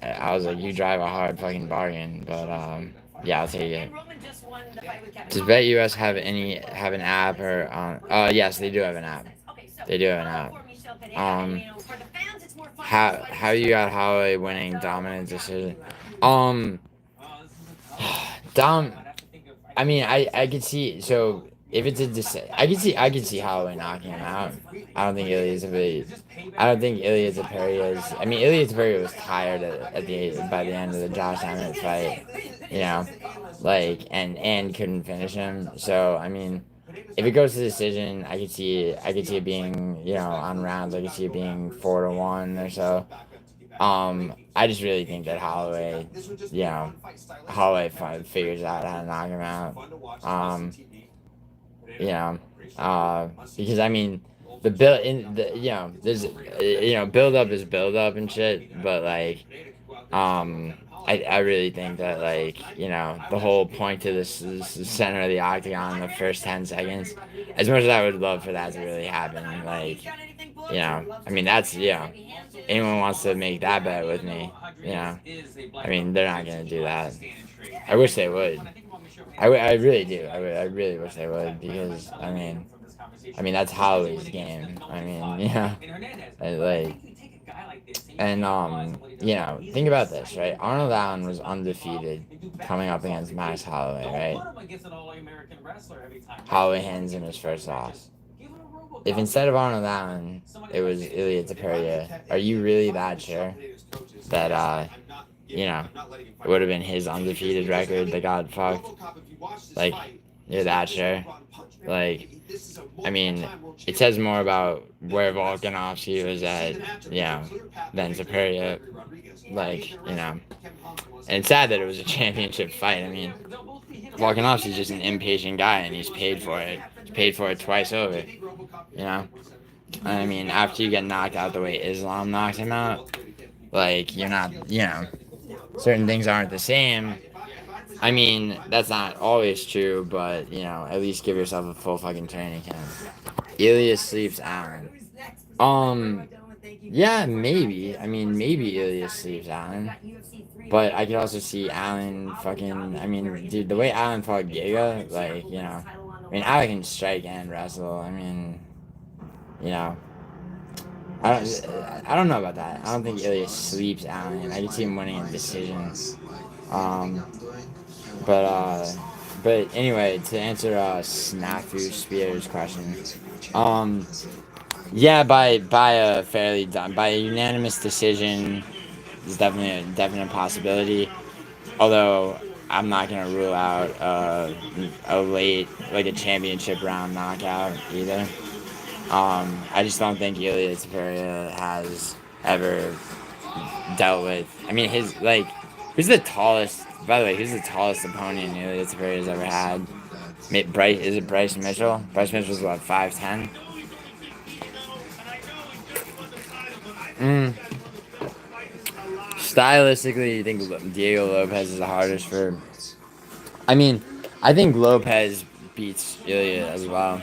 I was like, you drive a hard fucking bargain, but yeah, I'll take it. Does Bet US have an app or yes, they do have an app. They do have an app. How you got Holloway winning dominant decision? I mean, I could see, so if it's I could see Holloway knocking him out. I don't think Ilya Pereira I mean, Ilya Pereira was tired by the end of the Josh Emmett fight, you know, like, and couldn't finish him. So I mean, if it goes to decision, I could see it being, you know, on rounds. I could see it being 4-1 or so. I just really think that Holloway, you know, figures out how to knock him out. You know, because I mean, the build in the, you know, there's, you know, build up is build up and shit, but like, I really think that, like, you know, the whole point to this center of the octagon in the first 10 seconds, as much as I would love for that to really happen, like, you know, I mean, that's, you know, anyone wants to make that bet with me, you know, I mean, they're not going to do that. I wish they would. I really do. I really wish they would, because, I mean, that's Holloway's game. I mean, you know, like, and, you know, think about this, right? Arnold Allen was undefeated coming up against Max Holloway, right? Holloway hands in his first loss. If instead of Arnold Allen, it was Ilya Pereira, are you really that sure that, you know, it would have been his undefeated record that got fucked? Like, you're that sure? Like, I mean, it says more about where Volkanovski was at, you know, than Pereira. Like, you know, and it's sad that it was a championship fight. I mean, Volkanovski's just an impatient guy, and he's paid for it. He's paid for it twice over, you know? I mean, after you get knocked out the way Islam knocks him out, like, you're not, you know, certain things aren't the same. I mean, that's not always true, but, you know, at least give yourself a full fucking training camp. Ilya sleeps Allen. Yeah, maybe. I mean, maybe Ilya sleeps Allen. But I could also see Allen fucking, I mean, dude, the way Allen fought Giga, like, you know, I mean, Allen can strike and wrestle. I mean, you know, I don't know about that. I don't think Ilya sleeps Allen. I could see him winning in decisions. But anyway, to answer Snafu Spears' question, yeah, by a unanimous decision is definitely a definite possibility. Although I'm not gonna rule out a late, like a championship round knockout either. I just don't think Ilya Pereira has ever dealt with. I mean, who's the tallest? By the way, who's the tallest opponent Ilya Pereira's ever had? Is it Bryce Mitchell? Bryce Mitchell's what, 5'10"? Stylistically, you think Diego Lopez is the hardest for? I mean, I think Lopez beats Ilya as well.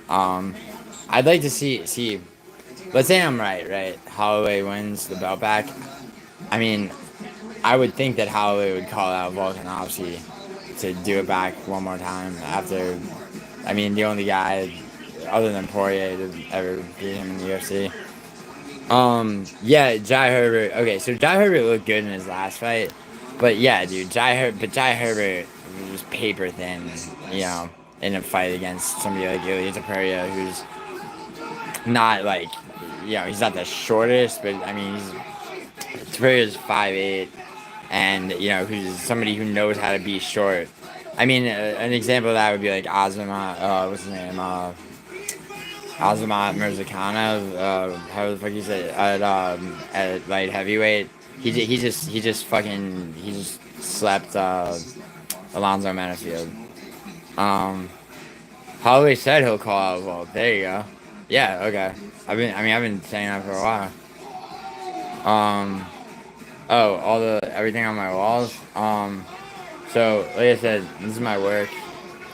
I'd like to see. Let's say I'm right? Holloway wins the belt back. I mean, I would think that Holloway would call out Volkanovski to do it back one more time after. I mean, the only guy other than Poirier to ever beat him in the UFC. Yeah, Jai Herbert. Okay, so Jai Herbert looked good in his last fight, but yeah, dude, Jai Herbert was paper thin, you know. in a fight against somebody like Pereira, who's not like, he's not the shortest, but I mean, Pereira's 5'8", and who's somebody who knows how to be short. I mean, an example of that would be like what's his name? Azamat Mirzakhanov, how the fuck you say it? At light heavyweight. He just slept Alonzo Menifield. Holloway said he'll call out Volk. There you go. Yeah, okay. I've been saying that for a while. Everything on my walls. So like I said, this is my work.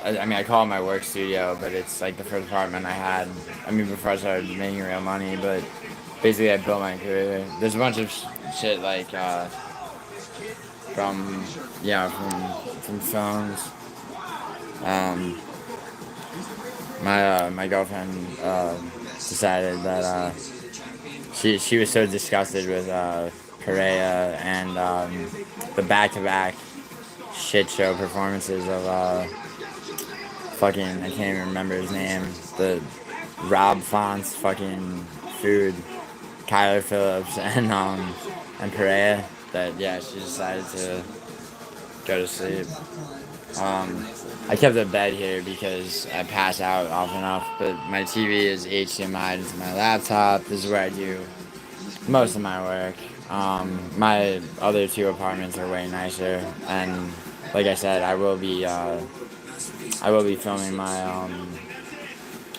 I call it my work studio, but it's like the first apartment I had. Before I started making real money, but basically I built my career. There's a bunch of shit like from phones. My girlfriend decided that she was so disgusted with Pereira and the back-to-back shit show performances of I can't even remember his name, the Rob Font's fucking food, Kyler Phillips and Pereira, that she decided to go to sleep. I kept the bed here because I pass out often enough, but my TV is HDMI into my laptop. This is where I do most of my work. My other two apartments are way nicer, and like I said, I will be filming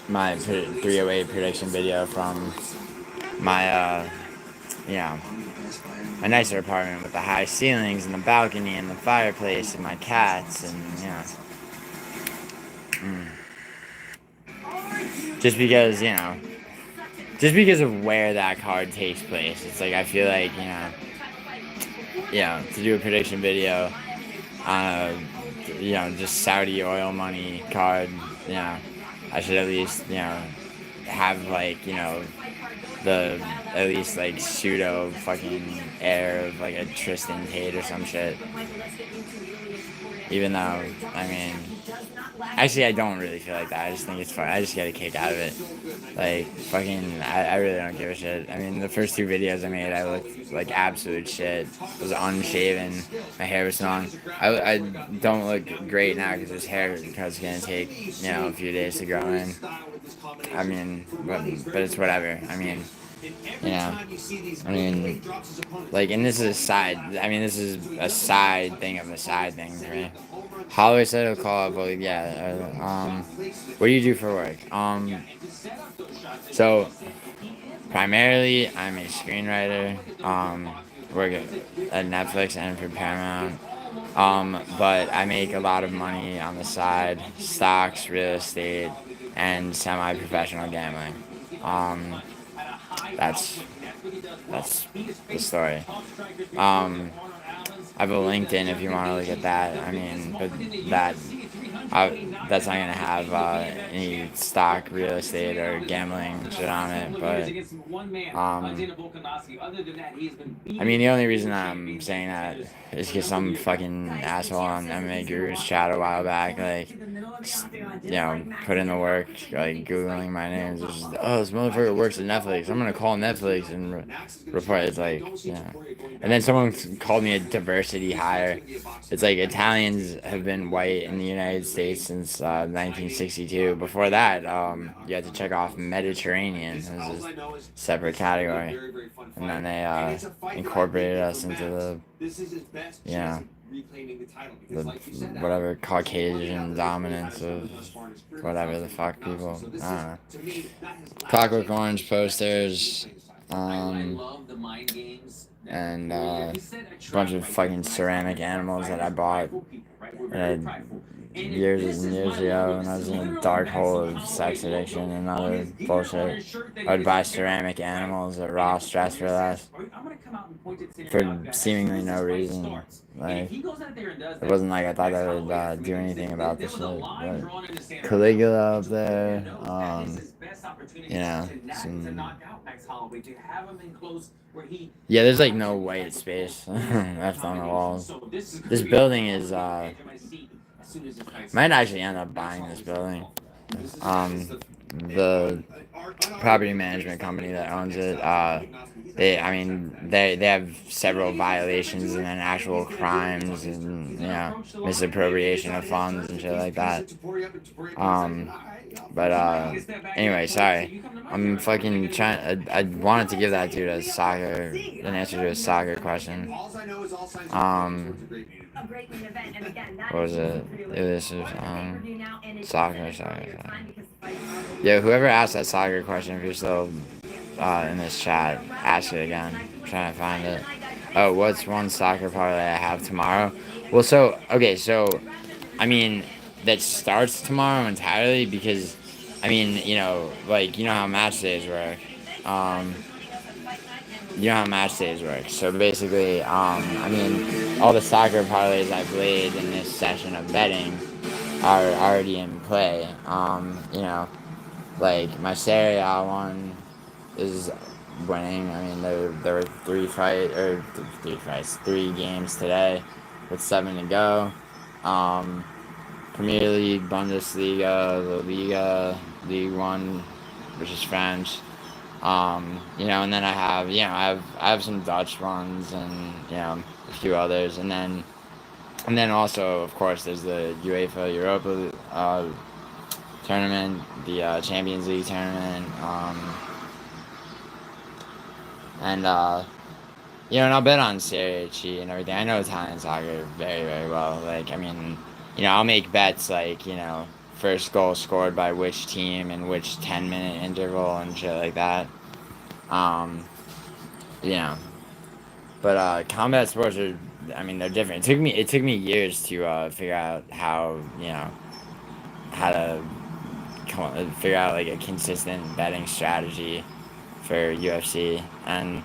my 308 prediction video from my a nicer apartment with the high ceilings and the balcony and the fireplace and my cats and just because of where that card takes place, it's like I feel like to do a prediction video on a just Saudi oil money card, I should at least have like the at least like pseudo fucking air of like a Tristan Tate or some shit. Even though actually I don't really feel like that. I just think it's fun. I just get a kick out of it. Like fucking, I really don't give a shit. The first two videos I made, I looked like absolute shit. I was unshaven. My hair was long. I don't look great now because this haircut's gonna take a few days to grow in. But it's whatever. Like, and this is a side. This is a side thing of a side thing for me. Holloway said he'll call up, but what do you do for work? So primarily I'm a screenwriter. Work at Netflix and for Paramount. But I make a lot of money on the side: stocks, real estate, and semi-professional gambling. That's the story. I have a LinkedIn if you want to look at that. But that's not gonna have any stock, real estate, or gambling shit on it. But the only reason I'm saying that is because some fucking asshole on MMA Guru's chat a while back, put in the work, googling my name. This motherfucker works at Netflix. I'm gonna call Netflix and report. It's and then someone called me a diversity hire. It's like Italians have been white in the United States since 1962. Before that, you had to check off Mediterranean as a separate category, and then they incorporated us into the whatever Caucasian dominance of whatever the fuck people. I don't know. Clockwork Orange posters. And a bunch of fucking ceramic animals that I bought years and years ago when I was in a dark hole of sex addiction and other bullshit. I would buy ceramic animals at Ross Dress for less for seemingly no reason. It wasn't like I thought I would do anything about this shit. But Caligula up there, there's like no white space left on the walls. This building is Might actually end up buying this building. The property management company that owns it, they have several violations and then actual crimes and misappropriation of funds and shit like that. But anyway, sorry. I'm fucking trying. I wanted to give that dude an answer to a soccer question. What was it? This is soccer. Yeah, whoever asked that soccer question, if you're still in this chat, ask it again. I'm trying to find it. Oh, what's one soccer parlay I have tomorrow? Well, I mean, that starts tomorrow entirely because, I mean, how match days work. So basically, all the soccer parlays I played in this session of betting are already in play. Like my Serie A one is winning. I mean, there were three games today with 7 to go. Premier League, Bundesliga, La Liga, League One, which is French. And then I have some Dutch ones and a few others, and then also of course there's the UEFA Europa tournament, the Champions League tournament, and I'll bet on Serie C and everything. I know Italian soccer very, very well. Like, I mean, I'll make bets like, first goal scored by which team in which 10-minute interval and shit like that. But combat sports are, they're different. It took me years to figure out how to figure out like a consistent betting strategy for UFC, and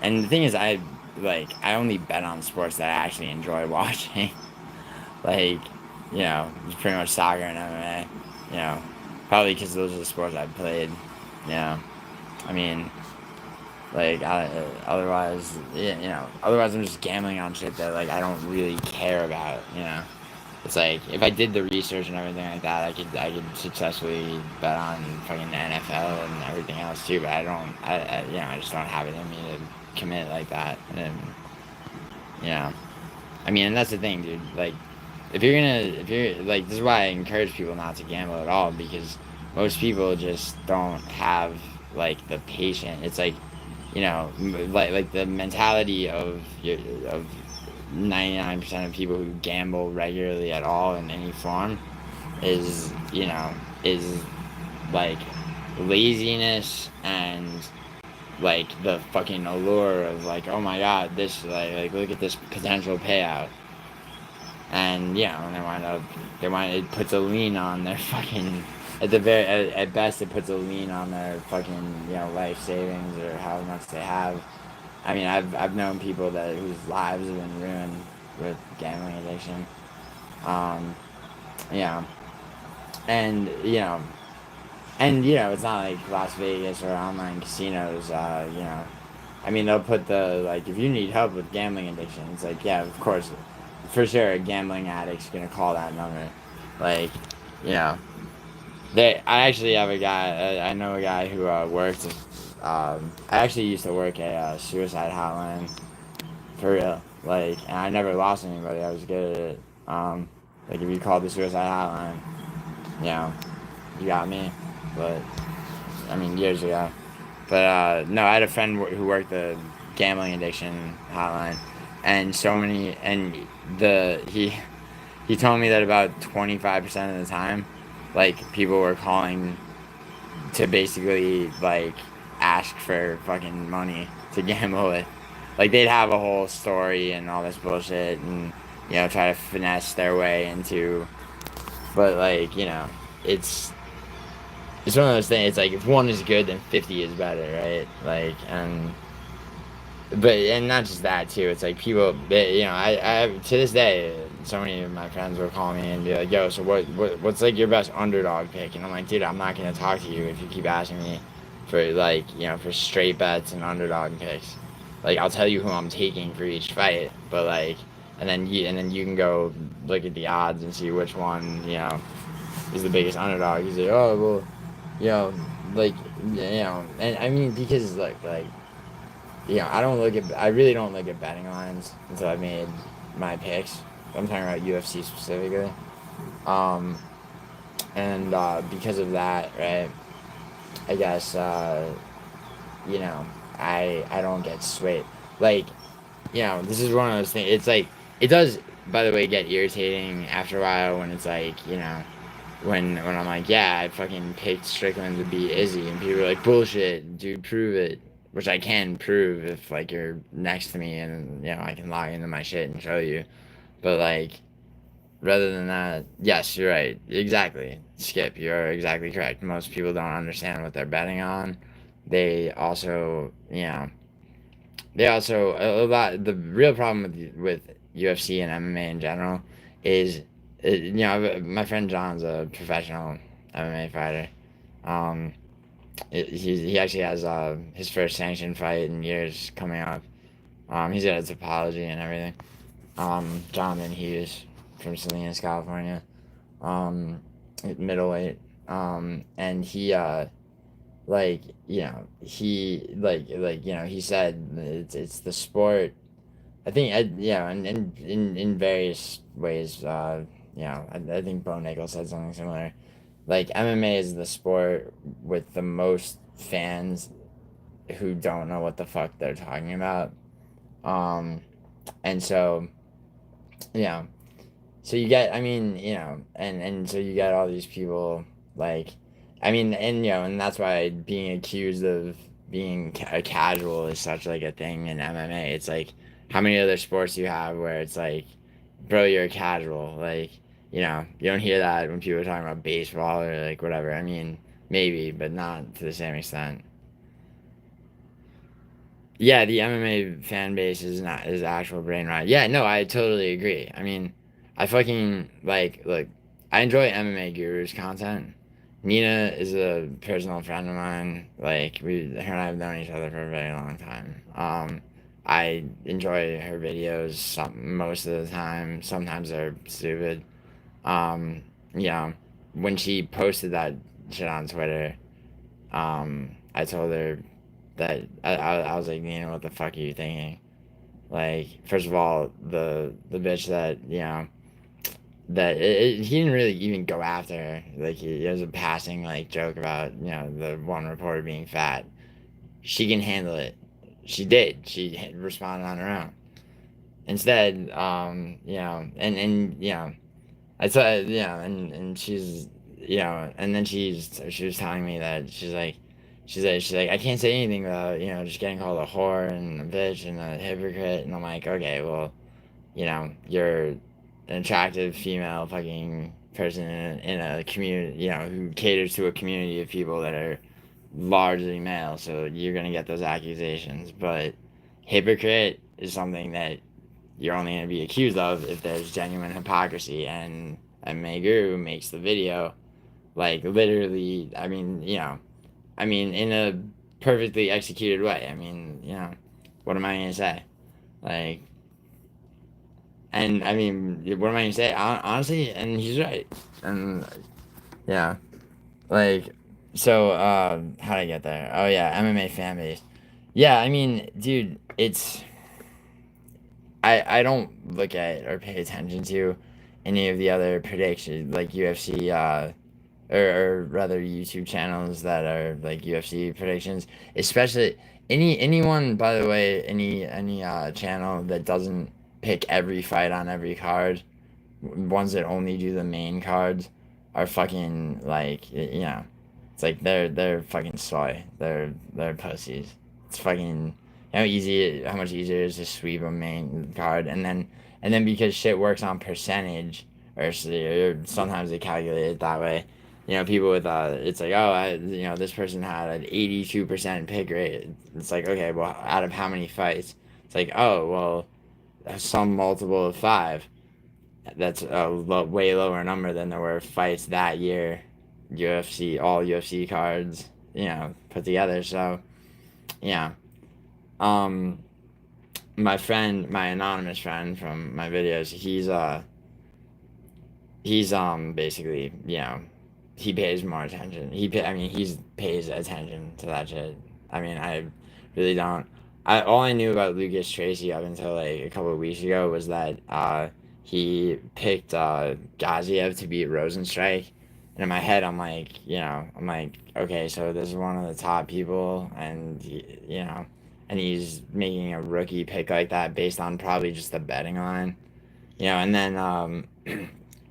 and the thing is, I only bet on sports that I actually enjoy watching. Like, it's pretty much soccer and MMA. Probably because those are the sports I've played. Otherwise, otherwise I'm just gambling on shit that like I don't really care about. It's like if I did the research and everything like that, I could successfully bet on fucking the NFL and everything else too. But I just don't have it in me to commit like that. And and that's the thing, dude. Like, if you're like, this is why I encourage people not to gamble at all, because most people just don't have like the patience. It's like, like the mentality of 99% of people who gamble regularly at all in any form is like laziness and like the fucking allure of like, oh my god, this like look at this potential payout, and and it puts a lien on their fucking, at best it puts a lien on their fucking life savings or however much they have. I mean, I've known people whose lives have been ruined with gambling addiction. And it's not like Las Vegas or online casinos. They'll put if you need help with gambling addiction, it's like, yeah, of course, for sure, a gambling addict's gonna call that number. Like, I actually have a guy. I know a guy who works. I actually used to work a suicide hotline, for real. Like, and I never lost anybody. I was good at it. Like, if you called the suicide hotline, you got me. But years ago. But no, I had a friend who worked the gambling addiction hotline, and he told me that about 25% of the time, like, people were calling to basically like ask for fucking money to gamble with. Like, they'd have a whole story and all this bullshit and try to finesse their way into, but like, it's one of those things. It's like, if one is good, then 50 is better, right? Like, and not just that too. It's like people, I to this day, so many of my friends will call me and be like, yo, so what's like your best underdog pick? And I'm like, dude, I'm not gonna talk to you if you keep asking me for like, for straight bets and underdog picks. Like, I'll tell you who I'm taking for each fight, but like, and then you can go look at the odds and see which one, is the biggest underdog. He's like, oh well, you know, like, and I mean, because like, I really don't look at betting lines until I've made my picks. I'm talking about UFC specifically. Um, and because of that, right? I guess you know, I don't get swayed. Like, this is one of those things. It's like it does. By the way, get irritating after a while when it's like, when I'm like, yeah, I fucking picked Strickland to beat Izzy, and people are like, bullshit, dude, prove it. Which I can prove if like you're next to me and I can log into my shit and show you. But like, rather than that, yes, you're right. Exactly. Skip, you're exactly correct. Most people don't understand what they're betting on. They also, a lot. The real problem with UFC and MMA in general is, my friend John's a professional MMA fighter. Um, he actually has his first sanctioned fight in years coming up. He's got his apology and everything. Jonathan Hughes from Salinas, California, middleweight, and he he said it's the sport. I think in various ways. I think Bo Nichols said something similar. Like, MMA is the sport with the most fans who don't know what the fuck they're talking about. And so, yeah. So you get, I mean, and so you get all these people, like, I mean, and that's why being accused of being a casual is such like a thing in MMA. It's like, how many other sports do you have where it's like, bro, you're a casual? Like, you don't hear that when people are talking about baseball or like whatever. I mean, maybe, but not to the same extent. Yeah, the MMA fan base is actual brain rot. Yeah, no, I totally agree. I mean, I fucking like look. I enjoy MMA Guru's content. Nina is a personal friend of mine. Like, her and I have known each other for a very long time. I enjoy her videos most of the time. Sometimes they're stupid. Um, when she posted that shit on Twitter, I told her that I was like, what the fuck are you thinking? Like, first of all, the bitch that he didn't really even go after her. Like, he was a passing like joke about the one reporter being fat. She can handle it. She did. She responded on her own. Instead, I thought, and she's, and then she was telling me that she's like, I can't say anything about, just getting called a whore and a bitch and a hypocrite. And I'm like, okay, well, you're an attractive female fucking person in a community, who caters to a community of people that are largely male. So you're going to get those accusations. But hypocrite is something that you're only going to be accused of if there's genuine hypocrisy. And Meguru makes the video, like, literally, I mean, in a perfectly executed way. I mean, what am I going to say? Like, and I mean, what am I going to say? Honestly, and he's right. And, yeah. Like, so, how'd I get there? Oh, yeah, MMA fan base. Yeah, I mean, dude, I don't look at or pay attention to any of the other predictions, like UFC, or rather YouTube channels that are like UFC predictions, especially anyone, by the way, any channel that doesn't pick every fight on every card, ones that only do the main cards are fucking like, it's like they're fucking soy. They're pussies. It's fucking, how much easier it is to sweep a main card, and then because shit works on percentage, or sometimes they calculate it that way. People with it's like, oh, this person had an 82% pick rate. It's like, okay, well, out of how many fights? It's like, oh, well, some multiple of 5. That's a way lower number than there were fights that year. All UFC cards, put together. So, yeah. my friend, my anonymous friend from my videos, he's basically, you know, he pays more attention. I mean, he pays attention to that shit. I mean, I really don't. All I knew about Lucas Tracy up until like a couple of weeks ago was that he picked Gaziev to beat Rosenstrike. And in my head, I'm like, okay, so this is one of the top people, and you know, and he's making a rookie pick like that based on probably just the betting line, you know, and then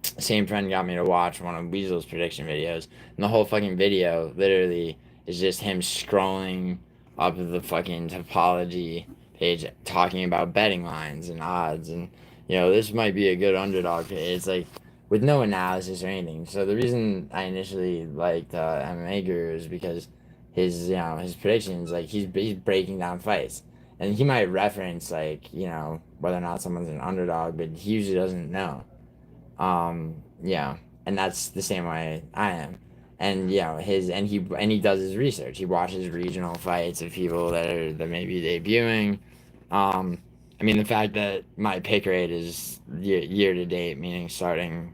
same friend got me to watch one of Weasel's prediction videos, and the whole fucking video literally is just him scrolling up the fucking topology page talking about betting lines and odds, and you know, this might be a good underdog pick. It's like with no analysis or anything. So the reason I initially liked MMA Guru is because his, you know, his predictions, like he's breaking down fights, and he might reference, like, you know, whether or not someone's an underdog, but he usually doesn't know. Yeah, and that's the same way I am. And you know, he does his research. He watches regional fights of people that may be debuting. I mean, the fact that my pick rate is year to date, meaning starting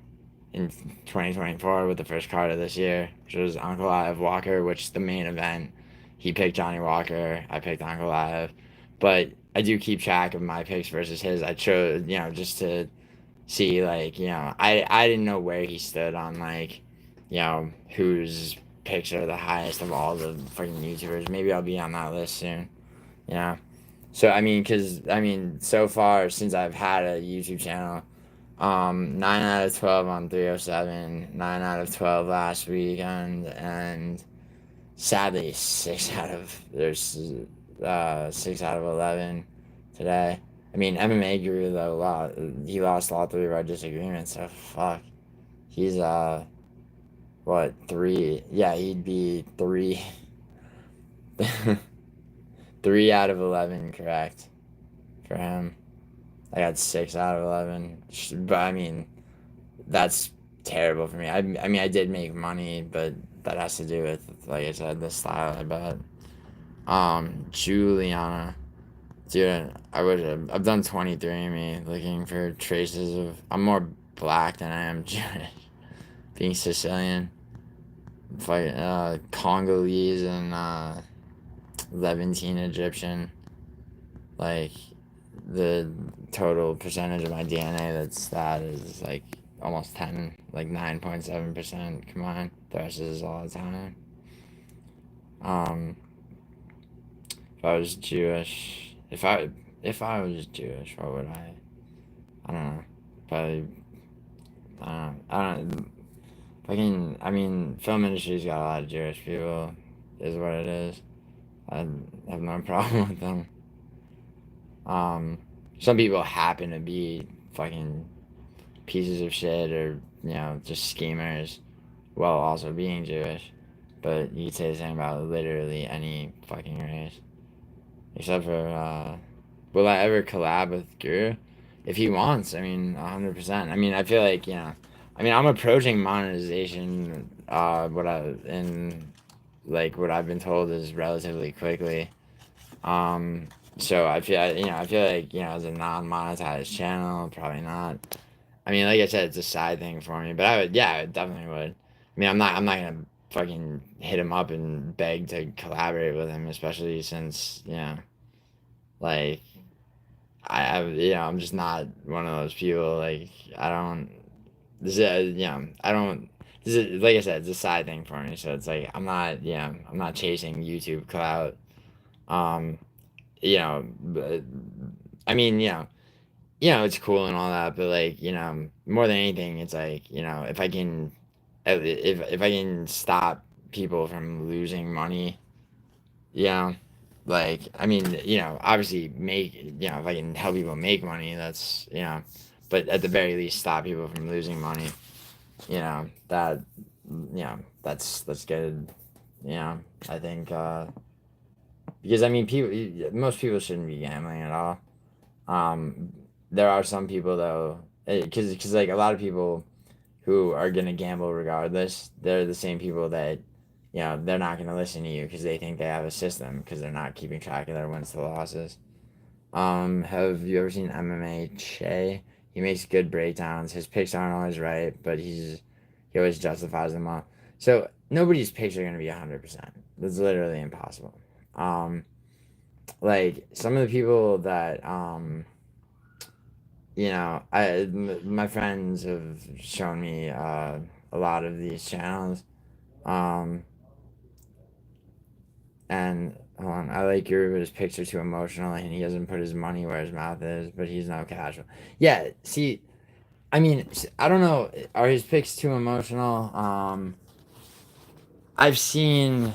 in 2024 with the first card of this year, which was Ankalaev Walker, which is the main event. He picked Johnny Walker. I picked Ankalaev, but I do keep track of my picks versus his. I chose, you know, just to see, like, you know, I didn't know where he stood on, like, you know, whose picks are the highest of all the fucking YouTubers. Maybe I'll be on that list soon, you know. So I mean, so far since I've had a YouTube channel, 9 out of 12 on 307, 9 out of 12 last weekend, and sadly 6 out of 11 today. I mean, MMA Guru though, he lost all 3 of our disagreements, so fuck. He's what, 3? Yeah, he'd be 3. 3 out of 11 correct for him. I got 6 out of 11, but I mean, that's terrible for me. I mean, I did make money, but that has to do with, like I said, the style I bet. Juliana. Dude, I've done 23andMe looking for traces of. I'm more black than I am Jewish. Being Sicilian. Congolese and Levantine Egyptian. Like, the total percentage of my DNA that is like almost 10, like 9.7%. Come on. The rest is all the time. If I was Jewish, if I was Jewish, what would I don't know. Probably, I don't fucking, I mean, film industry's got a lot of Jewish people, is what it is. I have no problem with them. Some people happen to be fucking pieces of shit, or, you know, just schemers, while also being Jewish. But you could say the same about literally any fucking race. Except for, will I ever collab with Guru? If he wants, I mean, 100%. I mean, I feel like, you know, I mean, I'm approaching monetization, what I've been told is relatively quickly. So I feel like, you know, as a non-monetized channel, probably not. I mean, like I said, it's a side thing for me, but I definitely would. I mean, I'm not gonna fucking hit him up and beg to collaborate with him, especially since, you know, like, you know, I'm just not one of those people. Like, I don't. This is, you know, I don't. This is, like I said, it's a side thing for me. So it's like I'm not chasing YouTube clout. You know, but, I mean, it's cool and all that, but, like, you know, more than anything, it's like, you know, if I can stop people from losing money, you know, like, I mean, you know, obviously if I can help people make money, that's, you know, but at the very least stop people from losing money, you know, that's good, you know, I think, because, I mean, most people shouldn't be gambling at all. There are some people though, because like a lot of people who are gonna gamble regardless, they're the same people that, you know, they're not gonna listen to you because they think they have a system because they're not keeping track of their wins to losses. Have you ever seen MMA Che? He makes good breakdowns. His picks aren't always right, but he always justifies them all. So nobody's picks are gonna be 100%. That's literally impossible. Like some of the people that my friends have shown me a lot of these channels. Um, and hold on, I like his picks are too emotional, and he doesn't put his money where his mouth is, but he's no casual. Yeah, see, I mean, I don't know. Are his picks too emotional? I've seen.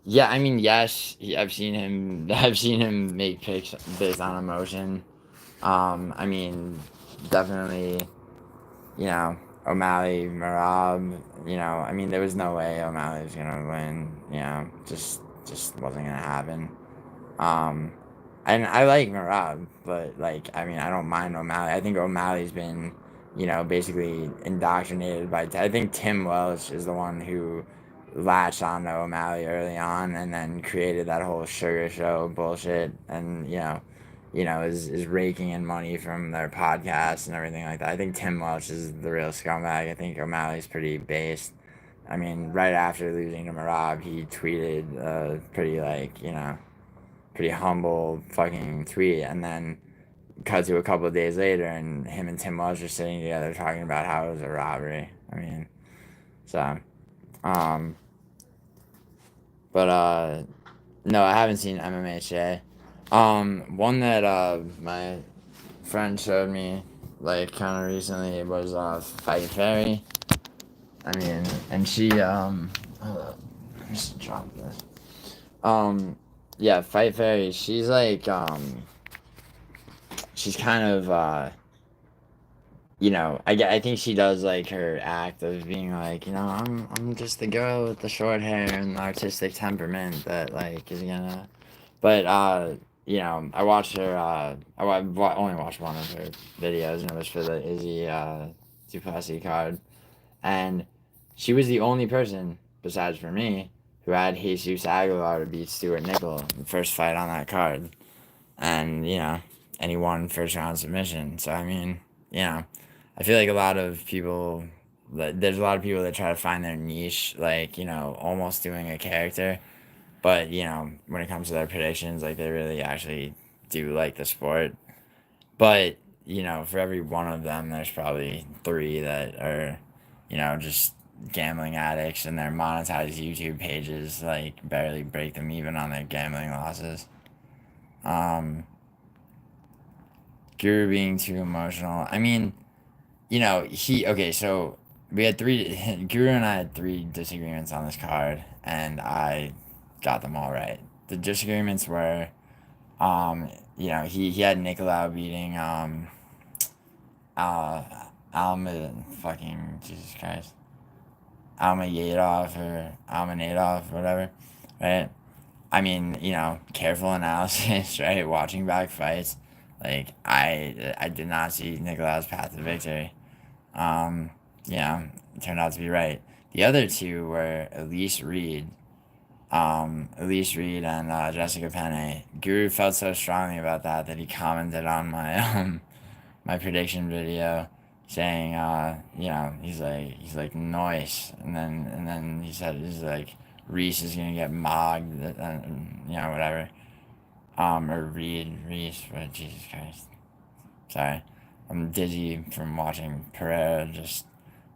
Yeah, I mean, yes, I've seen him. I've seen him make picks based on emotion. I mean, definitely. You know, O'Malley, Marab. I mean, there was no way O'Malley was gonna win. Just wasn't gonna happen. Um, and I like Marab, but like, I mean, I don't mind O'Malley. I think O'Malley's been, basically indoctrinated by. I think Tim Welch is the one who latched on to O'Malley early on, and then created that whole sugar show bullshit, and is raking in money from their podcasts and everything like that. I think Tim Welch is the real scumbag. I think O'Malley's pretty based. I mean, right after losing to Marab, he tweeted pretty pretty humble fucking tweet, and then cut to a couple of days later, and him and Tim Welch are sitting together talking about how it was a robbery. I mean, so, but no, I haven't seen MMHA. One that my friend showed me like kind of recently was Fight Fairy. I mean, and she hold up, let me just drop this. Yeah, Fight Fairy. She's like she's kind of I think she does like her act of being like, I'm just the girl with the short hair and the artistic temperament that like is gonna. But I watched her. Only watched one of her videos, and it was for the Izzy Duplessis card, and she was the only person besides for me who had Jesus Aguilar to beat Stuart Nickel in the first fight on that card, and and he won first round submission. So I mean, I feel like a lot of people. There's a lot of people that try to find their niche, like almost doing a character. But, when it comes to their predictions, like, they really actually do like the sport. But, for every one of them, there's probably three that are, just gambling addicts, and their monetized YouTube pages, like, barely break them even on their gambling losses. Guru being too emotional. I mean, okay, so we had Guru and I had three disagreements on this card, and I got them all right. The disagreements were, he had Nicolau beating, Alma, fucking, Jesus Christ, Almayadov or Almanadov, whatever, right? I mean, careful analysis, right? Watching back fights, like, I did not see Nicolau's path to victory. It turned out to be right. The other two were Elise Reed and Jessica Penne. Guru felt so strongly about that he commented on my my prediction video, saying he's like nice, and then he said he's like Reese is gonna get mogged, and whatever. Or Reese, but Jesus Christ, sorry, I'm dizzy from watching Pereira just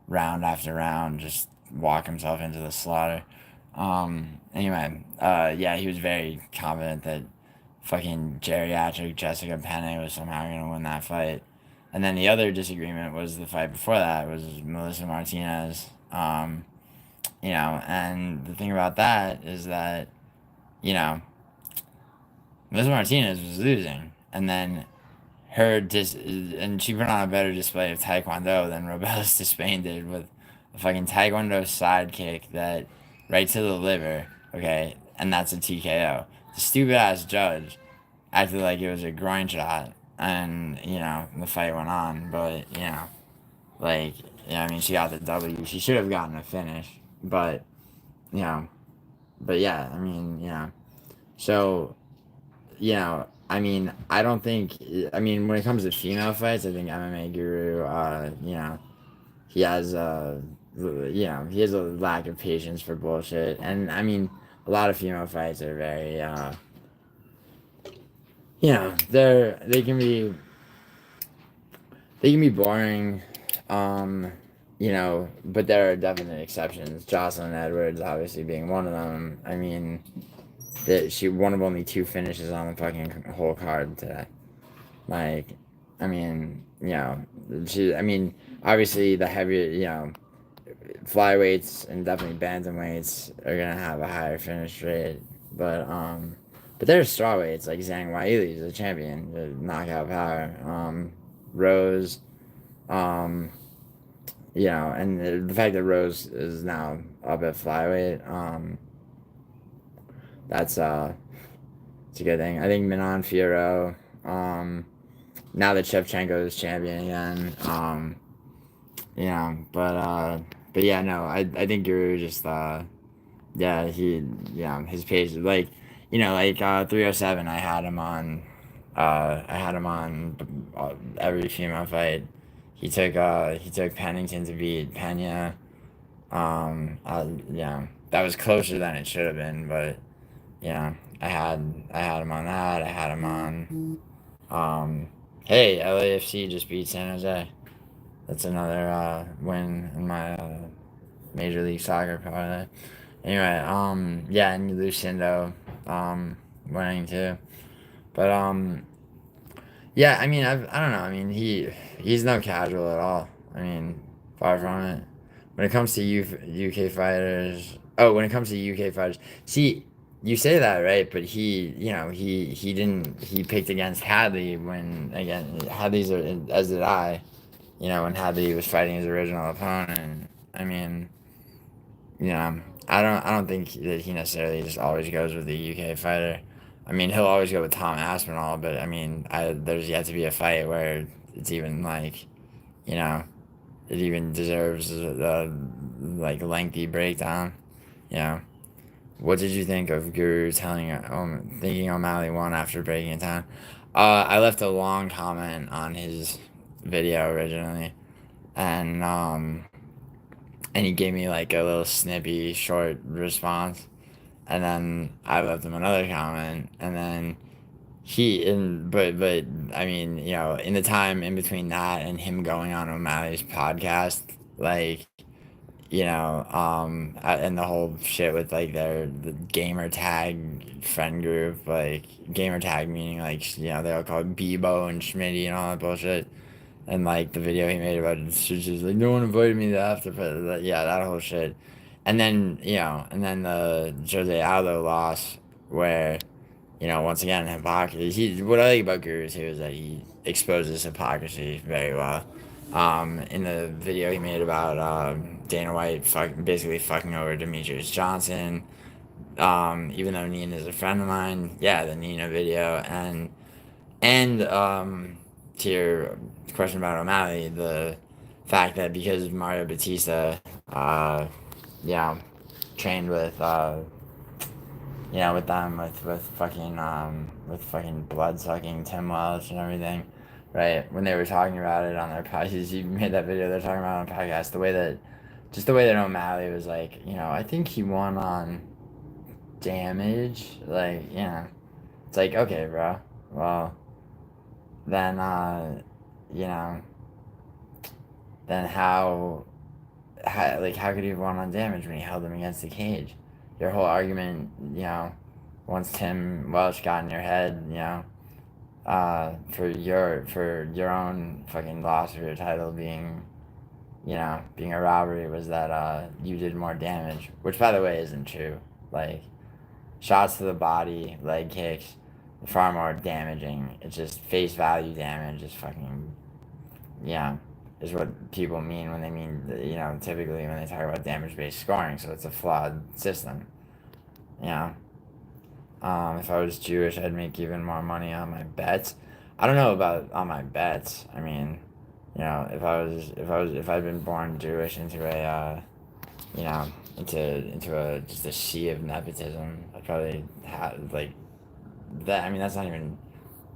round after round just walk himself into the slaughter. Anyway, yeah, he was very confident that fucking geriatric Jessica Penne was somehow going to win that fight. And then the other disagreement was the fight before that was Melissa Martinez. And the thing about that is that, Melissa Martinez was losing. And then and she put on a better display of Taekwondo than Robelis Despain did with a fucking Taekwondo sidekick that right to the liver, okay, and that's a TKO. The stupid ass judge acted like it was a groin shot, and the fight went on, but I mean, she got the W. She should have gotten a finish, but but yeah, I mean, so I mean, I don't think. I mean, when it comes to female fights, I think MMA Guru, he has he has a lack of patience for bullshit, and I mean, a lot of female fights are very, they can be boring, um, but there are definite exceptions. Jocelyn Edwards, obviously being one of them. I mean, that she one of only two finishes on the fucking whole card today. Like, I mean, I mean, obviously the heavier, flyweights and definitely bantamweights are gonna have a higher finish rate, but there's strawweights like Zhang Weili is a champion, the knockout power. Rose, um, and the fact that Rose is now up at flyweight, that's it's a good thing. I think Minan Fiorot, now that Shevchenko is champion again, but yeah, no, I think Guru just his pace like 307. I had him on every female fight. He took Pennington to beat Pena. That was closer than it should have been, but I had him on that. I had him on. Hey, LAFC just beat San Jose. That's another win in my Major League Soccer parlay. Anyway, and Lucindo winning too. But I mean, I don't know. I mean, he's no casual at all. I mean, far from it. When it comes to UK fighters, when it comes to UK fighters, see, you say that right, but he didn't. He picked against Hadley when again Hadley's as did I. When Hadley was fighting his original opponent. I mean, I don't think that he necessarily just always goes with the UK fighter. I mean, he'll always go with Tom Aspinall, but I mean, there's yet to be a fight where it's even like, you know, it even deserves a like lengthy breakdown. You know, what did you think of Guru thinking O'Malley won after breaking it down? I left a long comment on his video originally, and he gave me like a little snippy, short response, and then I left him another comment, and then but I mean, in the time in between that and him going on O'Malley's podcast, like, and the whole shit with like the gamer tag friend group, like gamer tag meaning like they all call it Bebo and Schmitty and all that bullshit. And like the video he made about it, she's just like, no one invited me to the after party. Yeah, that whole shit. And then the Jose Aldo loss, where once again hypocrisy. What I like about Guru too is that he exposes hypocrisy very well. In the video he made about Dana White basically fucking over Demetrius Johnson. Even though Nina is a friend of mine, yeah, the Nina video and to your question about O'Malley, the fact that because Mario Batista, trained with, with them, with fucking blood sucking Tim Welch and everything, right? When they were talking about it on their podcast, you made that video they're talking about on the podcast, the way that O'Malley was like, I think he won on damage, like, it's like, okay, bro, well, then then how could he have won on damage when he held him against the cage? Your whole argument, once Tim Welch got in your head, for your own fucking loss of your title being a robbery was that you did more damage, which by the way isn't true. Like, shots to the body, leg kicks, far more damaging. It's just face value damage is fucking, is what people mean when they mean, typically when they talk about damage-based scoring, so it's a flawed system, if I was Jewish, I'd make even more money on my bets. I don't know about on my bets. I mean, if I'd been born Jewish into a, into a just a sea of nepotism, I'd probably have like that. I mean, that's not even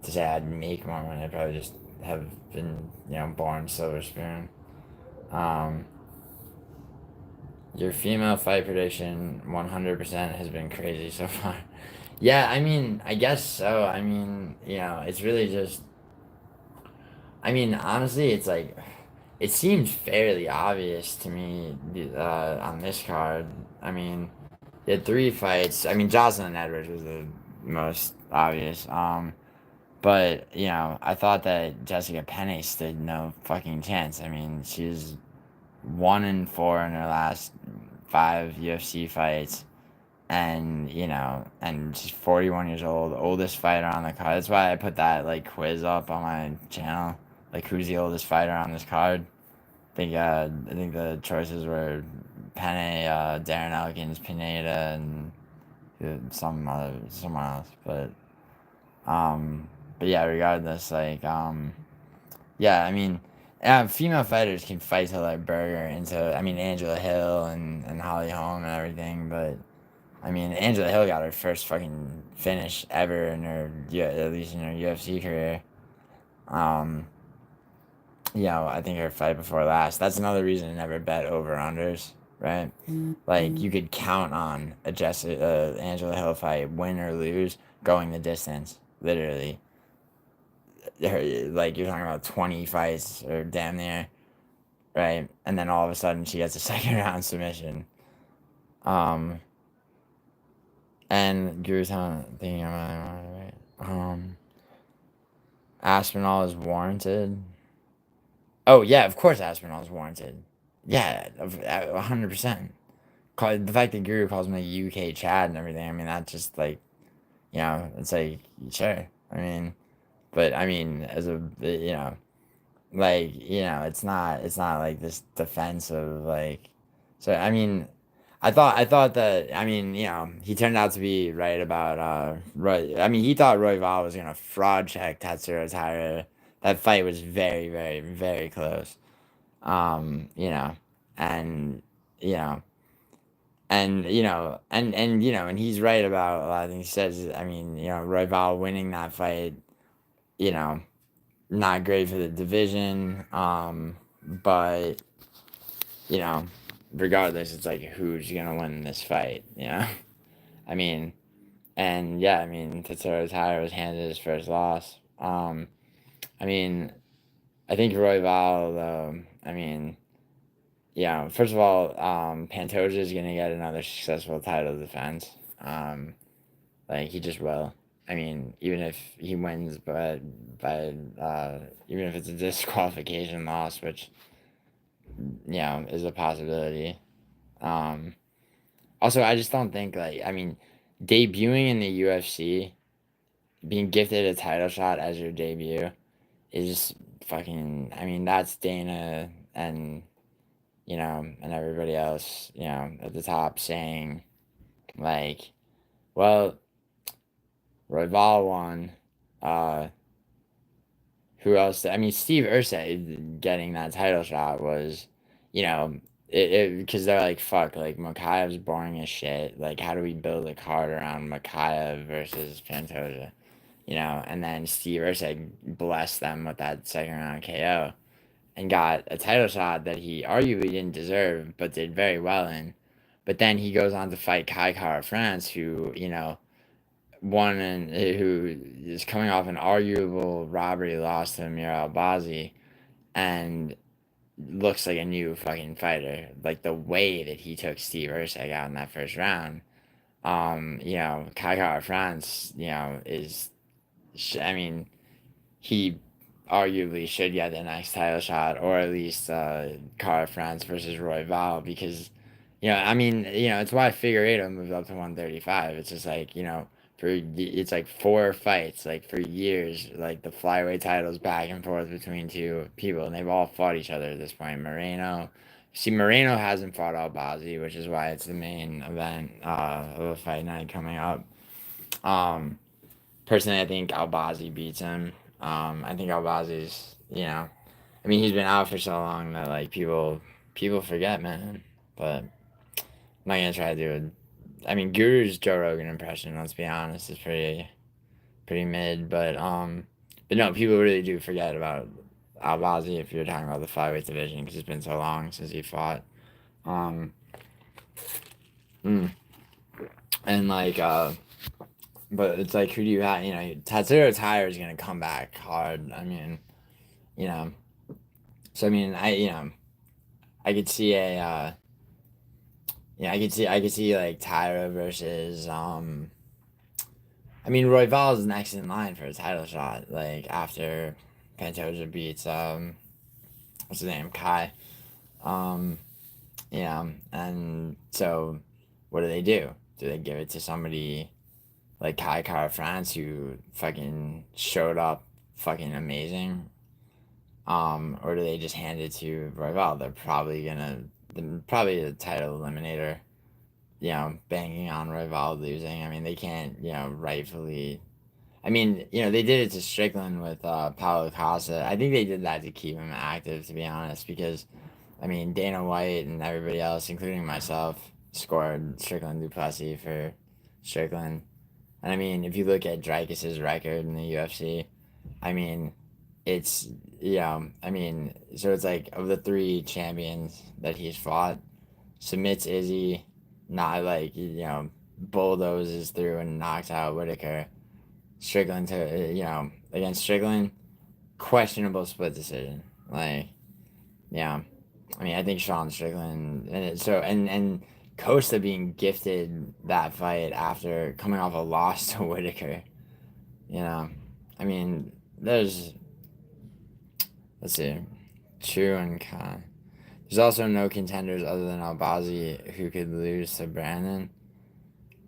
to say I'd make more money. I'd probably just have been, born silver spoon. Your female fight prediction 100% has been crazy so far. Yeah, I mean, I guess so. I mean, it's really just. I mean, honestly, it's like. It seems fairly obvious to me on this card. I mean, they had 3 fights. I mean, Jocelyn Edwards was the most obvious. But, I thought that Jessica Penne stood no fucking chance. I mean, she's 1-4 in her last 5 UFC fights. And, and she's 41 years old, oldest fighter on the card. That's why I put that, quiz up on my channel. Like, who's the oldest fighter on this card? I think the choices were Penne, Darren Elkins, Pineda, and someone else. But yeah, regardless, yeah, I mean, female fighters can fight till they're burger into. I mean, Angela Hill and Holly Holm and everything, but I mean, Angela Hill got her first fucking finish ever in her, at least in her UFC career. I think her fight before last. That's another reason to never bet over unders, right? Like, you could count on a Angela Hill fight, win or lose, going the distance, literally. Like, you're talking about 20 fights or damn near, right? And then all of a sudden she gets a second round submission. And Guru's thinking about it, right? Aspinall is warranted. Oh, yeah, of course Aspinall is warranted. Yeah, 100%. The fact that Guru calls him a UK Chad and everything, I mean, that's just it's like, sure. I mean, but I mean, as a, it's not like this defensive, so, I mean, I thought that, I mean, he turned out to be right about, Roy. I mean, he thought Roy Val was going to fraud check Tatsuro Taira. That fight was very, very, very close. And, and, and he's right about a lot of things he says. I mean, Roy Val winning that fight, not great for the division. But, regardless, it's like, who's gonna win this fight, I mean, and yeah, I mean, Tatsuro Taira was handed his first loss. I mean, I think Roy Val, though, I mean, first of all, Pantoja is gonna get another successful title defense. He just will. I mean, even if he wins, even if it's a disqualification loss, which is a possibility. Also, I just don't think I mean, debuting in the UFC, being gifted a title shot as your debut, is just fucking. I mean, that's Dana and and everybody else, at the top saying, well, Royval won. Who else? I mean, Steve Ursay getting that title shot was, because they're like, fuck, Makayev's boring as shit. Like, how do we build a card around Makayev versus Pantoja? And then Steve Ursay blessed them with that second round KO and got a title shot that he arguably didn't deserve, but did very well in. But then he goes on to fight Kai Kara France, who, won and who is coming off an arguable robbery loss to Amir Albazi and looks like a new fucking fighter. Like, the way that he took Steve Ursay out in that first round. Kai Kara France, is, I mean, he arguably should get the next title shot, or at least Kara France versus Roy Val, because I mean, it's why Figueiredo moved up to 135. It's just it's like 4 fights for years, the flyweight titles back and forth between 2 people, and they've all fought each other at this point. Moreno hasn't fought Albazi, which is why it's the main event of the fight night coming up. Personally, I think Albazi beats him. I think Albazi's, I mean, he's been out for so long that people forget, man. But I'm not gonna try to do it. I mean, Guru's Joe Rogan impression, let's be honest, is pretty mid. But But no, people really do forget about Albazi if you're talking about the flyweight division because it's been so long since he fought. And like, but it's like, who do you have? You know, Tatsuro Taira is gonna come back hard. I mean, you know, so I mean, I could see a, I could see like Taira versus I mean, Royval is next in line for a title shot. Like after Pantoja beats what's his name, Kai. You know, and so what do? Do they give it to somebody like Kai Kara France who fucking showed up fucking amazing? Or do they just hand it to Royval? They're probably probably the title eliminator, you know, banging on Royval losing. I mean, they can't, you know, rightfully. I mean, you know, they did it to Strickland with Paulo Costa. I think they did that to keep him active, to be honest, because, I mean, Dana White and everybody else, including myself, scored Strickland Duplessis for Strickland. And I mean, if you look at Dreykus's record in the UFC, I mean, it's, you know, I mean, so it's like of the 3 champions that he's fought, submits Izzy, not like, you know, bulldozes through and knocks out Whitaker. Strickland to, you know, against Strickland, questionable split decision. Like, yeah, I mean, I think Sean Strickland, and Costa being gifted that fight after coming off a loss to Whitaker. You know, I mean, let's see, Chu and Khan. There's also no contenders other than Albazi who could lose to Brandon.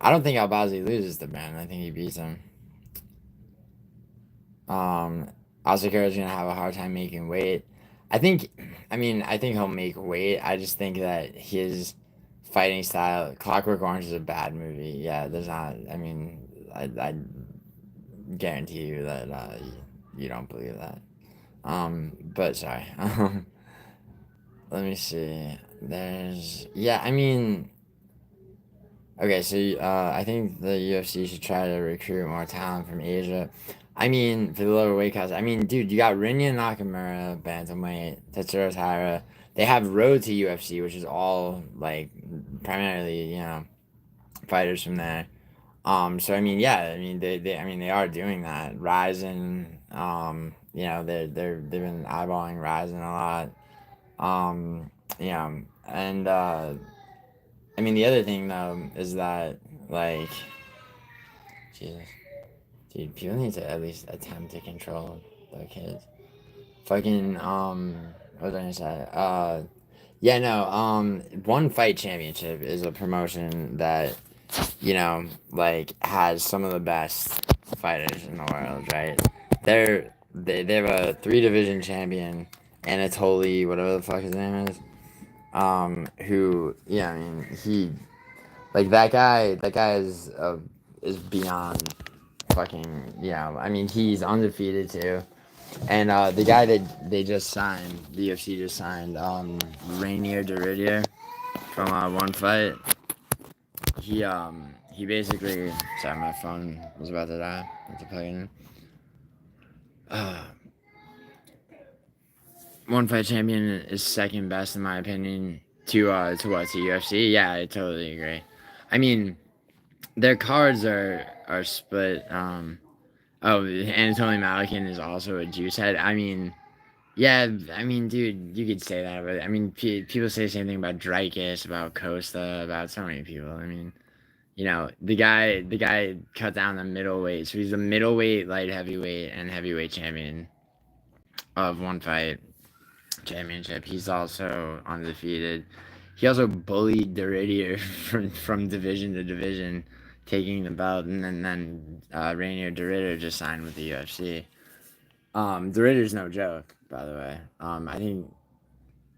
I don't think Albazi loses to Brandon. I think he beats him. Asakura is gonna have a hard time making weight. I think he'll make weight. I just think that his fighting style, Clockwork Orange is a bad movie. Yeah, there's not. I mean, I guarantee you that you don't believe that. But sorry. Let me see. I mean, okay, so I think the UFC should try to recruit more talent from Asia. I mean, for the lower weight class. I mean, dude, you got Rinya Nakamura, bantamweight, Tatsuro Taira. They have Road to UFC, which is all like primarily, you know, fighters from there. So I mean, yeah, I mean they are doing that. Ryzen, you know, they've been eyeballing Ryzen a lot. You know, and I mean the other thing though is that like Jesus. Dude, people need to at least attempt to control their kids. Fucking, what was I gonna say? Yeah, no, One Fight Championship is a promotion that, you know, like, has some of the best fighters in the world, right? They have a 3 division champion, Anatoly, whatever the fuck his name is, who, yeah, I mean, that guy is beyond fucking, yeah, I mean, he's undefeated too. And the guy that they just signed, the UFC just signed, Rainier Deridier from One Fight. He basically, sorry, my phone was about to die. I have to plug it in. One Fight champion is second best in my opinion to UFC. Yeah, I totally agree. I mean, their cards are split. Oh, Anatoly Malakin is also a juice head. I mean, yeah, I mean, dude, you could say that, but I mean, people say the same thing about Dreykus, about Costa, about so many people. I mean, you know, the guy cut down the middleweight, so he's the middleweight, light heavyweight, and heavyweight champion of One Fight Championship. He's also undefeated. He also bullied Deridier from division to division, taking the belt, and then Rainier Deridier just signed with the UFC. Deridder's no joke, by the way. I think,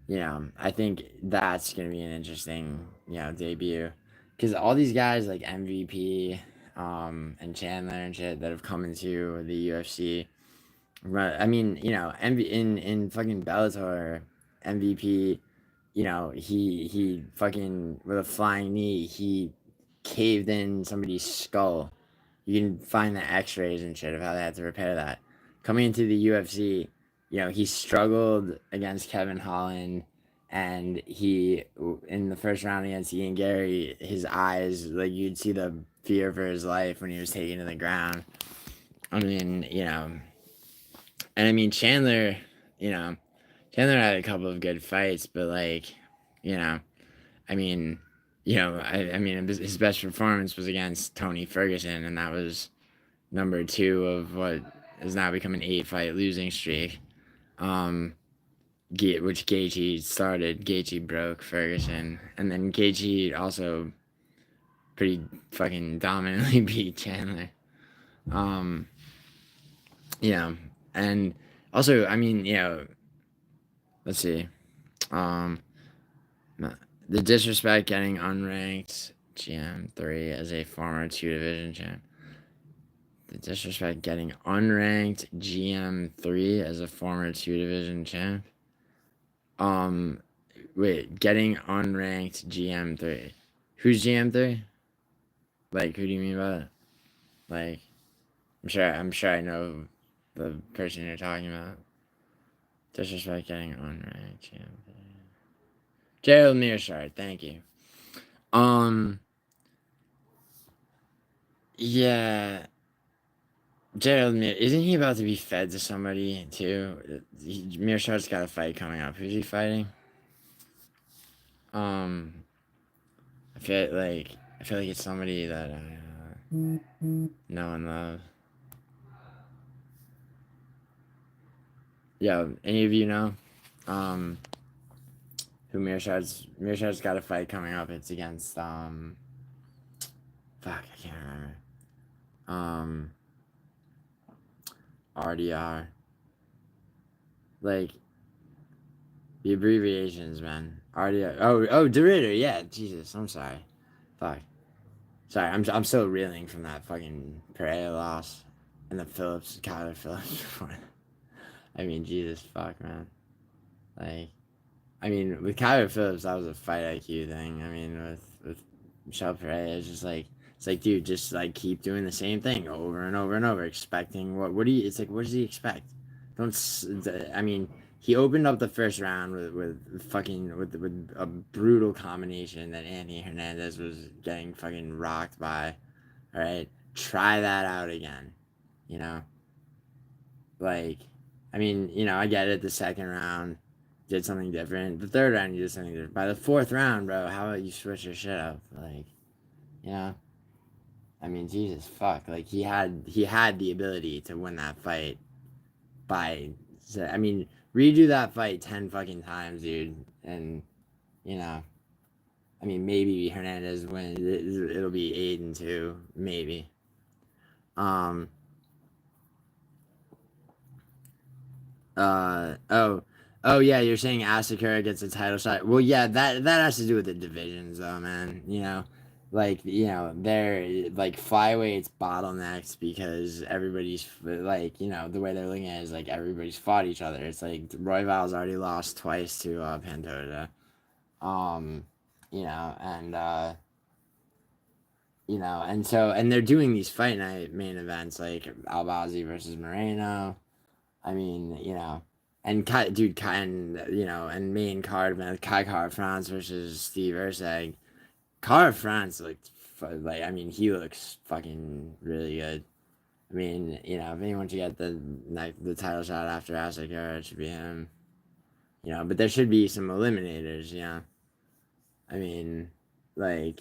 you know, I think that's gonna be an interesting, you know, debut, because all these guys like MVP, and Chandler and shit that have come into the UFC. I mean, you know, in fucking Bellator, MVP, you know, he fucking with a flying knee, he caved in somebody's skull. You can find the X-rays and shit of how they had to repair that. coming into the UFC, he struggled against Kevin Holland, and he, in the first round against Ian Gary, his eyes, like, you'd see the fear for his life when he was taken to the ground. I mean, and I mean, Chandler had a couple of good fights, but, like, I mean, his best performance was against Tony Ferguson, and that was number 2 of what has now become an 8-fight losing streak. Which Gaethje started. Gaethje broke Ferguson, and then Gaethje also pretty fucking dominantly beat Chandler. And also, I mean, let's see. The disrespect getting unranked GM3 as a former 2-division champ. The disrespect getting unranked GM3 as a former 2-division champ. Wait, getting unranked GM3. Who's GM3? Like, who do you mean by that? Like, I'm sure I know the person you're talking about. Disrespect getting unranked GM3. Gerald Mearshard, thank you. Yeah. Gerald isn't he about to be fed to somebody too? Mearshard's got a fight coming up. Who's he fighting? I feel like it's somebody that I know and love. Yeah, any of you know? Who Mearshard's got a fight coming up. It's against fuck, I can't remember. RDR. Like, the abbreviations, man. RDR. Oh, DeRitter. Yeah, Jesus. I'm sorry. Fuck. Sorry, I'm still reeling from that fucking Pereira loss and the Kyler Phillips one. I mean, Jesus, fuck, man. Like, I mean, with Kyler Phillips, that was a fight IQ thing. I mean, with Michelle Pereira, it's like, dude, just, like, keep doing the same thing over and over and over, expecting what do you, it's like, what does he expect? I mean, he opened up the first round with a brutal combination that Anthony Hernandez was getting fucking rocked by. All right, try that out again. Like, I mean, I get it. The second round did something different. The third round you did something different. By the fourth round, bro, how about you switch your shit up? Like, I mean, Jesus, fuck. Like, he had the ability to win that fight I mean, redo that fight 10 fucking times, dude, and I mean, maybe Hernandez wins. It'll be 8-2, maybe. Oh yeah, you're saying Asakura gets a title shot. Well, yeah, that has to do with the divisions, though, man. They're like flyweight's bottlenecks because everybody's like, the way they're looking at it is like everybody's fought each other. It's like Royval's already lost twice to Pantoja. And they're doing these fight night main events like Albazi versus Moreno. I mean, and and main card, man, Kai Kara-France versus Steve Erceg. Kara-France I mean, he looks fucking really good. I mean, if anyone should get the title shot after Asakura, it should be him. But there should be some eliminators, I mean, like,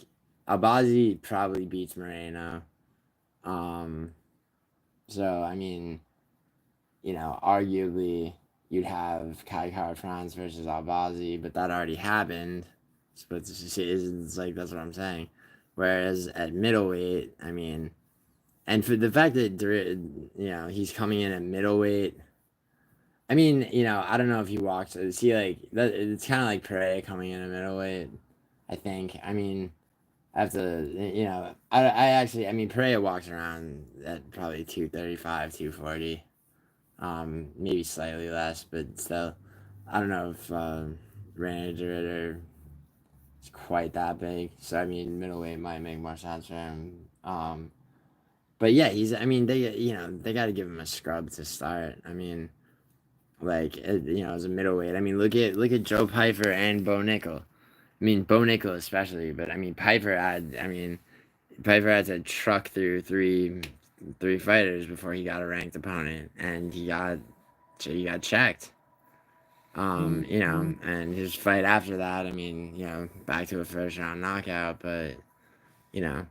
Albazi probably beats Moreno. So, I mean, arguably you'd have Kai Kara-France versus Albazi, but that already happened. But it's like, that's what I'm saying. Whereas at middleweight, I mean, and for the fact that he's coming in at middleweight, I mean, I don't know if he walks. See, like that, it's kind of like Pereira coming in at middleweight. I think. I mean, I have to, I mean, Pereira walks around at probably 235, 240. Maybe slightly less, but still, I don't know if René DeRitter is quite that big. So I mean, middleweight might make more sense for him. but yeah, I mean, they got to give him a scrub to start. I mean, like, as a middleweight. I mean, look at Joe Pyfer and Bo Nickel. I mean, Bo Nickel especially, but I mean, Piper had to truck through three fighters before he got a ranked opponent, and he got checked. And his fight after that, I mean, back to a first round knockout, but you know,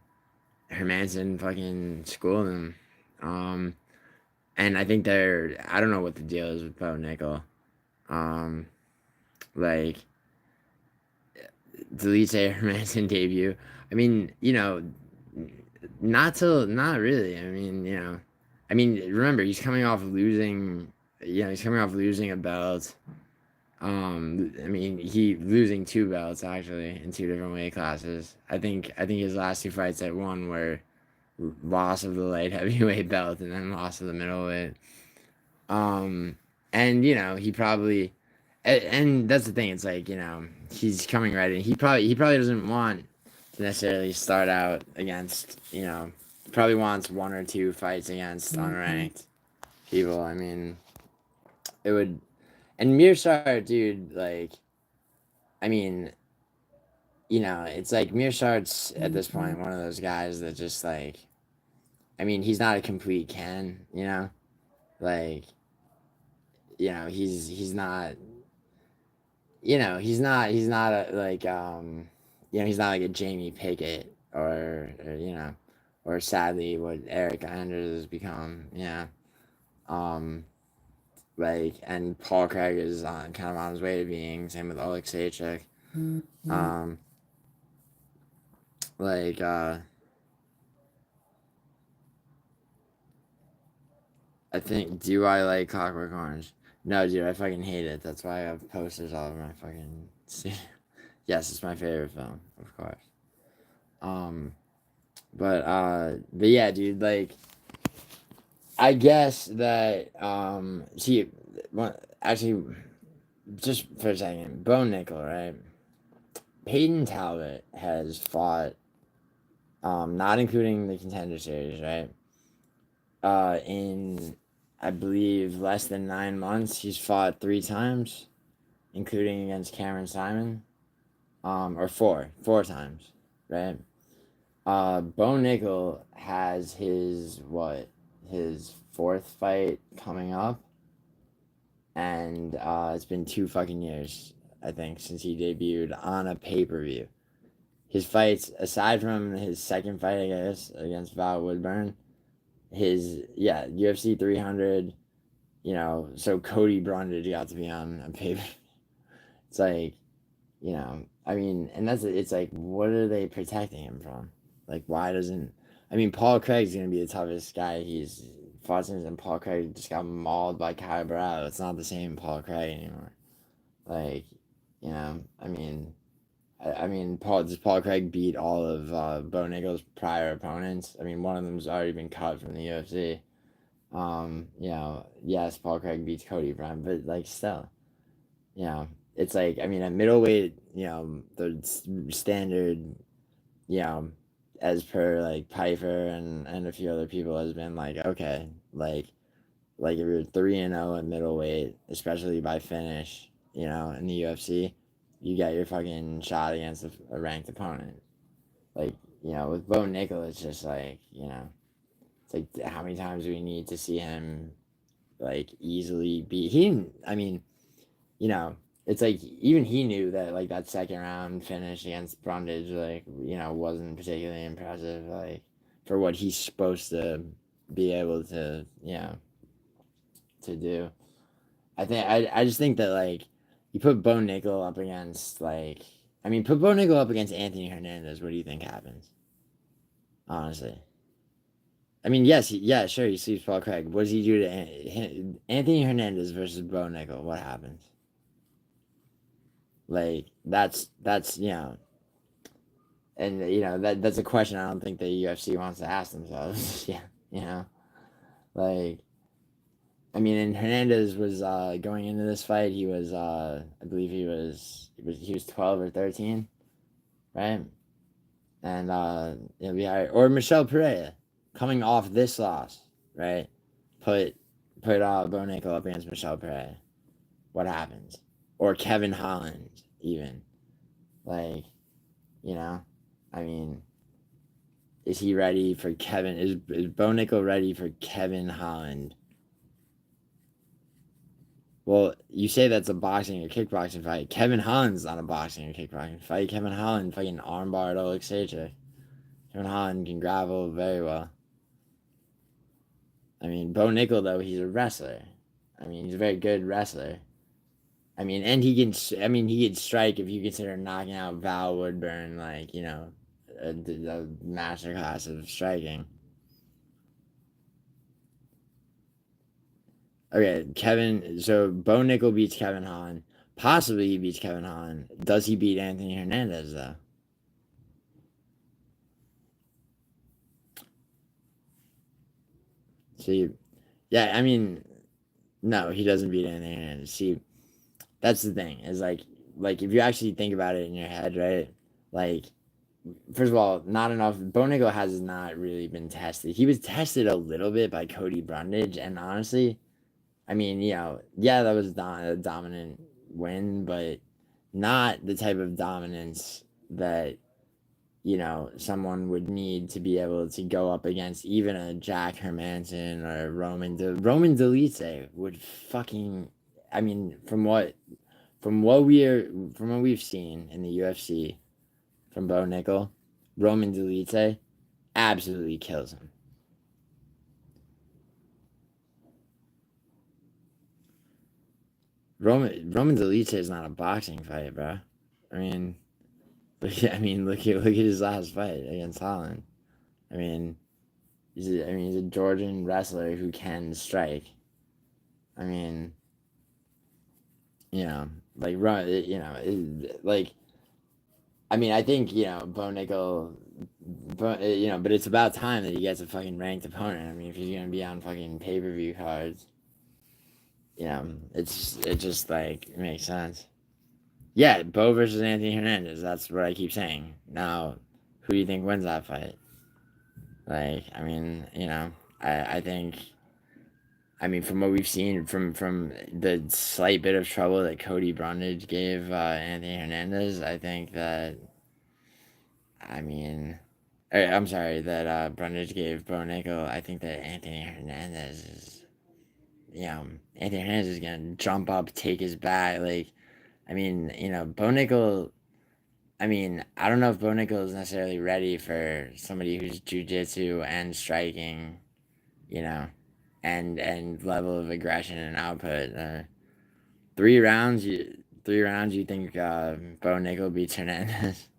Hermanson fucking schooled him. And I think I don't know what the deal is with Bo Nickel. Like, delete a Hermanson debut. I mean, not really. I mean, remember, he's coming off losing, a belt. I mean, he losing 2 belts actually in 2 different weight classes. I think his last 2 fights at one were loss of the light heavyweight belt and then loss of the middleweight. And he probably, and that's the thing. It's like he's coming right in. He probably doesn't want to necessarily start out against probably wants 1 or 2 fights against unranked people. I mean, it would. And Meerschaert, dude, like, I mean, it's like Meerschaert's at this point one of those guys that just like, I mean, he's not a complete Ken, like, he's not, he's not a, like, he's not like a Jamie Pickett or sadly what Eric Anders has become, like, and Paul Craig is kind of on his way to being, same with Oleg Sachek. Like, I think, do I like Clockwork Orange? No, dude, I fucking hate it. That's why I have posters all over my fucking. Yes, it's my favorite film, of course. But yeah, dude, like, I guess that, actually, just for a second, Bo Nickel, right? Peyton Talbot has fought, not including the Contender Series, right? In, I believe, less than 9 months, he's fought 3 times, including against Cameron Simon, or four times, right? Bo Nickel has his 4th fight coming up, and it's been 2 fucking years, I think, since he debuted on a pay-per-view. His fights, aside from his 2nd fight, I guess, against Val Woodburn, UFC 300, so Cody Brundage got to be on a paper. It's like, I mean, and it's like, what are they protecting him from? Like, why doesn't, I mean, Paul Craig's going to be the toughest guy he's fought since, and Paul Craig just got mauled by Kai Bravo. It's not the same Paul Craig anymore. Like, I mean, does Paul Craig beat all of Bo Nickel's prior opponents? I mean, one of them's already been cut from the UFC. Yes, Paul Craig beats Cody Brown, but like still, it's like, I mean, at middleweight, the standard, as per like Piper and a few other people has been like, okay, like if you're 3-0 at middleweight, especially by finish, in the UFC, you get your fucking shot against a ranked opponent. Like, with Bo Nickel, it's just like, it's like, how many times do we need to see him, like, easily beat? I mean, it's like, even he knew that, like, that 2nd round finish against Brundage, like, wasn't particularly impressive, like, for what he's supposed to be able to, to do. I just think that, like, you put Bo Nickel up against, like, put Bo Nickel up against Anthony Hernandez. What do you think happens? Honestly. I mean, yes, sure, he sleeps Paul Craig. What does he do to Anthony Hernandez versus Bo Nickel? What happens? Like, that's and that's a question I don't think the UFC wants to ask themselves. Like, I mean, and Hernandez was going into this fight. He was, I believe he was 12 or 13, right? And or Michel Pereira. coming off this loss, right? Put Bo Nickel up against Michel Pereira. What happens? Or Kevin Holland, even. Like, you know, I mean, is he ready for Kevin? Is Bo Nickel ready for Kevin Holland? Well, you say that's a boxing or kickboxing fight. Kevin Holland's not a boxing or kickboxing fight. Kevin Holland fucking armbarred Oleg Sejcik. Kevin Holland can gravel very well. I mean, Bo Nickel, though, he's a wrestler. I mean, he's a very good wrestler. I mean, and he can strike if you consider knocking out Val Woodburn, like, you know, a masterclass of striking. Okay, so Bo Nickel beats Kevin Holland. Possibly he beats Kevin Holland. Does he beat Anthony Hernandez, though? See, yeah, I mean, no, he doesn't beat Anthony Hernandez. See, that's the thing, is like if you actually think about it in your head, right? Like, first of all, not enough. Bo Nickel has not really been tested. He was tested a little bit by Cody Brundage, and honestly, I mean, you know, yeah, that was a dominant win, but not the type of dominance that, you know, someone would need to be able to go up against even a Jack Hermanson or Roman Dolidze would fucking, I mean, from what we've seen in the UFC from Bo Nickel, Roman Dolidze absolutely kills him. Roman Dolidze is not a boxing fight, bro. I mean, look at his last fight against Holland. I mean, he's a Georgian wrestler who can strike. I mean, you know, like, you know, like, I mean, I think, you know, Bo Nickel, you know, but it's about time that he gets a fucking ranked opponent. I mean, if he's gonna be on fucking pay-per-view cards, you know, it just like, it makes sense. Yeah, Bo versus Anthony Hernandez. That's what I keep saying. Now, who do you think wins that fight? Like, I mean, you know, I think, I mean, from what we've seen, from the slight bit of trouble that Cody Brundage gave Anthony Hernandez, I think that, I mean, I'm sorry, that Brundage gave Bo Nickel, I think that Anthony Hernandez is, you know, Anthony Hernandez is going to jump up, take his back, like, I mean, you know, Bo Nickel, I mean, I don't know if Bo Nickel is necessarily ready for somebody who's jiu-jitsu and striking, you know, and level of aggression and output. 3 rounds, you think Bo Nickel beats Hernandez?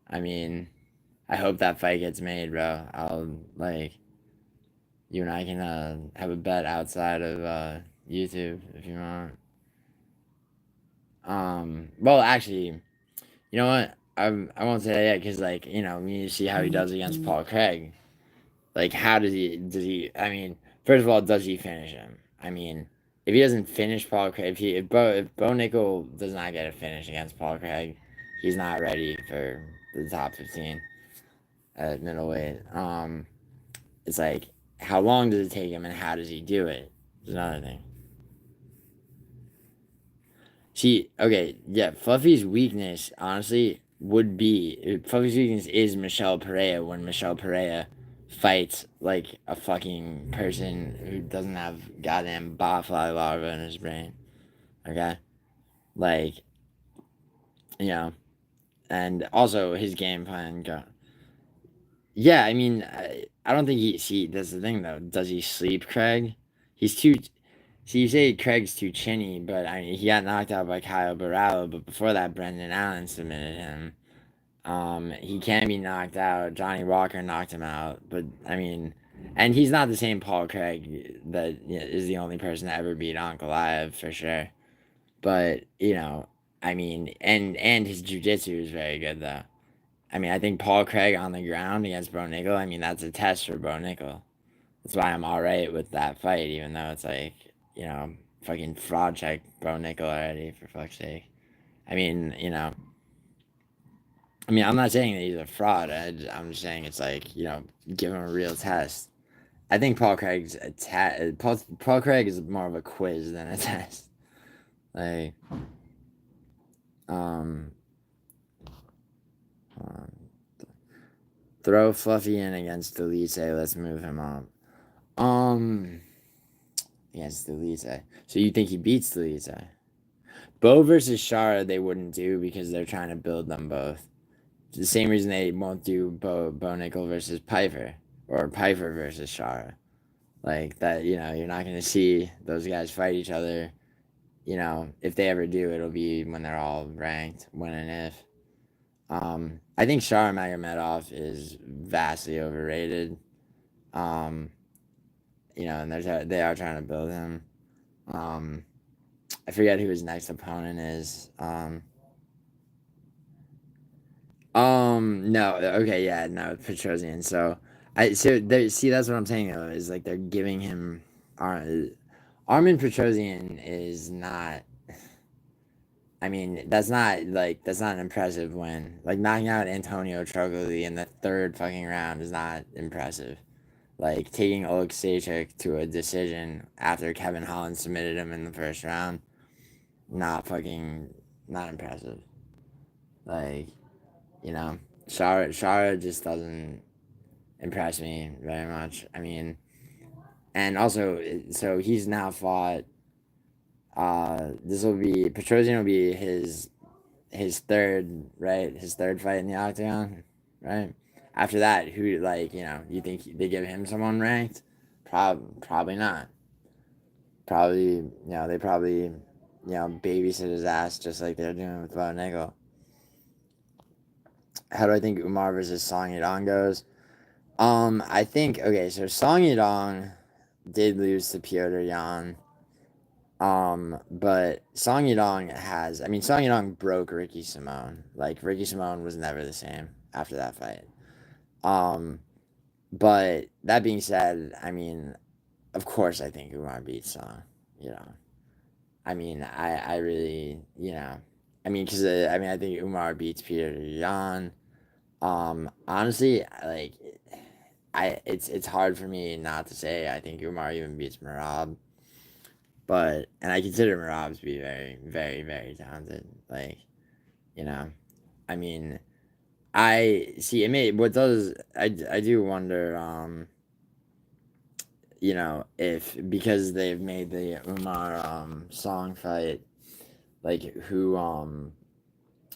I mean, I hope that fight gets made, bro. I'll, like, you and I can have a bet outside of YouTube if you want. Well, actually, you know what? I won't say that yet because, like, you know, we need to see how he does against Paul Craig. Like, how does he, I mean, first of all, does he finish him? I mean, if he doesn't finish Paul Craig, if Bo Nickel does not get a finish against Paul Craig, he's not ready for the top 15 at middleweight. It's like, how long does it take him and how does he do it? Is another thing. See, okay, yeah, Fluffy's weakness, honestly, Fluffy's weakness is Michel Pereira when Michel Pereira fights like a fucking person who doesn't have goddamn botfly larva in his brain. Okay? Like, you know, and also his game plan Yeah, I mean, I don't think that's the thing though. Does he sleep Craig? He's too. See, you say Craig's too chinny, but I mean, he got knocked out by Kyle Barallo, but before that, Brendan Allen submitted him. He can be knocked out. Johnny Walker knocked him out, but I mean, and he's not the same Paul Craig that is the only person to ever beat Ankalaev for sure. But you know, I mean, and his jiu-jitsu is very good though. I mean, I think Paul Craig on the ground against Bo Nickel, I mean, that's a test for Bo Nickel. That's why I'm alright with that fight, even though it's like, you know, fucking fraud check Bo Nickel already, for fuck's sake. I mean, you know, I mean, I'm not saying that he's a fraud. I'm just saying it's like, give him a real test. I think Paul Craig's Paul Craig is more of a quiz than a test. Like, um, throw Fluffy in against Delise. Let's move him up. Against Delise. So you think he beats Delise? Bo versus Shara, they wouldn't do because they're trying to build them both. It's the same reason they won't do Bo Nickel versus Piper or Piper versus Shara. Like that, you're not going to see those guys fight each other. If they ever do, it'll be when they're all ranked, when and if. I think Shara Magomedov is vastly overrated. And they are trying to build him. I forget who his next opponent is. No, okay, yeah, no, Petrosian. So see, that's what I'm saying though, is like they're giving him Armin Petrosian is not. I mean, that's not an impressive win. Like knocking out Antonio Trogoli in the third fucking round is not impressive. Like taking Oleg Sejcik to a decision after Kevin Holland submitted him in the first round, not impressive. Like, Shara just doesn't impress me very much. I mean, and also, so he's now fought. Petrosian will be his third, right? His third fight in the octagon, right? After that, who you think they give him someone ranked? Probably not. Probably, they probably, babysit his ass just like they're doing with Bo Nickel. How do I think Umar versus Song Yadong goes? I think, okay, so Song Yadong did lose to Piotr Jan. But Song Yadong broke Ricky Simone. Like, Ricky Simone was never the same after that fight. But that being said, I mean, of course I think Umar beats Song, I mean, I really, because, I think Umar beats Peter Yan. Honestly, like, it's hard for me not to say I think Umar even beats Merab. And I consider Merab to be very, very, very talented. Like, I mean, I see. I do wonder. If because they've made the Umar Song fight, like who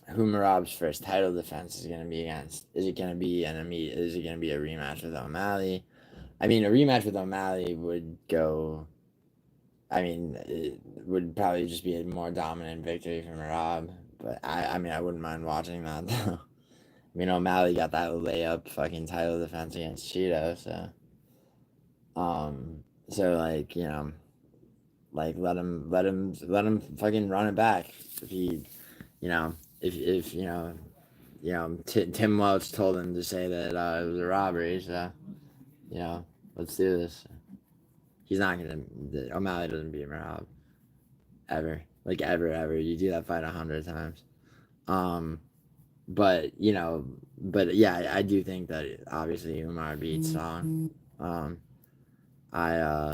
Merab's first title defense is gonna be against? Is it gonna be a rematch with O'Malley? I mean, a rematch with O'Malley would go. I mean, it would probably just be a more dominant victory for Merab. But I mean, I wouldn't mind watching that though. I mean, O'Malley got that layup fucking title defense against Cheeto, so. So like, like let him fucking run it back. If he, if Tim Welch told him to say that it was a robbery, so, let's do this. He's not gonna. O'Malley doesn't beat Merab ever. Like ever. You do that fight 100 times. But yeah, I do think that obviously Umar beats Song. I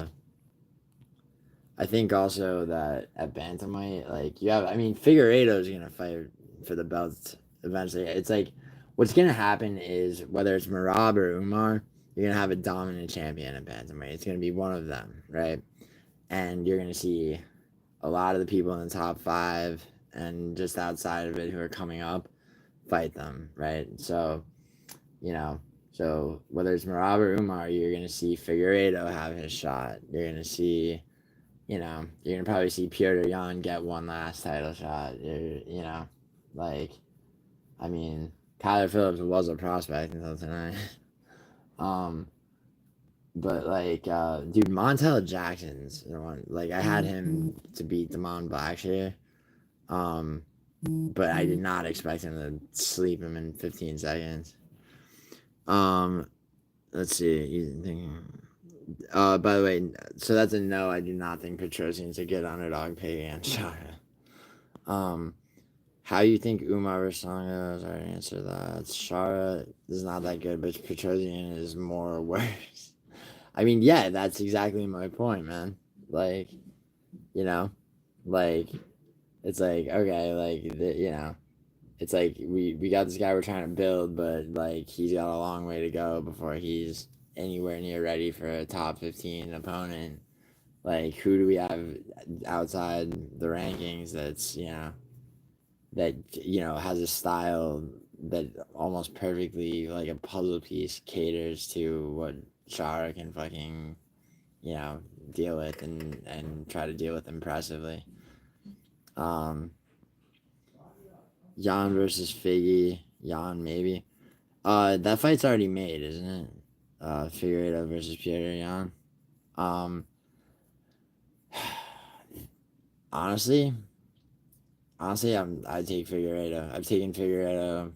think also that at bantamweight, like Figueiredo's gonna fight for the belt eventually. It's like what's gonna happen is whether it's Merab or Umar, you're gonna have a dominant champion at bantamweight. It's gonna be one of them, right? And you're gonna see a lot of the people in the top 5 and just outside of it who are coming up fight them, right? So, so whether it's Merab or Umar, you're gonna see Figueiredo have his shot. You're gonna see, you're gonna probably see Piotr Jan get one last title shot. I mean, Tyler Phillips was a prospect until tonight. But dude, Montel Jackson's the one. Like, I had him to beat Damon Blackshear. But I did not expect him to sleep him in 15 seconds. Let's see. By the way, so that's a no. I do not think Petrosian's a good underdog pick against Shara. How you think Umar Rasanga is? I already answered that. Shara is not that good, but Petrosian is more worse. I mean, yeah, that's exactly my point, man. Like, you know, like, it's like, okay, like, it's like we got this guy we're trying to build, but, like, he's got a long way to go before he's anywhere near ready for a top 15 opponent. Like, who do we have outside the rankings that's, has a style that almost perfectly, like a puzzle piece, caters to what Shara can fucking, deal with and try to deal with impressively. Jan versus Figgy. Jan, maybe. That fight's already made, isn't it? Figueiredo versus Pereira Jan. Honestly, I take Figueiredo. I've taken Figueiredo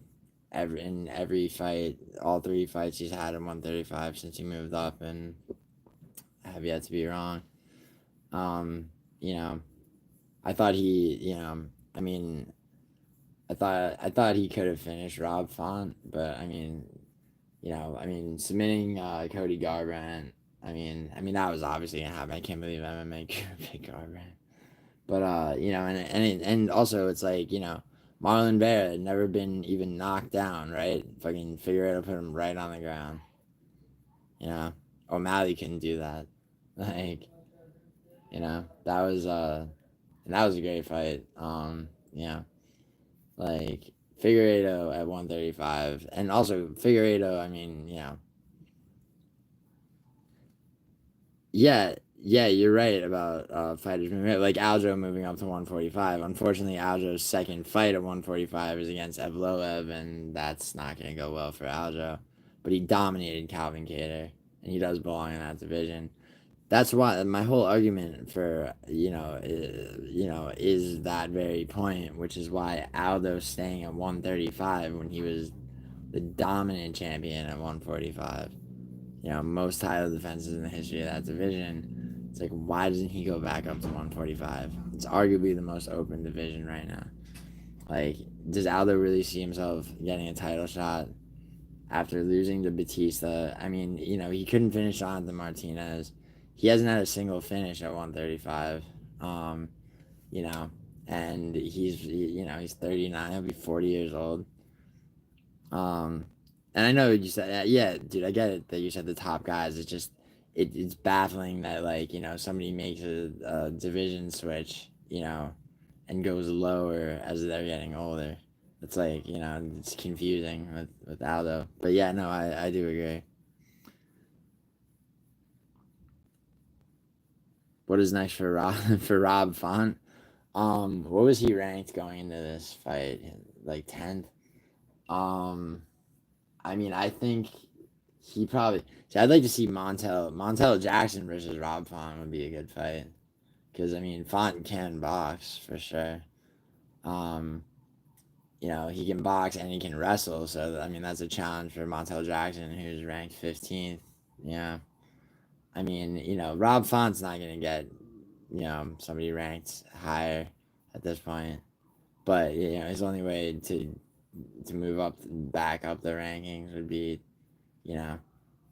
in every fight, all three fights he's had in 135 since he moved up, and I have yet to be wrong. You know, I thought I thought he could have finished Rob Font, but submitting Cody Garbrandt. That was obviously gonna happen. I can't believe MMA picked Garbrandt. But and also it's like, Marlon Vera had never been even knocked down, right? Fucking Figueroa put him right on the ground. O'Malley couldn't do that. Like, that was a great fight. Like Figueiredo at 135, and also Figueiredo. Yeah, you're right about fighters moving. Like Aljo moving up to 145. Unfortunately, Aljo's second fight at 145 is against Evloev, and that's not going to go well for Aljo. But he dominated Calvin Kattar, and he does belong in that division. That's why my whole argument for is that very point, which is why Aldo's staying at 135 when he was the dominant champion at 145. Most title defenses in the history of that division. It's like, why doesn't he go back up to 145? It's arguably the most open division right now. Like, does Aldo really see himself getting a title shot after losing to Batista? He couldn't finish Jonathan Martinez. He hasn't had a single finish at 135. And he's 39. He'll be 40 years old. And I know you said, yeah, dude, I get it that you said the top guys. It's just, it's baffling that, like, somebody makes a division switch, and goes lower as they're getting older. It's like, it's confusing with Aldo. But yeah, no, I do agree. What is next for Rob Font? What was he ranked going into this fight? Like 10th? I think he probably. See, I'd like to see Montel Jackson versus Rob Font would be a good fight, because Font can box for sure. He can box and he can wrestle, so that's a challenge for Montel Jackson, who's ranked 15th. Yeah, Rob Font's not gonna get somebody ranked higher at this point, but his only way to move back up the rankings would be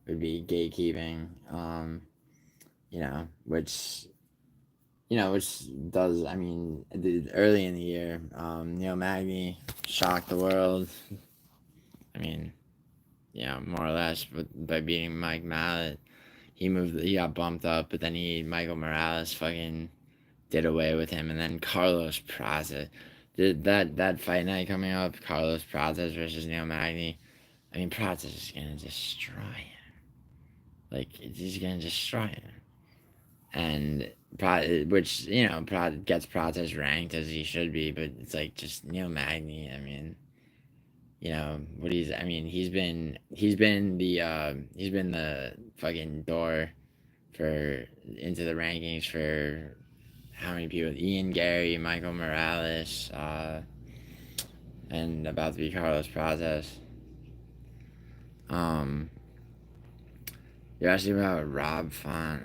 gatekeeping, which does, early in the year, Neil Magny shocked the world. More or less, by beating Mike Mallet. He got bumped up, but then Michael Morales fucking did away with him, and then Carlos Praza. That fight night coming up, Carlos Praza versus Neil Magny. Praza's just gonna destroy him. Like, he's gonna destroy him. And which gets Praza ranked as he should be, but it's like, just Neil Magny. He's been the fucking door into the rankings for how many people? Ian Gary, Michael Morales, and about to be Carlos Praza. You're asking about Rob Font.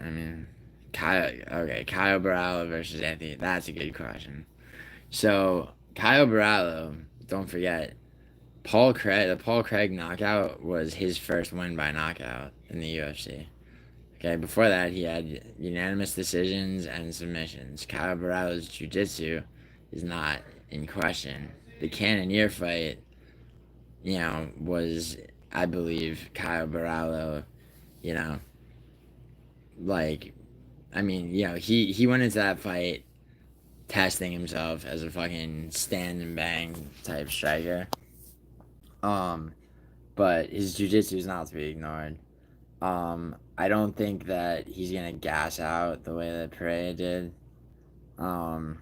Kyle Barala versus Anthony. That's a good question. So, Kyle Barallo, don't forget, the Paul Craig knockout was his first win by knockout in the UFC. Okay, before that, he had unanimous decisions and submissions. Kyle Barallo's jiu-jitsu is not in question. The Cannonier fight, was, I believe, Kyle Barallo, you know, like, he went into that fight testing himself as a fucking stand and bang type striker. But his jiu-jitsu is not to be ignored. I don't think that he's gonna gas out the way that Pereira did. I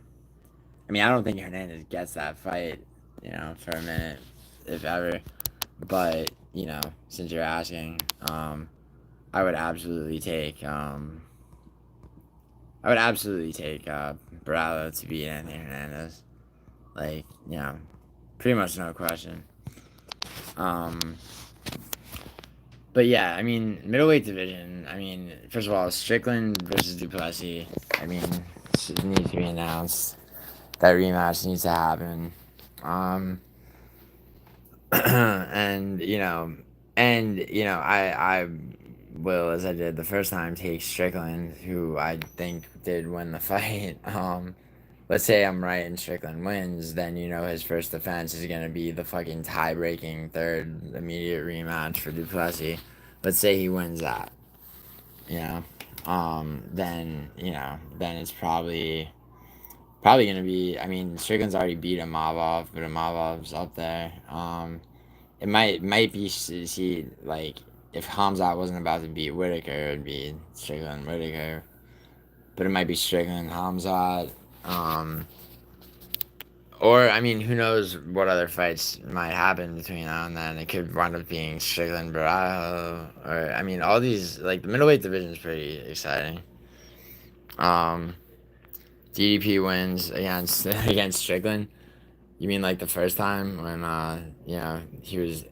don't think Hernandez gets that fight, for a minute, if ever. But since you're asking, I would absolutely take, Bravo to beat Anthony Hernandez. Like, pretty much no question. But yeah, middleweight division. First of all, Strickland versus Duplessis. It needs to be announced. That rematch needs to happen. I will, as I did the first time, take Strickland, who I think did win the fight. Let's say I'm right and Strickland wins, then his first defense is gonna be the fucking tie-breaking third immediate rematch for Duplessis. Let's say he wins that. Then it's probably gonna be. Strickland's already beat Imavov, but Imavov's up there. It might be see like if Hamzat wasn't about to beat Whitaker, it'd be Strickland Whitaker. But it might be Strickland Hamzat. Or who knows what other fights might happen between now and then? It could wind up being Strickland Barajo, or all these, like, the middleweight division is pretty exciting. DDP wins against Strickland. You mean like the first time when he was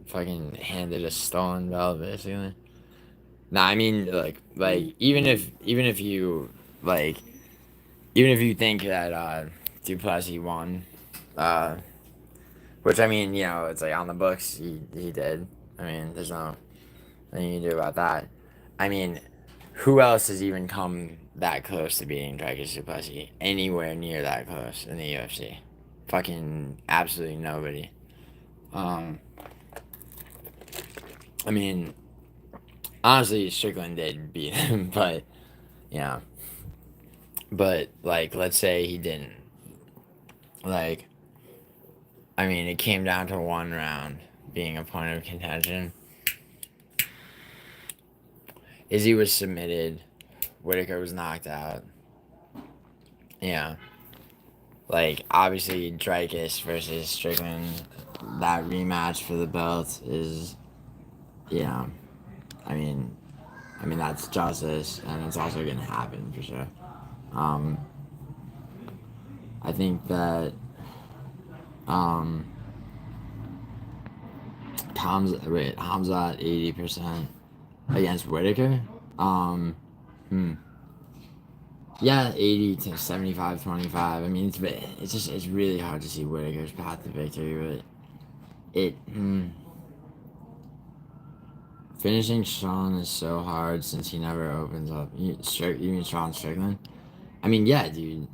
fucking handed a stolen belt, basically? Nah, even if you think that Duplessis won, which it's like on the books he did. There's nothing you can do about that. Who else has even come that close to beating Dricus Duplessis? Anywhere near that close in the UFC? Fucking absolutely nobody. Honestly, Strickland did beat him, but let's say he didn't. It came down to one round being a point of contention. Izzy was submitted. Whitaker was knocked out. Obviously, Dricus versus Strickland, that rematch for the belt is, that's justice, and it's also gonna happen for sure. I think that, Hamzat 80% against Whitaker. Yeah, 80 to 75, 25. It's really hard to see Whitaker's path to victory, but finishing Sean is so hard since he never opens up. You mean Sean Strickland? Yeah, dude.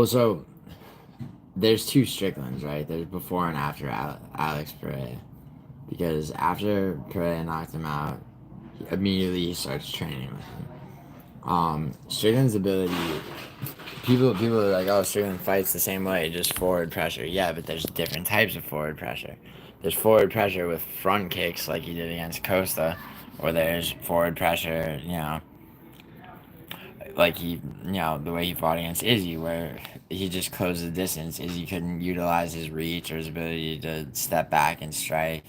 So there's two Stricklands, right? There's before and after Alex Pereira. Because after Pereira knocked him out, immediately he starts training with him. Strickland's ability, people are like, oh, Strickland fights the same way, just forward pressure. Yeah, but there's different types of forward pressure. There's forward pressure with front kicks like he did against Costa, or there's forward pressure, like the way he fought against Izzy, where he just closed the distance. Izzy couldn't utilize his reach or his ability to step back and strike.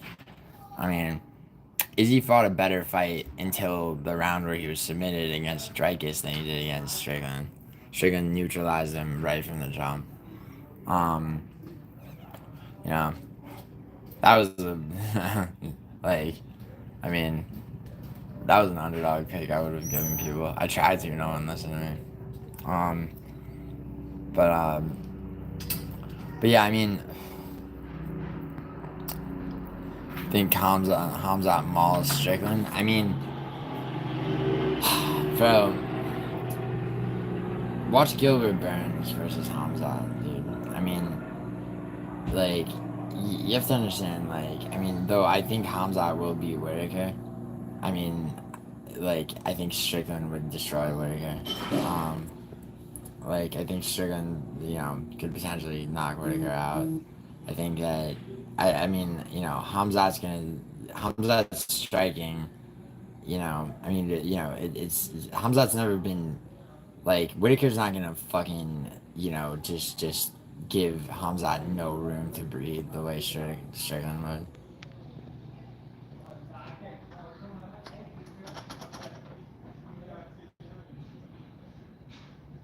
Izzy fought a better fight until the round where he was submitted against Dricus than he did against Strickland. Strickland neutralized him right from the jump. That was that was an underdog pick I would have given people. I tried to, no one listened to me. But yeah, I mean, I think Hamzat mauls Strickland. I mean, bro, watch Gilbert Burns versus Hamzat, dude. I mean, like, you have to understand, like, I mean, though I think Hamzat will beat Whitaker. I mean, like, I think Strickland would destroy Whitaker. Like, I think Strickland, could potentially knock Whitaker out. I think that, I mean, Hamzat's striking, I mean, it's Hamzat's never been, like, Whitaker's not gonna fucking, just give Hamzat no room to breathe the way Strickland would.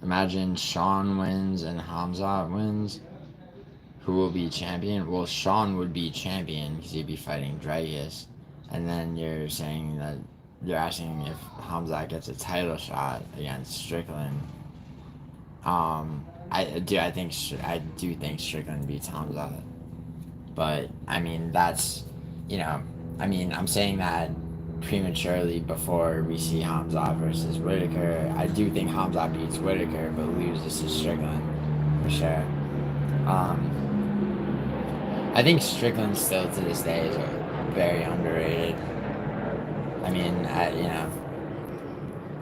Imagine Sean wins and Hamzat wins. Who will be champion? Well, Sean would be champion because he'd be fighting Dragus. And then you're saying that you're asking if Hamzat gets a title shot against Strickland. I do think Strickland beats Hamzat. But I mean, that's, I'm saying that prematurely before we see Hamzat versus Whitaker. I do think Hamzat beats Whitaker, but loses to Strickland for sure. I think Strickland still to this day is very underrated. I mean,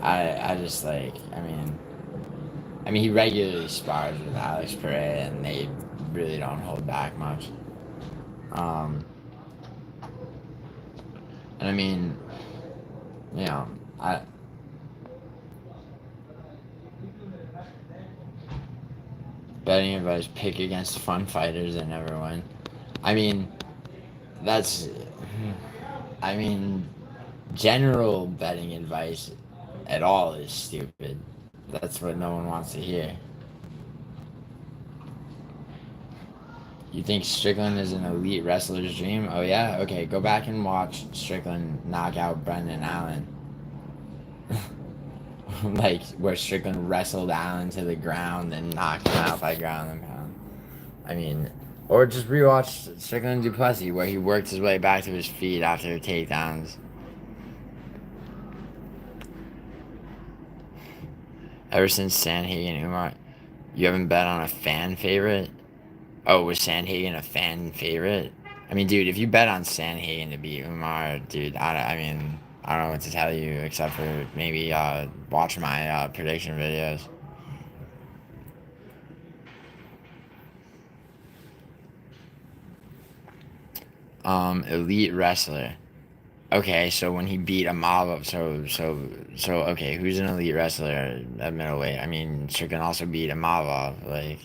I just like, I mean, he regularly spars with Alex Pereira, and they really don't hold back much. And I mean, betting advice: pick against fun fighters and never win. I mean, general betting advice at all is stupid. That's what no one wants to hear. You think Strickland is an elite wrestler's dream? Oh yeah? Okay, go back and watch Strickland knock out Brendan Allen. Like, where Strickland wrestled Allen to the ground and knocked him out by ground and pound. I mean, or just rewatch Strickland Duplessis, where he worked his way back to his feet after takedowns. Ever since Sandhagen Umar, you haven't bet on a fan favorite? Oh, was Sandhagen a fan favorite? I mean, dude, if you bet on Sandhagen to beat Umar, dude, I don't know what to tell you except for maybe watch my prediction videos. Elite wrestler. Okay, so when he beat Amava, so okay, who's an elite wrestler at middleweight? I mean, Strickland also beat Amava. Like,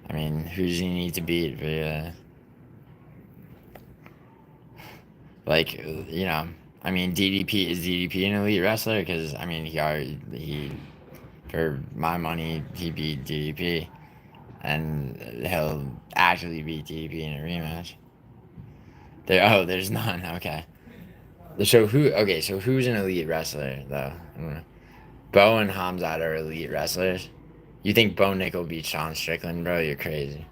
I mean, who does he need to beat for like, I mean, DDP an elite wrestler? Because I mean, he for my money he beat DDP, and he'll actually beat DDP in a rematch. There's none. Okay. So who's an elite wrestler though? Bo and Hamzat are elite wrestlers. You think Bo Nickel beats Sean Strickland, bro? You're crazy.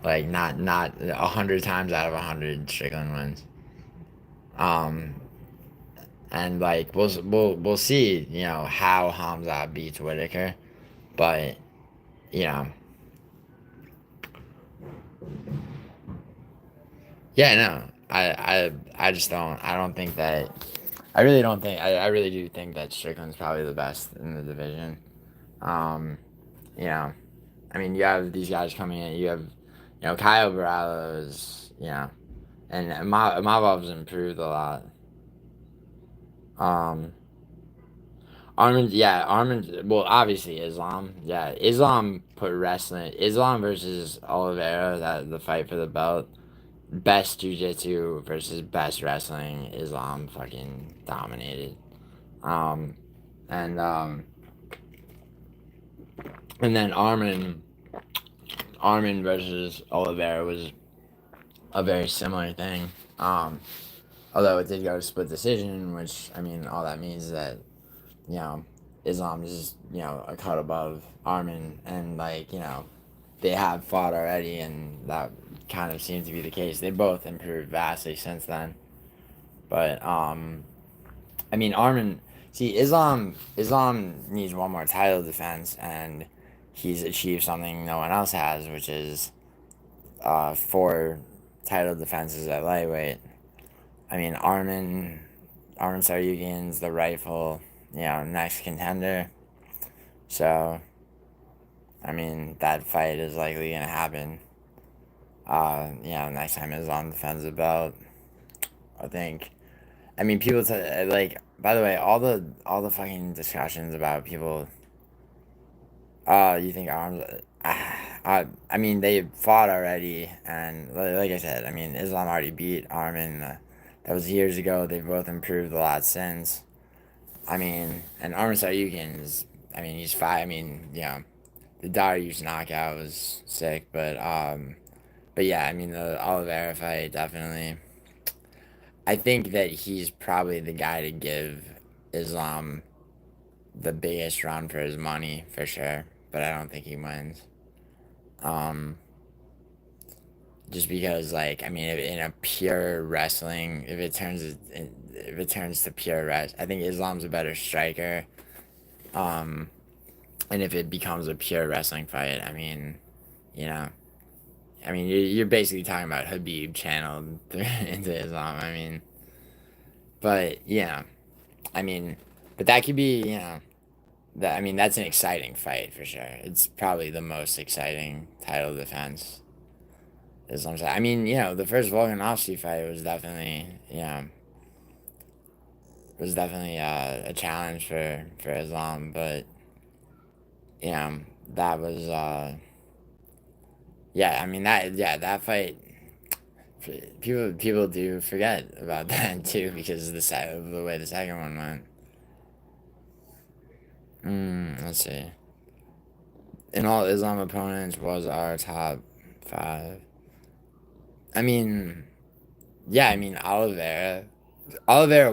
Like, not 100 times out of 100 Strickland wins. And like we'll see, how Hamzat beats Whitaker, but yeah, no, I just don't. I don't think that. I really don't think. I really do think that Strickland's probably the best in the division. I mean, you have these guys coming in. You have, Kyle Barallo's, and Mavov's improved a lot. Armin. Well, obviously Islam. Yeah, Islam put wrestling. Islam versus Oliveira, the fight for the belt. Best jiu-jitsu versus best wrestling. Islam fucking dominated. And then Armin versus Oliveira was a very similar thing. Although it did go to split decision, which, I mean, all that means is that, Islam is, a cut above Armin, and like, they have fought already, and that kind of seems to be the case. They both improved vastly since then. But I mean, Armin. See, Islam needs one more title defense, and he's achieved something no one else has, which is 4 title defenses at lightweight. I mean, Armin Saryugin's the rightful, next contender. So, I mean, that fight is likely gonna happen. Next time Islam defends the belt, I think. I mean, people like. By the way, all the fucking discussions about people. You think arms? I mean, they fought already, and like I said, I mean, Islam already beat Armin. That was years ago. They've both improved a lot since. I mean, and Armin Saryugin's. I mean, he's fine. I mean, the Dariush knockout was sick, but yeah, I mean, the Oliveira fight definitely. I think that he's probably the guy to give Islam the biggest run for his money for sure, but I don't think he wins. Just because, like, I mean, in a pure wrestling, if it turns to pure rest, I think Islam's a better striker. And if it becomes a pure wrestling fight, I mean, you're basically talking about Habib channeled into Islam. I mean, but I mean, but that could be, that's an exciting fight for sure. It's probably the most exciting title defense. Islam side. I mean, the first Volkanovski fight was definitely, a challenge for Islam, but that was that fight. People do forget about that too because of the way the second one went. Let's see. And all Islam opponents was our top 5. I mean, Oliveira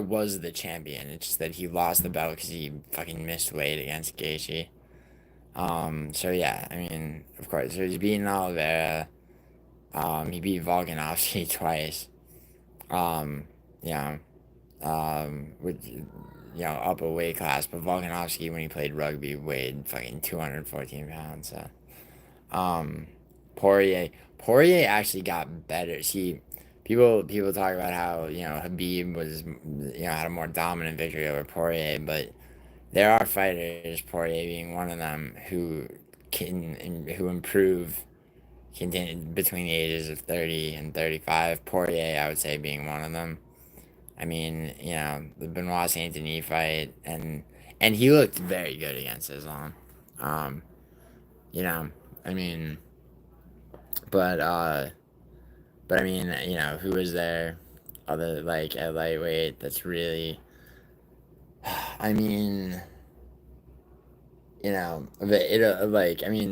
was the champion. It's just that he lost the belt because he fucking missed weight against Gaethje. So yeah, I mean, of course, so he's beating Oliveira. He beat Volkanovski twice. With up a weight class, but Volkanovski when he played rugby weighed fucking 214 pounds. So, Poirier actually got better. See, people talk about how Habib was had a more dominant victory over Poirier, but there are fighters, Poirier being one of them, who improve between the ages of 30 and 35. Poirier, I would say, being one of them. I mean, the Benoit Saint Denis fight, and he looked very good against Islam. I mean, but I mean, who was there, other like at lightweight? That's really, I mean,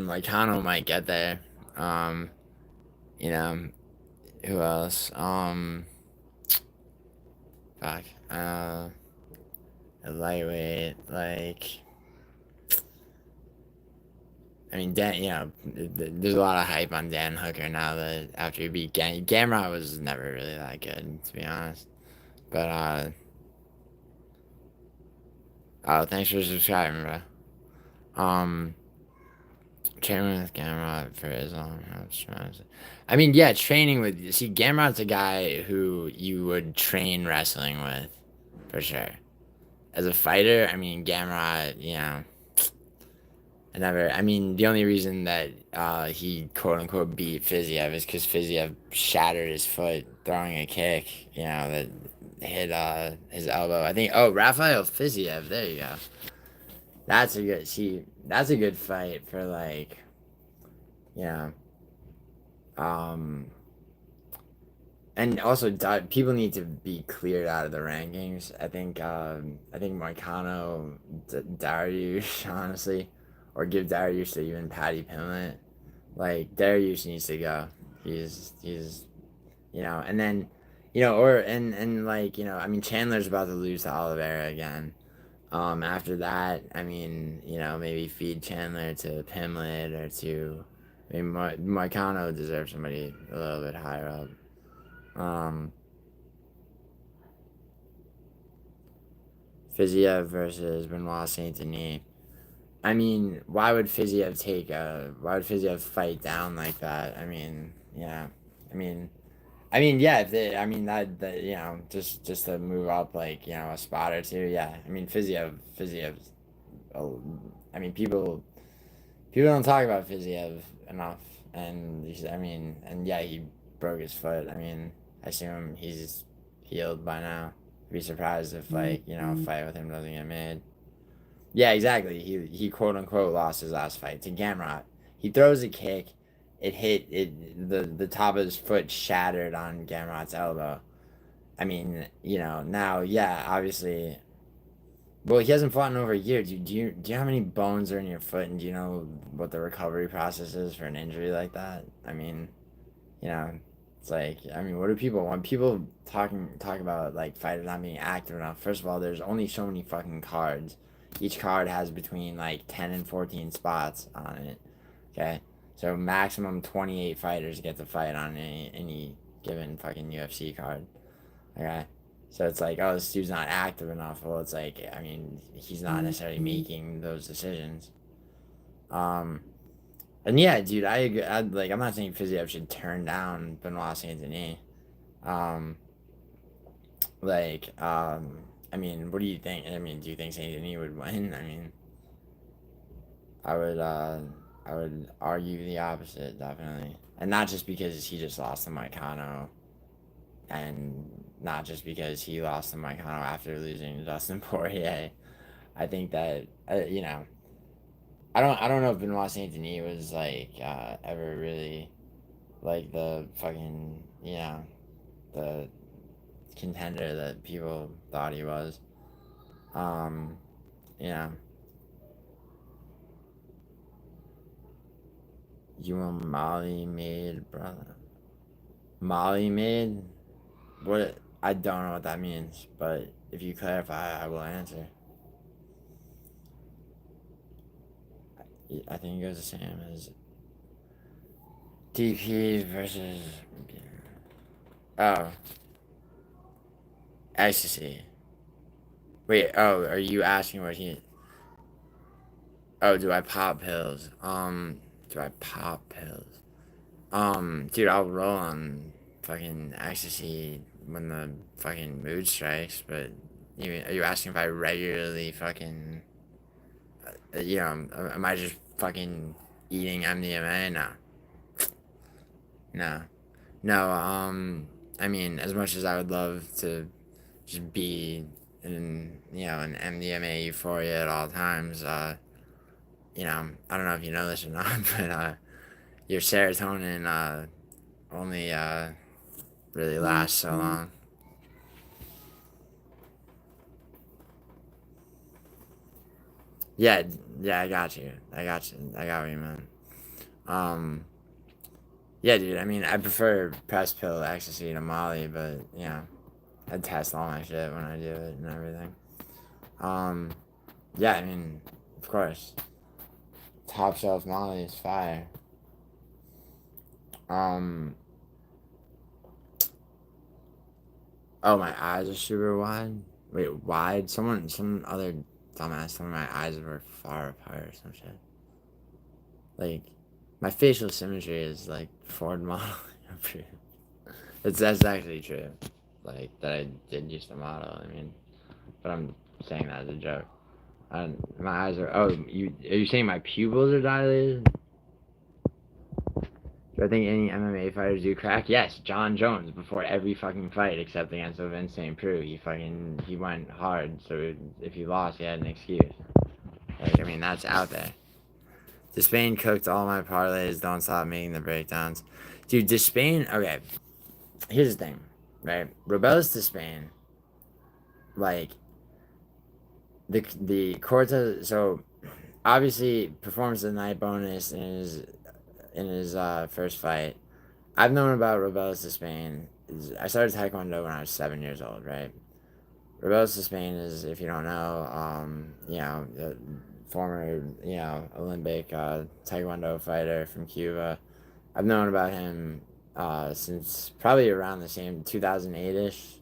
like Kano might get there. Who else? Fuck. A lightweight, like. I mean, there's a lot of hype on Dan Hooker now that after he beat Gamrot was never really that good, to be honest. But, thanks for subscribing, bro. Training with Gamrot for Islam. I mean, yeah, Gamrot's a guy who you would train wrestling with, for sure. As a fighter, I mean, Gamrot, the only reason that he quote-unquote beat Fiziev is because Fiziev shattered his foot throwing a kick, that hit his elbow. I think, Rafael Fiziev, there you go. That's a good fight for, like, and also people need to be cleared out of the rankings. I think Moicano, Dariush, honestly, or give Dariush to even Paddy Pimlet. Like, Dariush needs to go. He's and then, Chandler's about to lose to Oliveira again. After that, I mean, you know, maybe feed Chandler to Pimlet or to. I mean, Moicano deserves somebody a little bit higher up. Fiziev versus Benoit Saint Denis. I mean, why would Fiziev fight down like that? I mean, yeah. Yeah, if they, I mean that you know, just to move up like, you know, a spot or two, yeah. I mean, Fiziev's, I mean, people don't talk about Fiziev enough, and and yeah, he broke his foot. I mean, I assume he's healed by now. I'd be surprised if like, you know, a fight with him doesn't get made. Yeah, exactly. He quote unquote lost his last fight to Gamrot. He throws a kick, it hit it the top of his foot shattered on Gamrot's elbow. I mean, you know, now yeah, obviously. Well, he hasn't fought in over a year. Do you know how many bones are in your foot, and do you know what the recovery process is for an injury like that? I mean, you know, it's like, I mean, what do people want? People talk about like fighters not being active enough. First of all, there's only so many fucking cards. Each card has between like 10 and 14 spots on it. Okay, so maximum 28 fighters get to fight on any given fucking UFC card. Okay. So it's like, oh, this dude's not active enough. Well, it's like, I mean, he's not necessarily making those decisions. Um, and yeah, dude, I agree. I'm not saying Fiziev should turn down Benoit Saint Denis. Um, I mean, what do you think? I mean, do you think Saint Denis would win? I mean, I would, uh, I would argue the opposite, definitely, and not just because he just lost to Moicano, and not just because he lost to Moicano after losing to Dustin Poirier. I think that you know, I don't know if Benoit Saint Denis was like ever really like the fucking, you know, the contender that people thought he was. Um, you know, you a Molly made brother. Molly made? What? I don't know what that means, but if you clarify, I will answer. I think it goes the same as DP versus. Oh, ecstasy. Wait. Oh, are you asking what he? Oh, do I pop pills? Do I pop pills? Dude, I'll roll on fucking ecstasy when the fucking mood strikes. But are you asking if I regularly fucking, you know, am I just fucking eating MDMA? No, no, no. I mean, as much as I would love to just be in, you know, an MDMA euphoria at all times, you know, I don't know if you know this or not, but your serotonin only really lasts so long. Yeah, yeah, I got you. I got you. I got what you meant. Um, yeah, dude. I mean, I prefer press pill ecstasy to Molly, but you know, I test all my shit when I do it and everything. Um, yeah, I mean, of course, top shelf Molly is fire. Um, oh, my eyes are super wide. Wait, wide? Some other dumbass told me my eyes were far apart or some shit. Like, my facial symmetry is like Ford model. That's actually true. Like, that I did use to model. I mean, but I'm saying that as a joke. My eyes are. Oh, are you saying my pupils are dilated? Do I think any MMA fighters do crack? Yes, John Jones before every fucking fight except against Vince St. Preux. He went hard. So if he lost, he had an excuse. Like, I mean, that's out there. Despain cooked all my parlays. Don't stop making the breakdowns. Dude, Despain. Okay, here's the thing, right? Rebels Despain. Like, the Cortez. So, obviously, performance of the night bonus in his first fight. I've known about Rebels Despain. I started Taekwondo when I was 7 years old, right? Roberto Spain is, if you don't know, former, Olympic Taekwondo fighter from Cuba. I've known about him since probably around the same 2008-ish,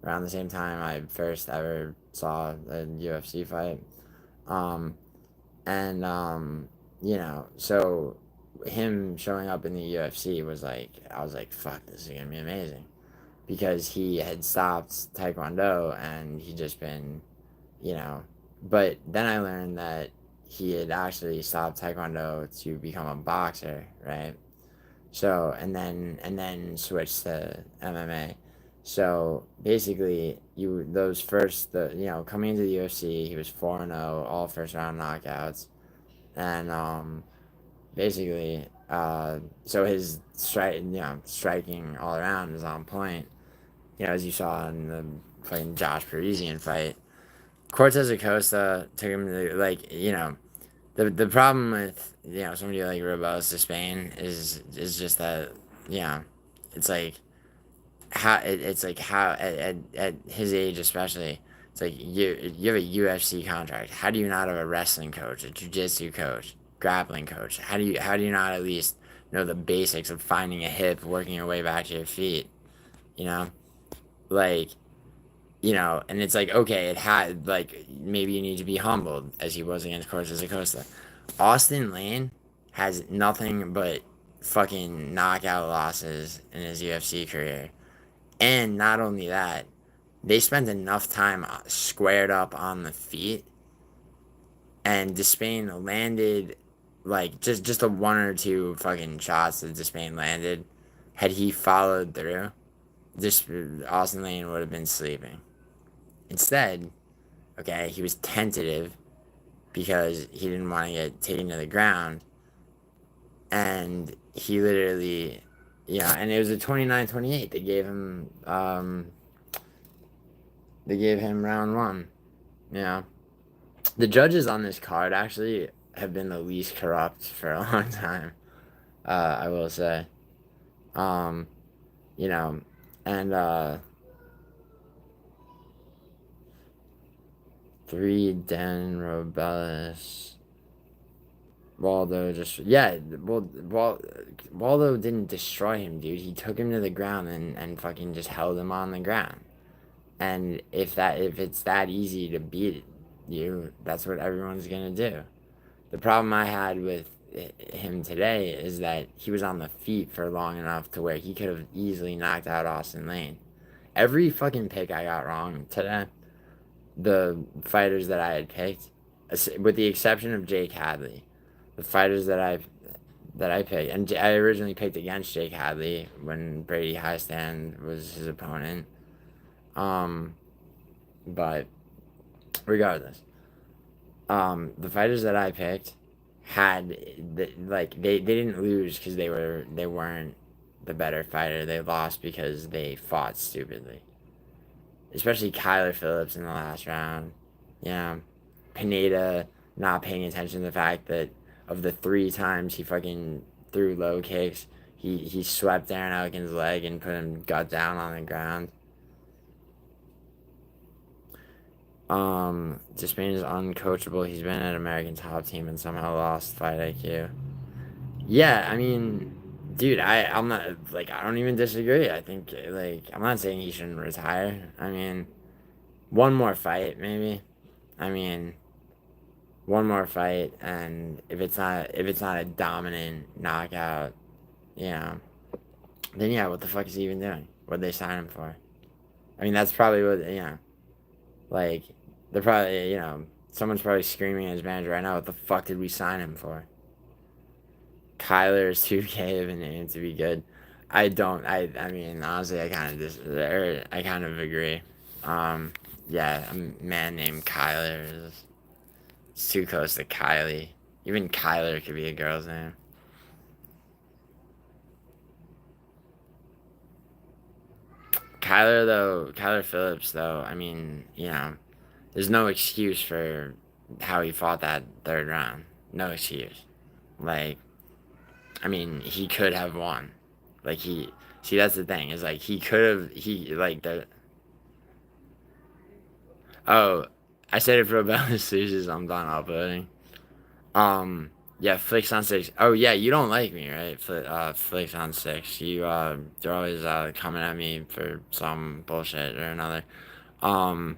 around the same time I first ever saw a UFC fight. Um, so him showing up in the UFC was like, I was like, fuck, this is gonna be amazing. Because he had stopped Taekwondo and he just been, you know, but then I learned that he had actually stopped Taekwondo to become a boxer, right? So and then switched to MMA. So basically, coming into the UFC, he was 4-0, all first round knockouts, and basically, so his striking all around is on point. As you saw in the fucking Josh Parisian fight, Cortez Acosta took him to the problem with somebody like Ribos to Spain is just that you know it's like how at his age especially, it's like you have a UFC contract. How do you not have a wrestling coach, a jiu-jitsu coach, grappling coach? How do you not at least know the basics of finding a hip, working your way back to your feet? You know, like and it's like, okay, it had like maybe you need to be humbled as he was against Cortez Acosta. Austin Lane has nothing but fucking knockout losses in his UFC career. And not only that, they spent enough time squared up on the feet, and Despain landed like just a one or two fucking shots that Despain landed. Had he followed through, this Austin Lane would have been sleeping. Instead, okay, he was tentative because he didn't want to get taken to the ground, and he literally, and it was a 29-28. They gave him round one. The judges on this card actually have been the least corrupt for a long time. I will say. Um, and 3 Dan Robelis. Waldo Waldo didn't destroy him, dude. He took him to the ground and fucking just held him on the ground. And if it's that easy to beat you, that's what everyone's gonna do. The problem I had with him today is that he was on the feet for long enough to where he could have easily knocked out Austin Lane. Every fucking pick I got wrong today, the fighters that I had picked, with the exception of Jake Hadley, the fighters that I picked, and I originally picked against Jake Hadley when Brady Highstand was his opponent. But regardless, the fighters that I picked they didn't lose because they weren't the better fighter. They lost because they fought stupidly. Especially Kyler Phillips in the last round. Pineda not paying attention to the fact that of the 3 times he fucking threw low kicks, he swept Aaron Elkin's leg and put him gut down on the ground. Despain is uncoachable. He's been at American Top Team and somehow lost fight IQ. Yeah, I mean, dude, I'm not I don't even disagree. I think I'm not saying he shouldn't retire. I mean, one more fight maybe. I mean, one more fight, and if it's not a dominant knockout, then yeah, what the fuck is he even doing? What'd they sign him for? I mean, that's probably what they're probably someone's probably screaming at his manager right now. What the fuck did we sign him for? Kyler is 2K of a name to be good. I don't. I mean, honestly, I kind of agree. Yeah, a man named Kyler is too close to Kylie. Even Kyler could be a girl's name. Kyler Phillips, though, I mean, there's no excuse for how he fought that 3rd round. No excuse. I mean, he could have won. See, that's the thing, is he could have, Oh, I said if Robellis loses, I'm done uploading. Yeah, Flicks on 6. Oh, yeah, you don't like me, right? Flicks on 6. You're always, coming at me for some bullshit or another. Um,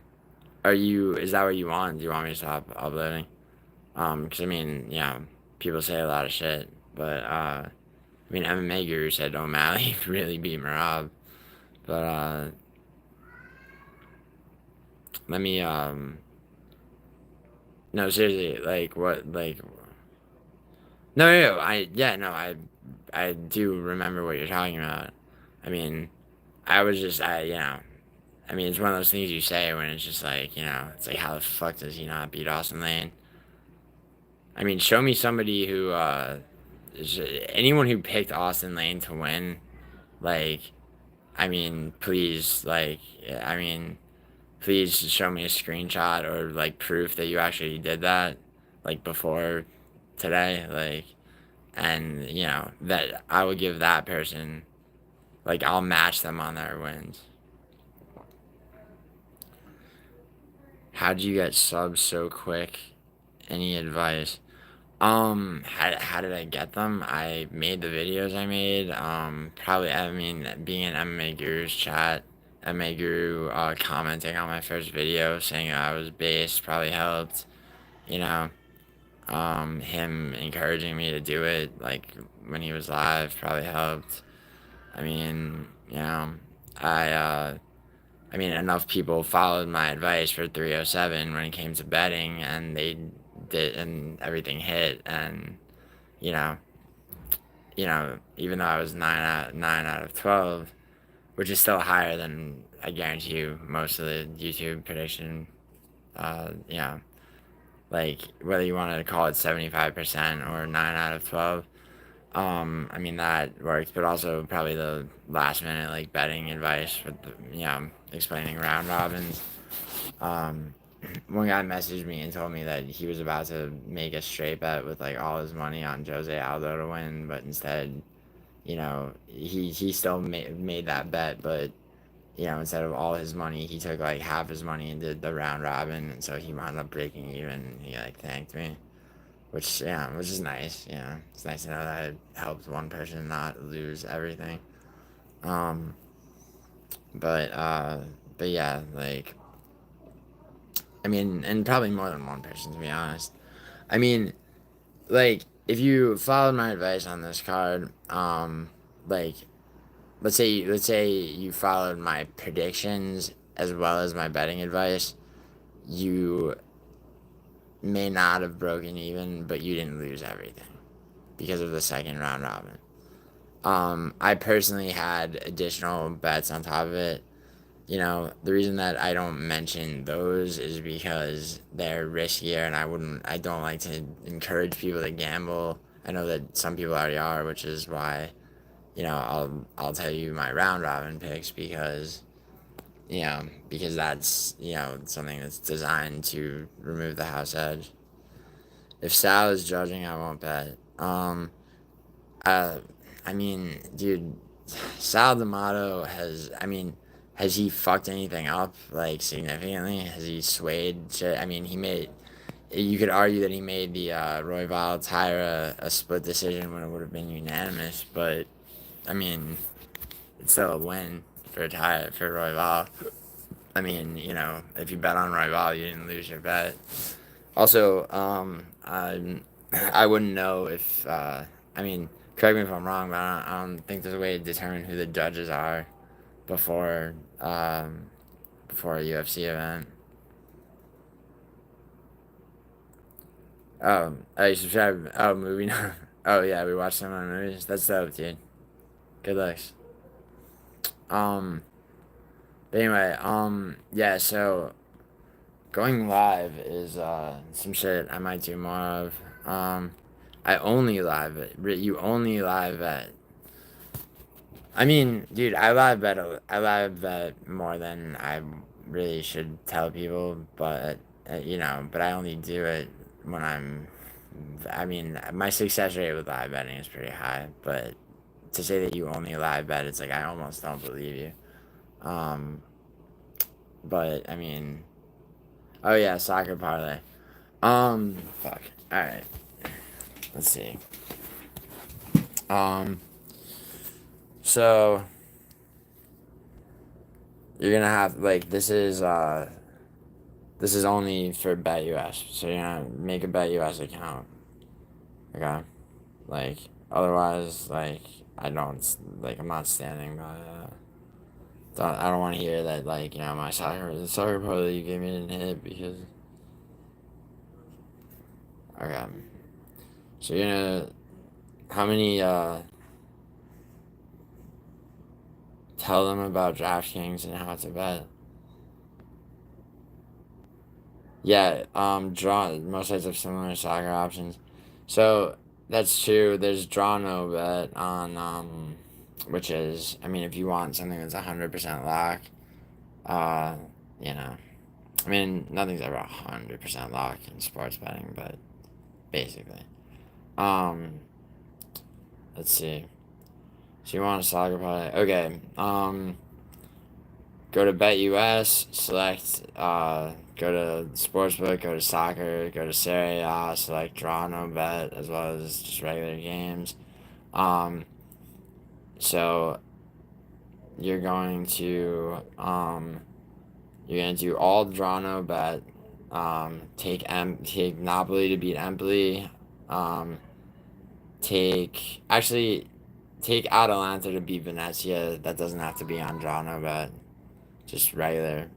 is that what you want? Do you want me to stop uploading? Because, I mean, people say a lot of shit, but, I mean, MMA Guru said O'Malley really beat Marab, but, let me, no, seriously, like, what, like, no, I do remember what you're talking about. I mean, I mean, it's one of those things you say when it's just like, it's like, how the fuck does he not beat Austin Lane? I mean, show me somebody who, anyone who picked Austin Lane to win, like, I mean, please, like, I mean, please show me a screenshot or, like, proof that you actually did that, like, before today, like, and, that I would give that person, like, I'll match them on their wins. How'd you get subs so quick? Any advice? How did I get them? I made the videos I made. Probably, I mean, being in MMA Guru's chat, MMA Guru, commenting on my first video saying I was based probably helped, you know. Him encouraging me to do it, like, when he was live probably helped. I mean, I mean, enough people followed my advice for 307 when it came to betting, and they did, and everything hit, and you know, even though I was 9 out of 12, which is still higher than I guarantee you most of the YouTube prediction, like whether you wanted to call it 75% or 9 out of 12. I mean that worked, but also probably the last minute like betting advice for explaining round robins. One guy messaged me and told me that he was about to make a straight bet with like all his money on Jose Aldo to win, but instead, he still made that bet, but instead of all his money, he took like half his money and did the round robin, and so he wound up breaking even. He like thanked me. Which is nice. It's nice to know that it helped one person not lose everything. Um, but yeah, like, I mean, and probably more than one person to be honest. I mean, like, if you followed my advice on this card, like, let's say you followed my predictions as well as my betting advice, you may not have broken even, but you didn't lose everything because of the second round robin. I personally had additional bets on top of it. The reason that I don't mention those is because they're riskier, and I don't like to encourage people to gamble. I know that some people already are, which is why, I'll tell you my round robin picks because that's, something that's designed to remove the house edge. If Sal is judging, I won't bet. I mean, dude, Sal D'Amato has he fucked anything up, like, significantly? Has he swayed shit? I mean, you could argue that he made the Royval Tyra a split decision when it would have been unanimous, but, I mean, it's still a win for Royval. I mean, if you bet on Royval, you didn't lose your bet. Also, I wouldn't know if, I mean, correct me if I'm wrong, but I don't think there's a way to determine who the judges are before a UFC event. Oh, you subscribe. Oh, movie. Oh yeah, we watched some of the movies. That's dope, dude. Good looks. But anyway, yeah. So going live is some shit I might do more of. I only live it. You only live at. I mean, dude, I live bet more than I really should tell people, but but I only do it when I'm. I mean, my success rate with live betting is pretty high, but to say that you only live bet, it's like I almost don't believe you. But I mean, Oh yeah, soccer parlay. Fuck. All right. Let's see. So you're gonna have like this is only for BetUS. So you're gonna make a BetUS account. Okay. Like otherwise, like I don't like I'm not standing by. I don't want to hear that like my soccer parlay you gave me didn't hit because. Okay. So you're gonna how many tell them about DraftKings and how to bet. Yeah, draw most sites have similar soccer options. So that's true. There's draw no bet on which is I mean if you want something that's 100% lock, uh, you know. I mean nothing's ever 100% lock in sports betting, but basically. Um let's see. So you want a soccer parlay? Okay. Go to BetUS, select, go to Sportsbook, go to Soccer, go to Serie A, select Draw No Bet, as well as just regular games. So you're going to, do all Draw No Bet, take Napoli to beat Empoli, take Atalanta to beat Venezia. That doesn't have to be on Draw No Bet, just regular.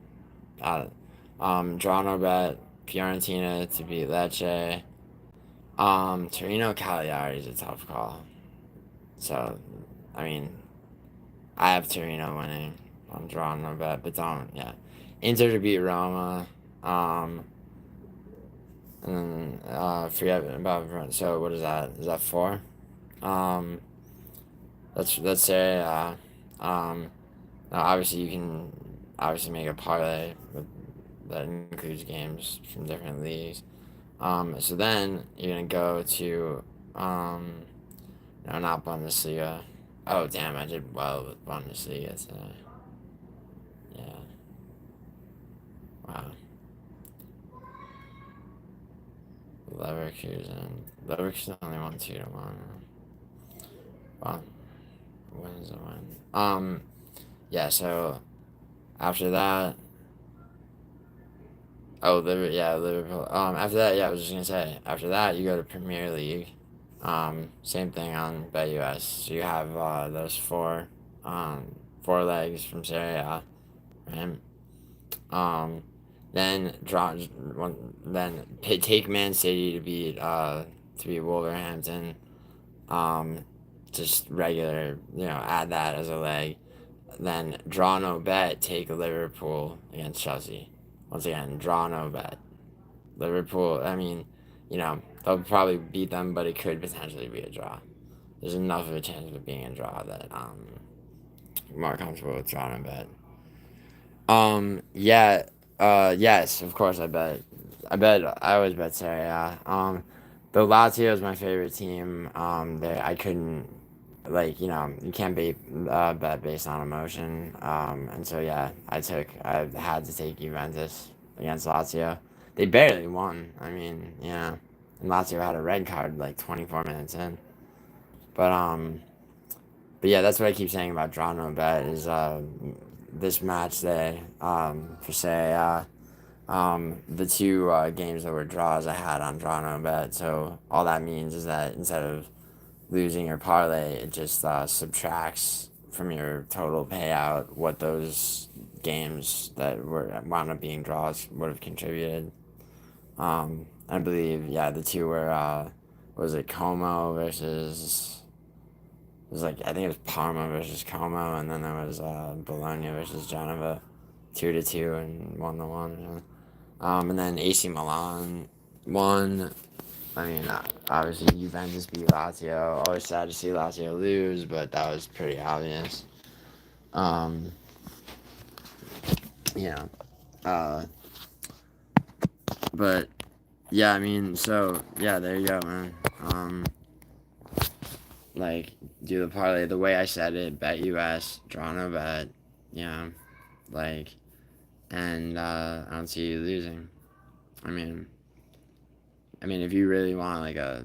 Draw no bet, Fiorentina to beat Lecce. Torino Cagliari is a tough call. So, I mean, I have Torino winning. I'm drawing no bet, but don't, yeah. Inter to beat Roma. And then, forget about, so what is that? Is that 4? Let's say, now obviously you can make a parlay that includes games from different leagues. So then you're gonna go to no, not Bundesliga. Oh damn, I did well with Bundesliga today. Yeah. Wow. Leverkusen only won 2 to 1. Wow. Win is a win. Yeah. So after that. Oh, Liverpool. After that, yeah, I was just gonna say. After that, you go to Premier League. Same thing on BetUS. So you have those 4 legs from Serie A, right? Then take Man City to beat Wolverhampton. Just regular, add that as a leg. Then draw no bet, take Liverpool against Chelsea. Once again, draw no bet. Liverpool, I mean, they'll probably beat them, but it could potentially be a draw. There's enough of a chance of it being a draw that I'm more comfortable with draw no bet. Yeah, yes, of course I bet. I always bet Serie A. The Lazio is my favorite team. I couldn't, like, you can't bet based on emotion. And so, yeah, I had to take Juventus against Lazio. They barely won. I mean, and Lazio had a red card like 24 minutes in. But yeah, that's what I keep saying about draw no bet is this match day for say the 2 games that were draws I had on draw no bet. So all that means is that instead of losing your parlay, it just subtracts from your total payout what those games that wound up being draws would have contributed. I believe the 2 were was it Como versus. It was like I think it was Parma versus Como, and then there was Bologna versus Genova, 2-2 and 1-1. And then AC Milan won. I mean, obviously Juventus beat Lazio. Always sad to see Lazio lose, but that was pretty obvious. Yeah. But yeah, I mean, so yeah, there you go, man. Like, do the parlay the way I said it, BetUS, draw no bet, like, and I don't see you losing. I mean, if you really want like a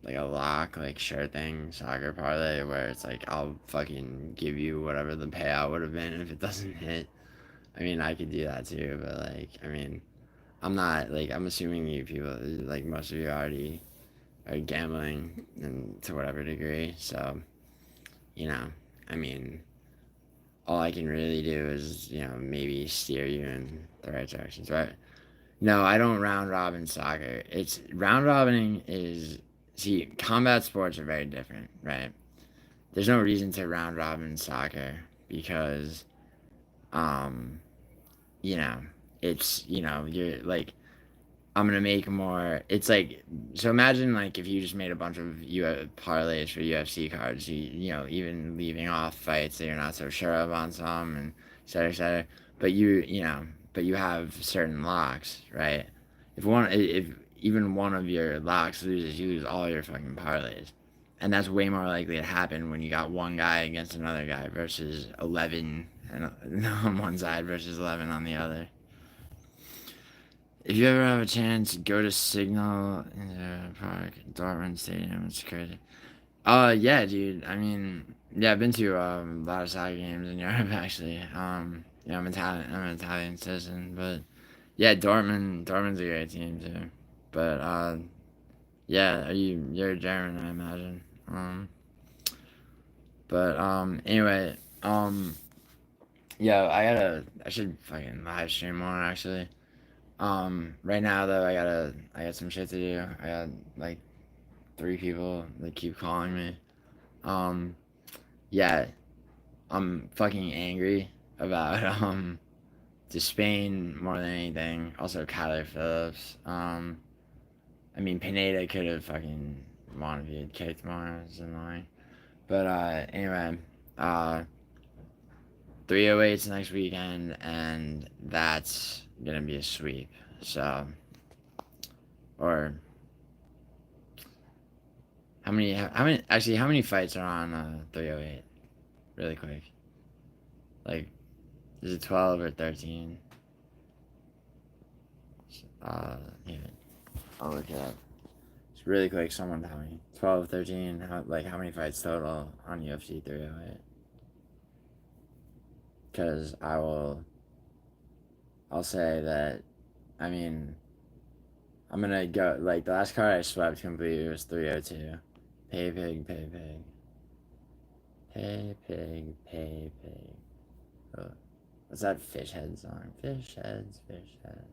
lock, like sure thing soccer parlay where it's like I'll fucking give you whatever the payout would have been if it doesn't hit. I mean, I could do that too, but like, I mean, I'm not like I'm assuming you people like most of you already are gambling and to whatever degree. So, you know, I mean, all I can really do is maybe steer you in the right directions, right? No, I don't round robin soccer. It's round robining is see combat sports are very different, right? There's no reason to round robin soccer because, um, you know, it's you're like I'm gonna make more. It's like so. Imagine like if you just made a bunch of parlays for UFC cards. Even leaving off fights that you're not so sure of on some and et cetera, et cetera. But but you have certain locks, right? If even one of your locks loses, you lose all your fucking parlays, and that's way more likely to happen when you got one guy against another guy versus 11 and on one side versus 11 on the other. If you ever have a chance, go to Signal Park, Dortmund Stadium. It's crazy. Yeah, dude. I mean, yeah, I've been to a lot of soccer games in Europe actually. I'm Italian. I'm an Italian citizen, but yeah, Dortmund's a great team too. But yeah, you're German, I imagine. But anyway, yeah, I should fucking live stream more actually. Right now though, I got some shit to do. I got like 3 people that keep calling me. Um, yeah, I'm fucking angry about to Spain more than anything. Also, Kyler Phillips. I mean, Pineda could have fucking won if he had kicked more. It's annoying. But anyway, 308's next weekend, and that's gonna be a sweep. So, or how many fights are on 308? Really quick. Like, is it 12 or 13? Yeah, I'll look it up. Just really quick, someone tell me. 12, 13, how many fights total on UFC 308? Because I'll say that, I mean, I'm gonna go, like, the last card I swept completely was 302. Pay pig, pay pig. Pay pig, pay pig. Oh, what's that fish head song? Fish heads, fish heads.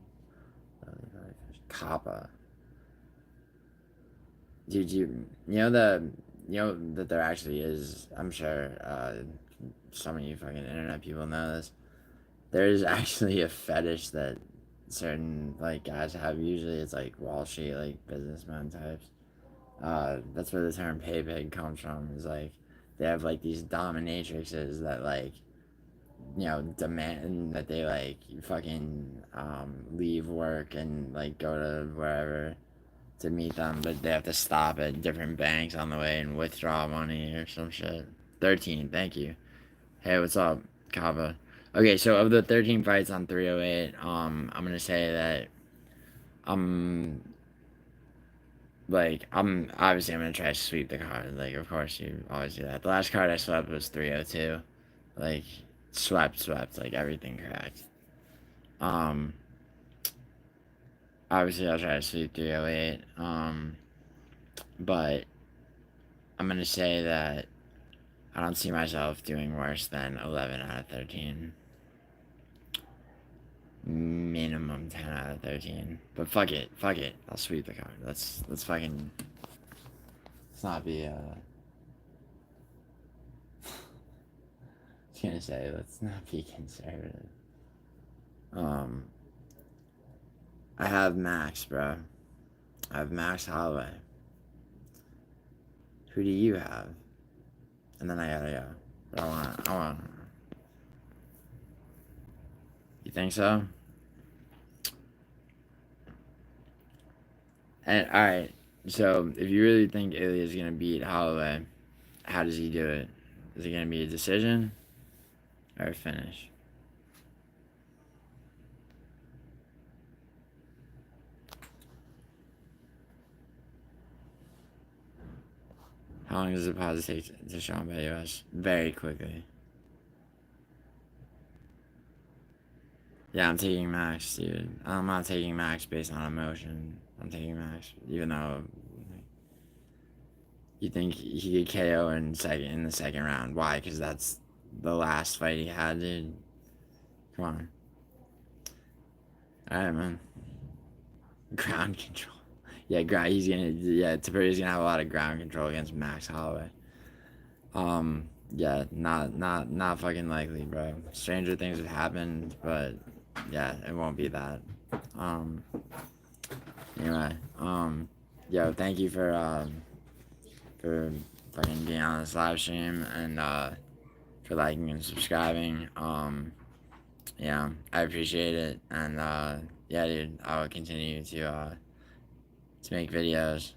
Kappa. Dude, you know that there actually is, I'm sure some of you fucking internet people know this. There is actually a fetish that certain like guys have. Usually it's like Wall Street, like businessmen types. That's where the term pay pig comes from. Is like they have like these dominatrixes that like demand that they like fucking leave work and like go to wherever to meet them, but they have to stop at different banks on the way and withdraw money or some shit. 13, thank you. Hey, what's up, Kava? Okay, so of the 13 fights on 308, I'm gonna say that I'm obviously I'm gonna try to sweep the card. Like, of course you always do that. The last card I swept was 302. Like, swept, like everything correct. Obviously I'll try to sweep 308. But I'm gonna say that I don't see myself doing worse than 11 out of 13. Minimum 10 out of 13. But fuck it. I'll sweep the card. Let's fucking... Let's not be, I was gonna say, let's not be conservative. I have Max, bro. I have Max Holloway. Who do you have? And then I gotta go. But I want. You think so? And alright, so if you really think Ilya's gonna beat Holloway, how does he do it? Is it gonna be a decision or a finish? How long does it pause take to show on by US? Very quickly. Yeah, I'm taking Max, dude. I'm not taking Max based on emotion. I'm taking Max, even though you think he could KO in the second round. Why? Because that's the last fight he had, dude. Come on. All right, man. Ground control. Yeah, Pereira's gonna have a lot of ground control against Max Holloway. Yeah, not fucking likely, bro. Stranger things have happened, but yeah, it won't be that. Anyway, yo, thank you for fucking being on this live stream and for liking and subscribing. Yeah, I appreciate it, and yeah, dude, I will continue to make videos.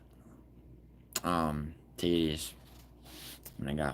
Take it easy. I'm gonna go.